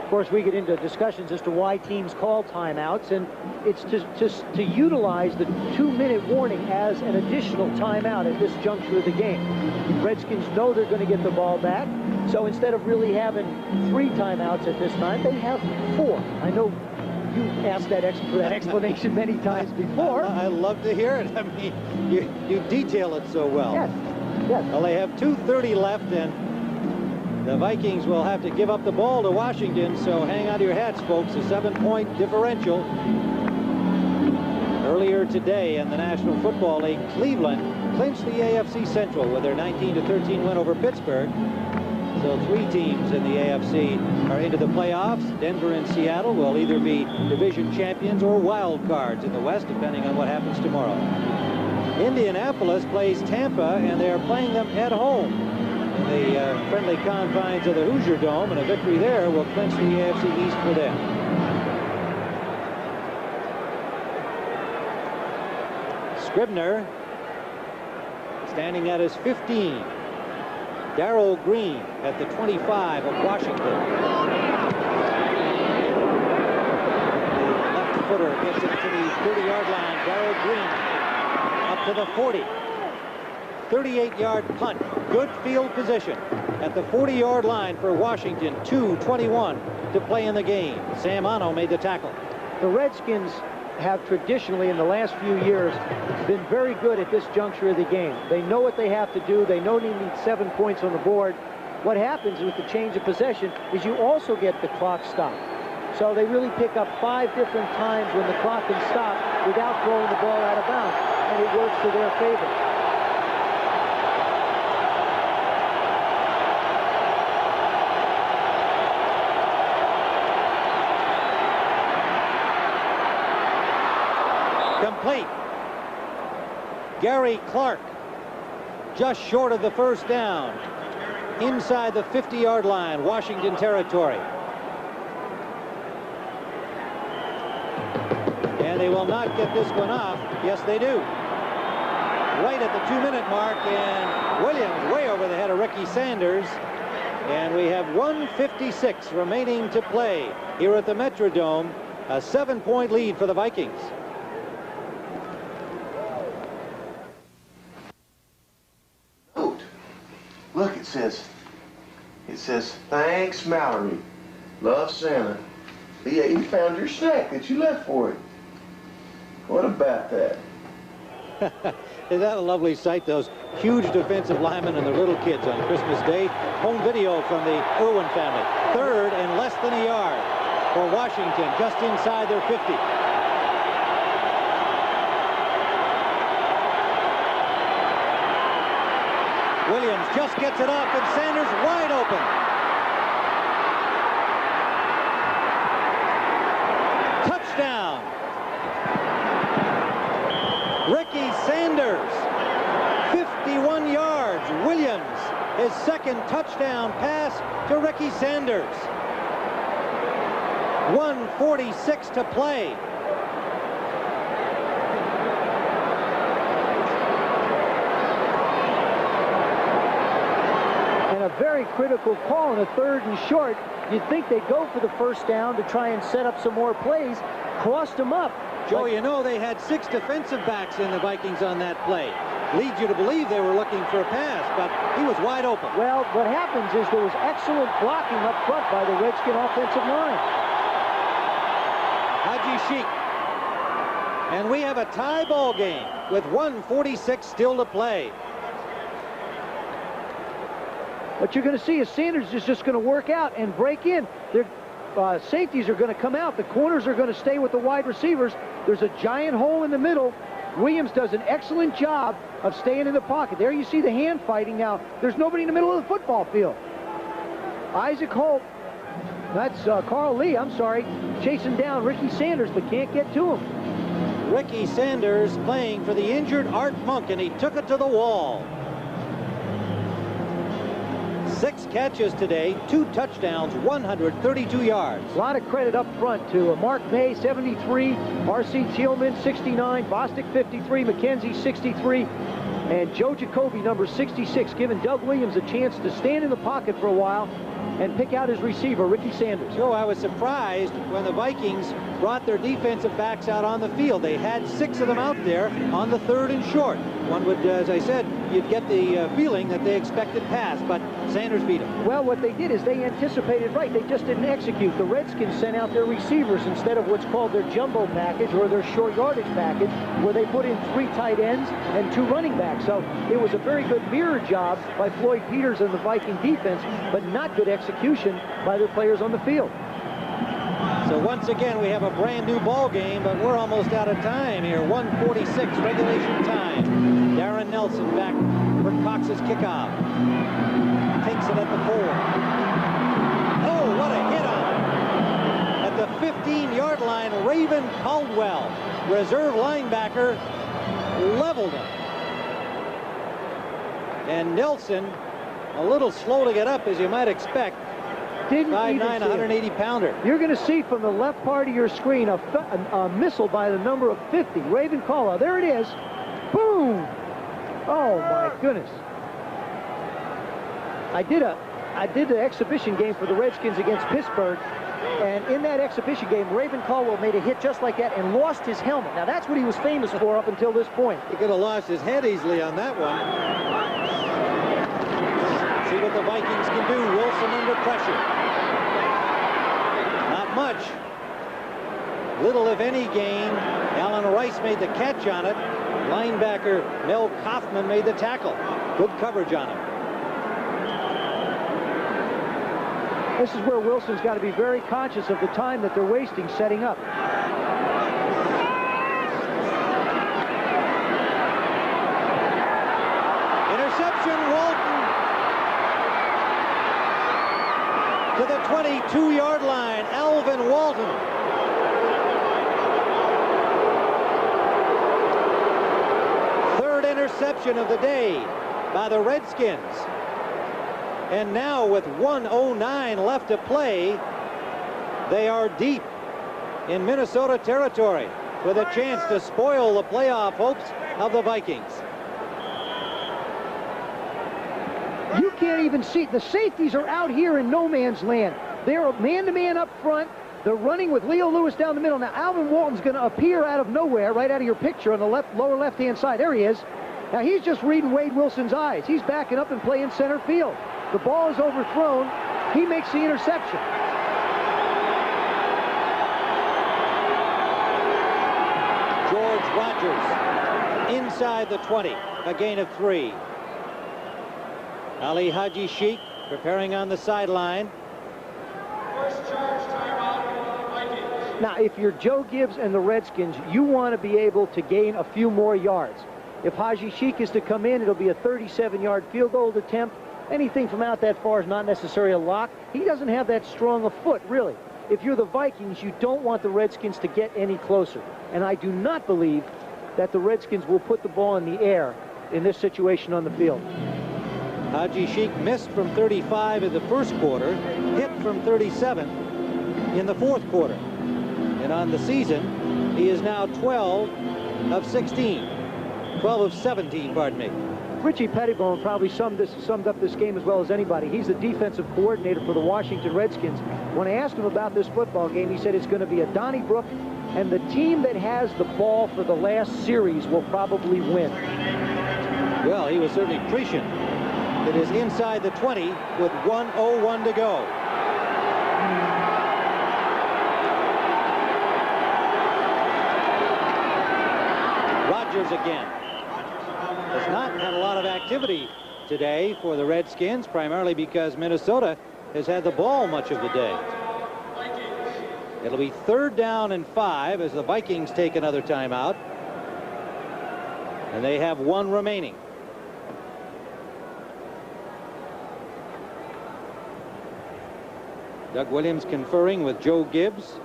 Of course, we get into discussions as to why teams call timeouts, and it's just to utilize the 2-minute warning as an additional timeout at this juncture of the game. Redskins know they're going to get the ball back, so instead of really having 3 timeouts at this time, they have 4. I know you asked for that explanation many times before. I love to hear it. I mean, you detail it so well. Yes, yes. Well, they have 2:30 left, and the Vikings will have to give up the ball to Washington, so hang on to your hats, folks. A 7-point differential. Earlier today in the National Football League, Cleveland clinched the AFC Central with their 19-13 win over Pittsburgh. So 3 teams in the AFC are into the playoffs. Denver and Seattle will either be division champions or wild cards in the West, depending on what happens tomorrow. Indianapolis plays Tampa, and they are playing them at home in the friendly confines of the Hoosier Dome, and a victory there will clinch the AFC East for them. Scribner standing at his 15. Darrell Green at the 25 of Washington. The left footer gets it to the 30-yard line. Darrell Green up to the 40. 38-yard punt. Good field position at the 40-yard line for Washington. 2:21 to play in the game. Sam Ano made the tackle. The Redskins have traditionally in the last few years been very good at this juncture of the game. They know what they have to do. They know they need 7 points on the board. What happens with the change of possession is you also get the clock stopped. So they really pick up 5 different times when the clock can stop without throwing the ball out of bounds, and it works to their favor. Complete. Gary Clark just short of the first down inside the 50-yard line, Washington territory. And they will not get this one off. Yes, they do. Right at the 2-minute mark, and Williams way over the head of Ricky Sanders. And we have 1:56 remaining to play here at the Metrodome. A 7-point lead for the Vikings. Look, it says, thanks, Mallory. Love, Santa. Yeah, he found your snack that you left for him. What about that? Isn't that a lovely sight? Those huge defensive linemen and their little kids on Christmas Day. Home video from the Irwin family. 3rd and less than a yard for Washington, just inside their 50. Williams just gets it up, and Sanders wide open. Touchdown. Ricky Sanders, 51 yards. Williams, his 2nd touchdown pass to Ricky Sanders. 1:46 to play. And a very critical call in a 3rd and short. You'd think they'd go for the 1st down to try and set up some more plays. Crossed them up. Joe, you know they had 6 defensive backs in the Vikings on that play. Leads you to believe they were looking for a pass, but he was wide open. Well, what happens is there was excellent blocking up front by the Redskin offensive line. Haji Sheik. And we have a tie ball game with 1:46 still to play. What you're going to see is Sanders is just going to work out and break in. Their safeties are going to come out. The corners are going to stay with the wide receivers. There's a giant hole in the middle. Williams does an excellent job of staying in the pocket. There you see the hand fighting now. There's nobody in the middle of the football field. Isaac Holt, that's Carl Lee, I'm sorry, chasing down Ricky Sanders, but can't get to him. Ricky Sanders playing for the injured Art Monk, and he took it to the wall. 6 catches today, 2 touchdowns, 132 yards. A lot of credit up front to Mark May, 73, R.C. Thielman, 69, Bostic, 53, McKenzie, 63, and Joe Jacoby, number 66, giving Doug Williams a chance to stand in the pocket for a while and pick out his receiver, Ricky Sanders. Joe, I was surprised when the Vikings brought their defensive backs out on the field. They had 6 of them out there on the 3rd and short. One would, as I said, you'd get the feeling that they expected pass, but Sanders beat him. Well, what they did is they anticipated right. They just didn't execute. The Redskins sent out their receivers instead of what's called their jumbo package or their short yardage package, where they put in 3 tight ends and 2 running backs. So it was a very good mirror job by Floyd Peters and the Viking defense, but not good execution by their players on the field. So once again, we have a brand new ball game, but we're almost out of time here. 1:46 regulation time. Darren Nelson back for Cox's kickoff. Takes it at the 4. Oh, what a hit on it. At the 15-yard line, Raven Caldwell, reserve linebacker, leveled him. And Nelson, a little slow to get up, as you might expect. 5'9", 180-pounder. You're going to see from the left part of your screen a missile by the number of 50. Raven Caldwell. There it is. Boom! Oh, my goodness. I did the exhibition game for the Redskins against Pittsburgh, and in that exhibition game, Raven Caldwell made a hit just like that and lost his helmet. Now, that's what he was famous for up until this point. He could have lost his head easily on that one. See what the Vikings can do. Wilson under pressure. Not much. Little, if any, gain. Alan Rice made the catch on it. Linebacker Mel Kaufman made the tackle. Good coverage on him. This is where Wilson's got to be very conscious of the time that they're wasting setting up. Interception, Walton. To the 22-yard line, Alvin Walton. Third interception of the day by the Redskins. And now with 1:09 left to play, they are deep in Minnesota territory with a chance to spoil the playoff hopes of the Vikings. You can't even see. The safeties are out here in no man's land. They're man-to-man up front. They're running with Leo Lewis down the middle. Now, Alvin Walton's going to appear out of nowhere, right out of your picture on the lower left-hand side. There he is. Now, he's just reading Wade Wilson's eyes. He's backing up and playing center field. The ball is overthrown. He makes the interception. George Rogers inside the 20, a gain of 3. Ali Haji Sheikh preparing on the sideline. Now, if you're Joe Gibbs and the Redskins, you want to be able to gain a few more yards. If Haji Sheikh is to come in, it'll be a 37-yard field goal attempt. Anything from out that far is not necessarily a lock. He doesn't have that strong a foot, really. If you're the Vikings, you don't want the Redskins to get any closer. And I do not believe that the Redskins will put the ball in the air in this situation on the field. Haji Sheikh missed from 35 in the first quarter, hit from 37 in the fourth quarter. And on the season, he is now 12 of 16. 12 of 17, pardon me. Richie Pettibone probably summed up this game as well as anybody. He's the defensive coordinator for the Washington Redskins. When I asked him about this football game, he said it's going to be a Donnybrook, and the team that has the ball for the last series will probably win. Well, he was certainly prescient. It is inside the 20 with 1:01 to go. Rodgers again. Has not had a lot of activity today for the Redskins, primarily because Minnesota has had the ball much of the day. It'll be 3rd down and 5 as the Vikings take another timeout. And they have 1 remaining. Doug Williams conferring with Joe Gibbs.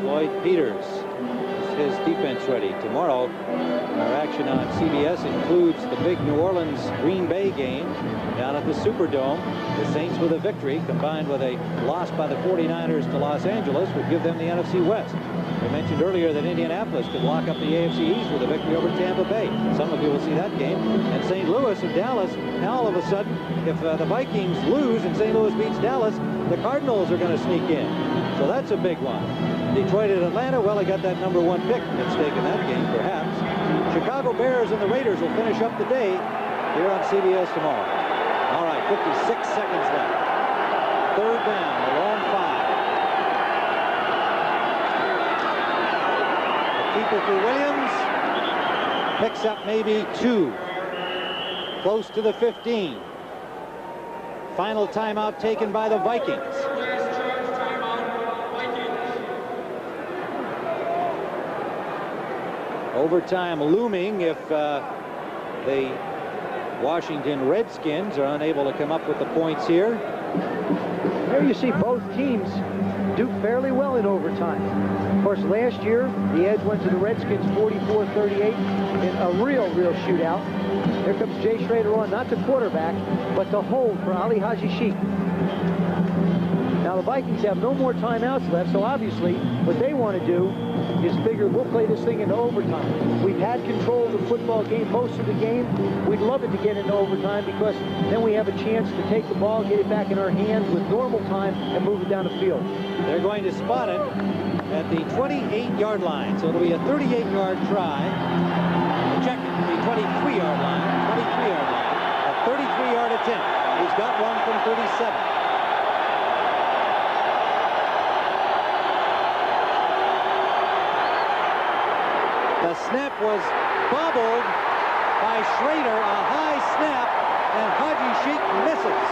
Floyd Peters is his defense ready. Tomorrow, our action on CBS includes the big New Orleans-Green Bay game down at the Superdome. The Saints with a victory combined with a loss by the 49ers to Los Angeles would give them the NFC West. We mentioned earlier that Indianapolis could lock up the AFC East with a victory over Tampa Bay. Some of you will see that game. And St. Louis and Dallas, now all of a sudden, if the Vikings lose and St. Louis beats Dallas, the Cardinals are going to sneak in. So that's a big one. Detroit at Atlanta, well, he got that #1 pick at stake in that game, perhaps. Chicago Bears and the Raiders will finish up the day here on CBS tomorrow. All right, 56 seconds left. 3rd down, a long 5. A keeper for Williams. Picks up maybe 2. Close to the 15. Final timeout taken by the Vikings. Overtime looming if the Washington Redskins are unable to come up with the points here. There you see both teams do fairly well in overtime. Of course, last year, the edge went to the Redskins 44-38 in a real shootout. Here comes Jay Schroeder on, not to quarterback, but to hold for Ali Haji Sheikh. Now, the Vikings have no more timeouts left, so obviously what they want to do is figure we'll play this thing into overtime. We've had control of the football game most of the game. We'd love it to get into overtime because then we have a chance to take the ball, get it back in our hands with normal time, and move it down the field. They're going to spot it at the 28-yard line, so it'll be a 38-yard try. Check the 23-yard line, a 33-yard attempt. He's got one from 37. The snap was bobbled by Schroeder, a high snap, and Haji Sheikh misses.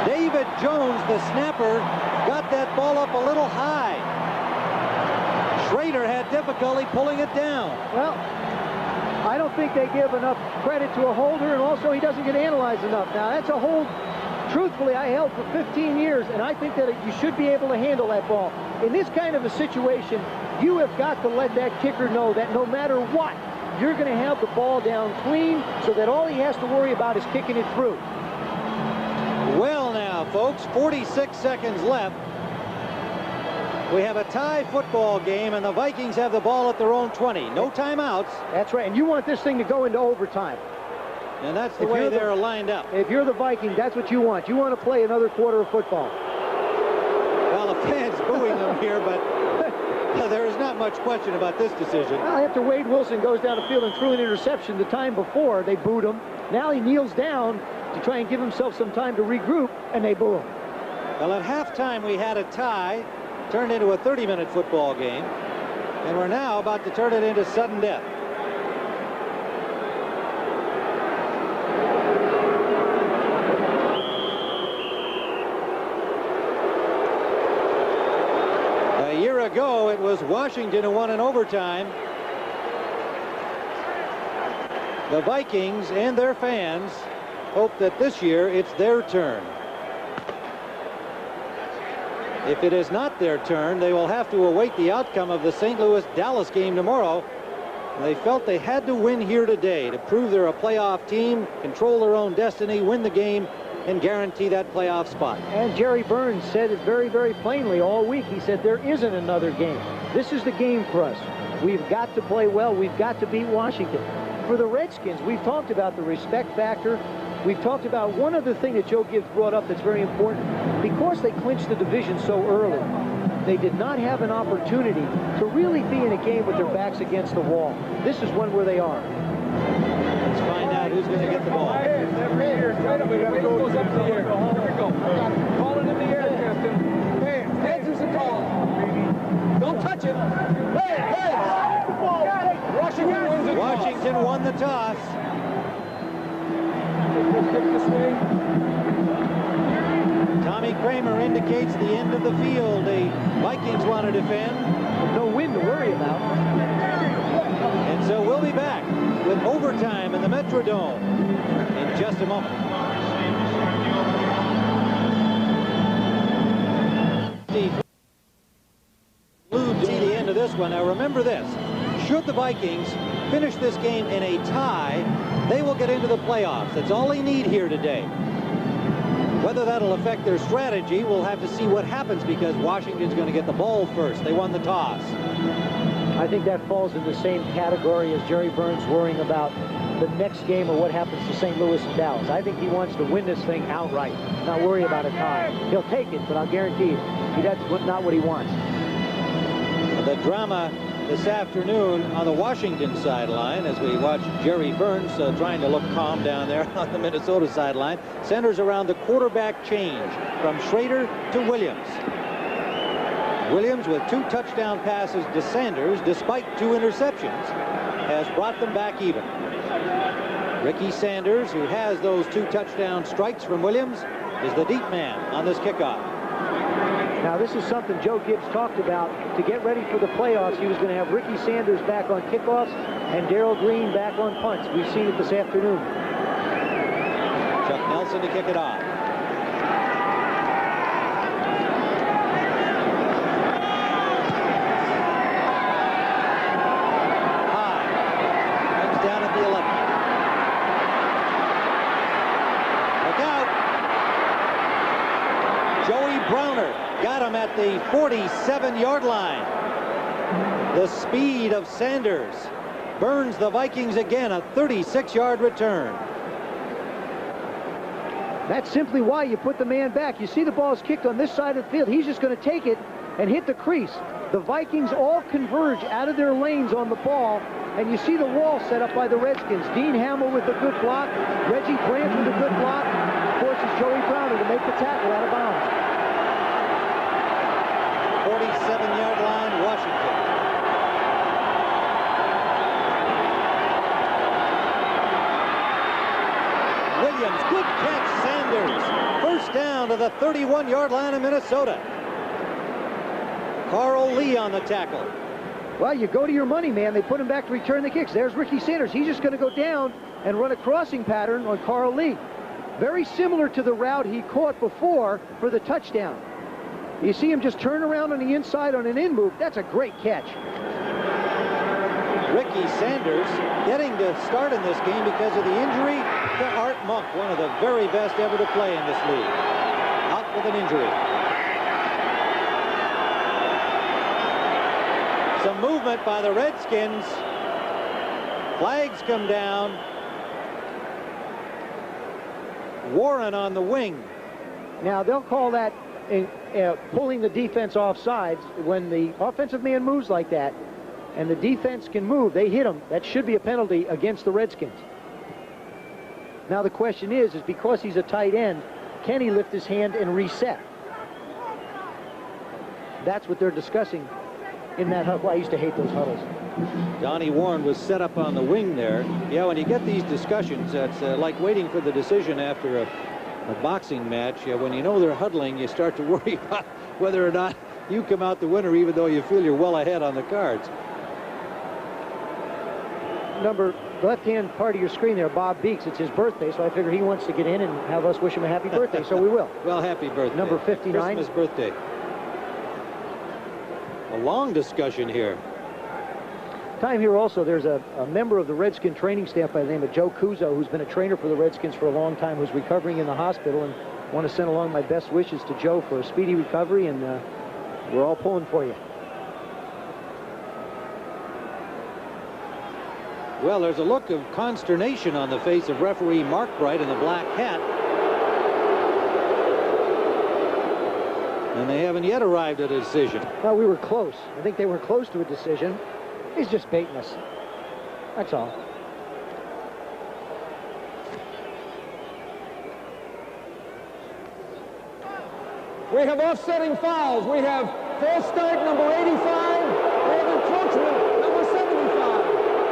David Jones, the snapper, got that ball up a little high. Schroeder had difficulty pulling it down. Well, I don't think they give enough credit to a holder, and also he doesn't get analyzed enough. Now, that's a hold, truthfully, I held for 15 years, and I think that you should be able to handle that ball. In this kind of a situation, you have got to let that kicker know that no matter what, you're going to have the ball down clean so that all he has to worry about is kicking it through. Well now, folks, 46 seconds left. We have a tie football game, and the Vikings have the ball at their own 20. No timeouts. That's right, and you want this thing to go into overtime. And that's the way they're lined up. If you're the Viking, that's what you want. You want to play another quarter of football. Well, the fans booing them here, but There is not much question about this decision. Well, after Wade Wilson goes down the field and threw an interception the time before, they booed him. Now he kneels down to try and give himself some time to regroup, and they boo him. Well, at halftime, we had a tie, turned into a 30-minute football game, and we're now about to turn it into sudden death. A year ago, it was Washington who won in overtime. The Vikings and their fans hope that this year it's their turn. If it is not their turn, they will have to await the outcome of the St. Louis-Dallas game tomorrow. They felt they had to win here today to prove they're a playoff team, control their own destiny, win the game, and guarantee that playoff spot. And Jerry Burns said it very, very plainly all week. He said there isn't another game. This is the game for us. We've got to play well. We've got to beat Washington. For the Redskins, we've talked about the respect factor. We've talked about one other thing that Joe Gibbs brought up that's very important. Because they clinched the division so early, they did not have an opportunity to really be in a game with their backs against the wall. This is one where they are. Let's find out who's going to get the ball. Call it in the air, Justin. Heads is a call. Don't touch it. Heads. Washington won the toss. Tommy Kramer indicates the end of the field. The Vikings want to defend. No wind to worry about. And so we'll be back with overtime in the Metrodome in just a moment. To see the end of this one. Now remember this. Should the Vikings finish this game in a tie, they will get into the playoffs. That's all they need here today. Whether that'll affect their strategy, we'll have to see what happens, because Washington's going to get the ball first. They won the toss. I think that falls in the same category as Jerry Burns worrying about the next game or what happens to St. Louis and Dallas. I think he wants to win this thing outright, not worry about a tie. He'll take it, but I'll guarantee you, that's not what he wants. The drama this afternoon on the Washington sideline as we watch Jerry Burns trying to look calm down there on the Minnesota sideline, centers around the quarterback change from Schrader to Williams. Williams, with 2 touchdown passes to Sanders, despite 2 interceptions, has brought them back even. Ricky Sanders, who has those 2 touchdown strikes from Williams, is the deep man on this kickoff. Now, this is something Joe Gibbs talked about. To get ready for the playoffs, he was going to have Ricky Sanders back on kickoffs and Darrell Green back on punts. We've seen it this afternoon. Chuck Nelson to kick it off. High. Comes down at the 11. Look out. Joey Browner got him at the 47-yard line. The speed of Sanders burns the Vikings again, a 36-yard return. That's simply why you put the man back. You see the ball's kicked on this side of the field. He's just going to take it and hit the crease. The Vikings all converge out of their lanes on the ball, and you see the wall set up by the Redskins. Dean Hamill with a good block. Reggie Grant with a good block. Forces Joey Browner to make the tackle out of bounds. 47-yard line, Washington. Williams, good catch, Sanders. First down to the 31-yard line of Minnesota. Carl Lee on the tackle. Well, you go to your money, man. They put him back to return the kicks. There's Ricky Sanders. He's just going to go down and run a crossing pattern on Carl Lee. Very similar to the route he caught before for the touchdown. You see him just turn around on the inside on an in move. That's a great catch. Ricky Sanders getting to start in this game because of the injury to Art Monk, one of the very best ever to play in this league. Out with an injury. Some movement by the Redskins. Flags come down. Warren on the wing. Now, they'll call that pulling the defense off sides. When the offensive man moves like that and the defense can move, they hit him. That should be a penalty against the Redskins. Now the question is because he's a tight end, can he lift his hand and reset? That's what they're discussing in that huddle. I used to hate those huddles. Donnie Warren was set up on the wing there. Yeah, when you get these discussions, it's like waiting for the decision after a boxing match. When you know they're huddling, you start to worry about whether or not you come out the winner, even though you feel you're well ahead on the cards. Number left-hand part of your screen there, Bob Beeks. It's his birthday, so I figure he wants to get in and have us wish him a happy birthday, so we will. Well, happy birthday. Number 59. Christmas birthday. A long discussion here. Time here also, there's a member of the Redskin training staff by the name of Joe Cuso, who's been a trainer for the Redskins for a long time, who's recovering in the hospital, and want to send along my best wishes to Joe for a speedy recovery, and we're all pulling for you. Well, there's a look of consternation on the face of referee Mark Bright in the black hat. And they haven't yet arrived at a decision. Well, we were close. I think they were close to a decision. He's just baiting us. That's all. We have offsetting fouls. We have false start number 85. We have encroachment number 75.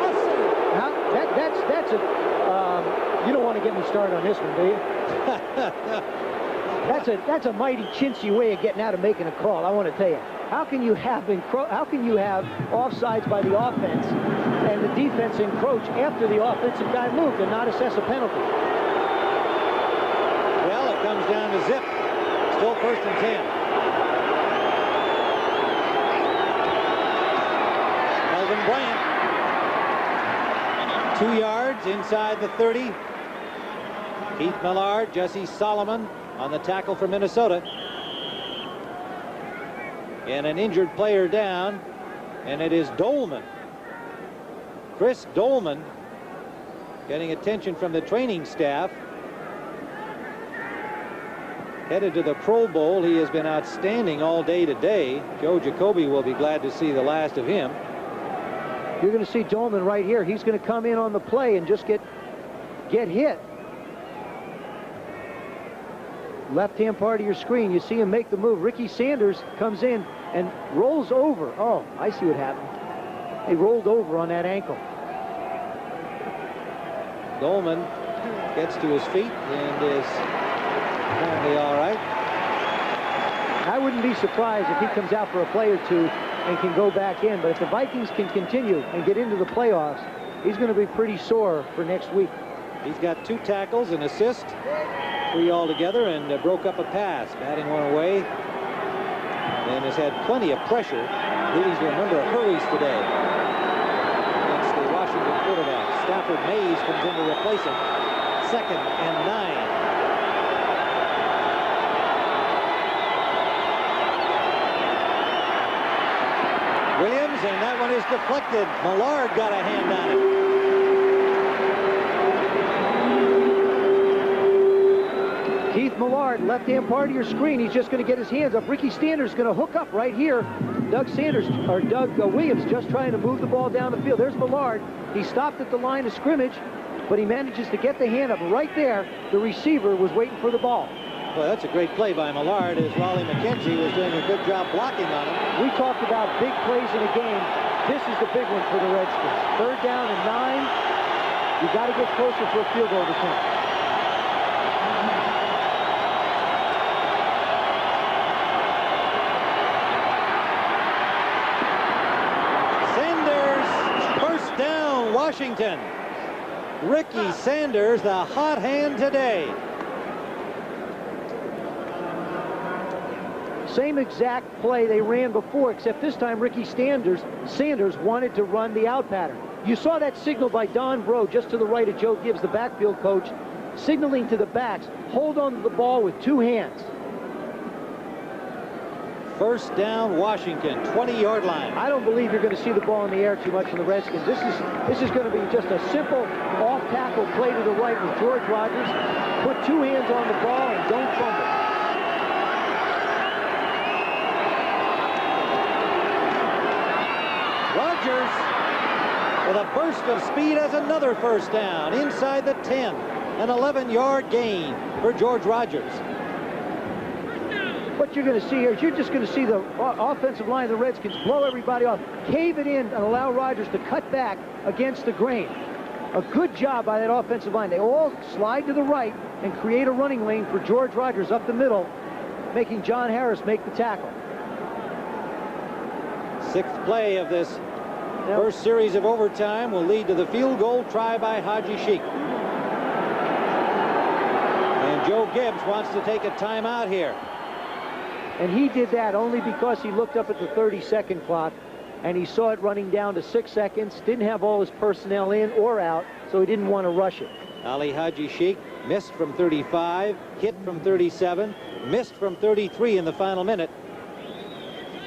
Offset. Now, that's a. You don't want to get me started on this one, do you? That's a mighty chintzy way of getting out of making a call. I want to tell you. How can you have offsides by the offense and the defense encroach after the offensive guy moved and not assess a penalty? Well, it comes down to zip. Still 1st and 10. Melvin Bryant. 2 yards inside the 30. Keith Millard, Jesse Solomon on the tackle for Minnesota. And an injured player down, and it is Dolman. Chris Dolman getting attention from the training staff. Headed to the Pro Bowl. He has been outstanding all day today. Joe Jacoby will be glad to see the last of him. You're going to see Dolman right here. He's going to come in on the play and just get hit. Left-hand part of your screen, you see him make the move. Ricky Sanders comes in and rolls over. Oh, I see what happened. He rolled over on that ankle. Dolman gets to his feet and is apparently all right. I wouldn't be surprised if he comes out for a play or two and can go back in. But if the Vikings can continue and get into the playoffs, he's going to be pretty sore for next week. He's got 2 tackles, an assist, 3 altogether, and broke up a pass, batting one away, and has had plenty of pressure, leading to a number of hurries today against the Washington quarterback. Stafford Mays comes in to replace him. 2nd and 9. Williams, and that one is deflected. Millard got a hand on it. Keith Millard, left-hand part of your screen. He's just going to get his hands up. Ricky Sanders is going to hook up right here. Doug Williams just trying to move the ball down the field. There's Millard. He stopped at the line of scrimmage, but he manages to get the hand up right there. The receiver was waiting for the ball. Well, that's a great play by Millard, as Raleigh McKenzie was doing a good job blocking on him. We talked about big plays in a game. This is the big one for the Redskins. 3rd down and 9. You got to get closer for a field goal attempt. Sanders, 1st down, Washington. Ricky Sanders, the hot hand today. Same exact play they ran before, except this time Ricky Sanders wanted to run the out pattern. You saw that signal by Don Bro just to the right of Joe Gibbs, the backfield coach, signaling to the backs, hold on to the ball with 2 hands. 1st down, Washington, 20-yard line. I don't believe you're going to see the ball in the air too much from the Redskins. This is going to be just a simple off-tackle play to the right with George Rogers. Put 2 hands on the ball and don't fumble. Rogers, with a burst of speed, has another first down inside the 10. An 11-yard gain for George Rogers. What you're going to see here is you're just going to see the offensive line of the Redskins blow everybody off, cave it in, and allow Rogers to cut back against the grain. A good job by that offensive line. They all slide to the right and create a running lane for George Rogers up the middle, making John Harris make the tackle. Sixth play of this first series of overtime will lead to the field goal try by Haji Sheik. And Joe Gibbs wants to take a timeout here. And he did that only because he looked up at the 30-second clock and he saw it running down to 6 seconds, didn't have all his personnel in or out, so he didn't want to rush it. Ali Haji Sheik missed from 35, hit from 37, missed from 33 in the final minute.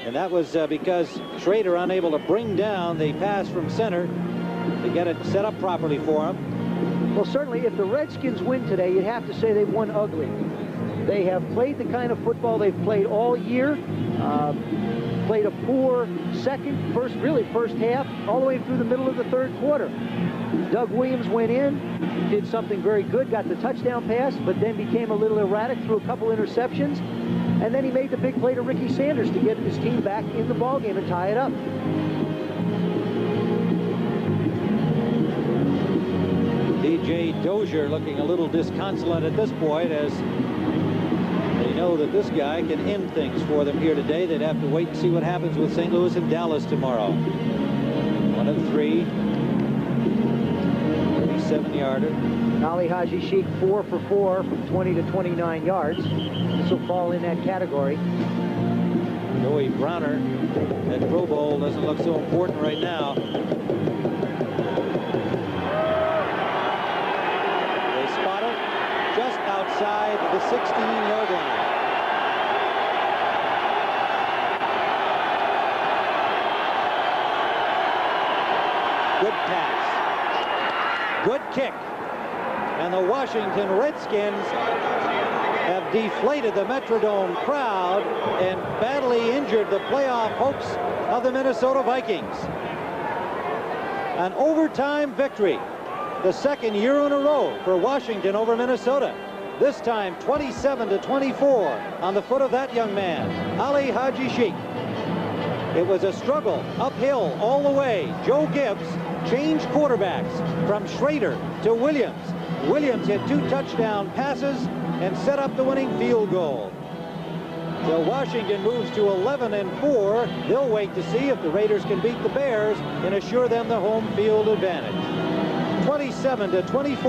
And that was because Schrader unable to bring down the pass from center to get it set up properly for him. Well, certainly if the Redskins win today, you'd have to say they won ugly. They have played the kind of football they've played all year. Played a poor first half, all the way through the middle of the third quarter. Doug Williams went in, did something very good, got the touchdown pass, but then became a little erratic, threw a couple interceptions, and then he made the big play to Ricky Sanders to get his team back in the ballgame and tie it up. DJ Dozier looking a little disconsolate at this point, as they know that this guy can end things for them here today. They'd have to wait and see what happens with St. Louis and Dallas tomorrow. 1 of 3. 37-yarder. Ali Haji Sheik 4 for 4 from 20 to 29 yards. This will fall in that category. Joey Browner, that Pro Bowl doesn't look so important right now. They spot it just outside the 16-yard line. Good pass. Good kick. And the Washington Redskins have deflated the Metrodome crowd and badly injured the playoff hopes of the Minnesota Vikings. An overtime victory, the second year in a row for Washington over Minnesota. This time 27-24 on the foot of that young man, Ali Haji Sheik. It was a struggle uphill all the way. Joe Gibbs changed quarterbacks from Schrader to Williams. Williams had 2 touchdown passes and set up the winning field goal. So Washington moves to 11-4. They'll wait to see if the Raiders can beat the Bears and assure them the home field advantage. 27-24.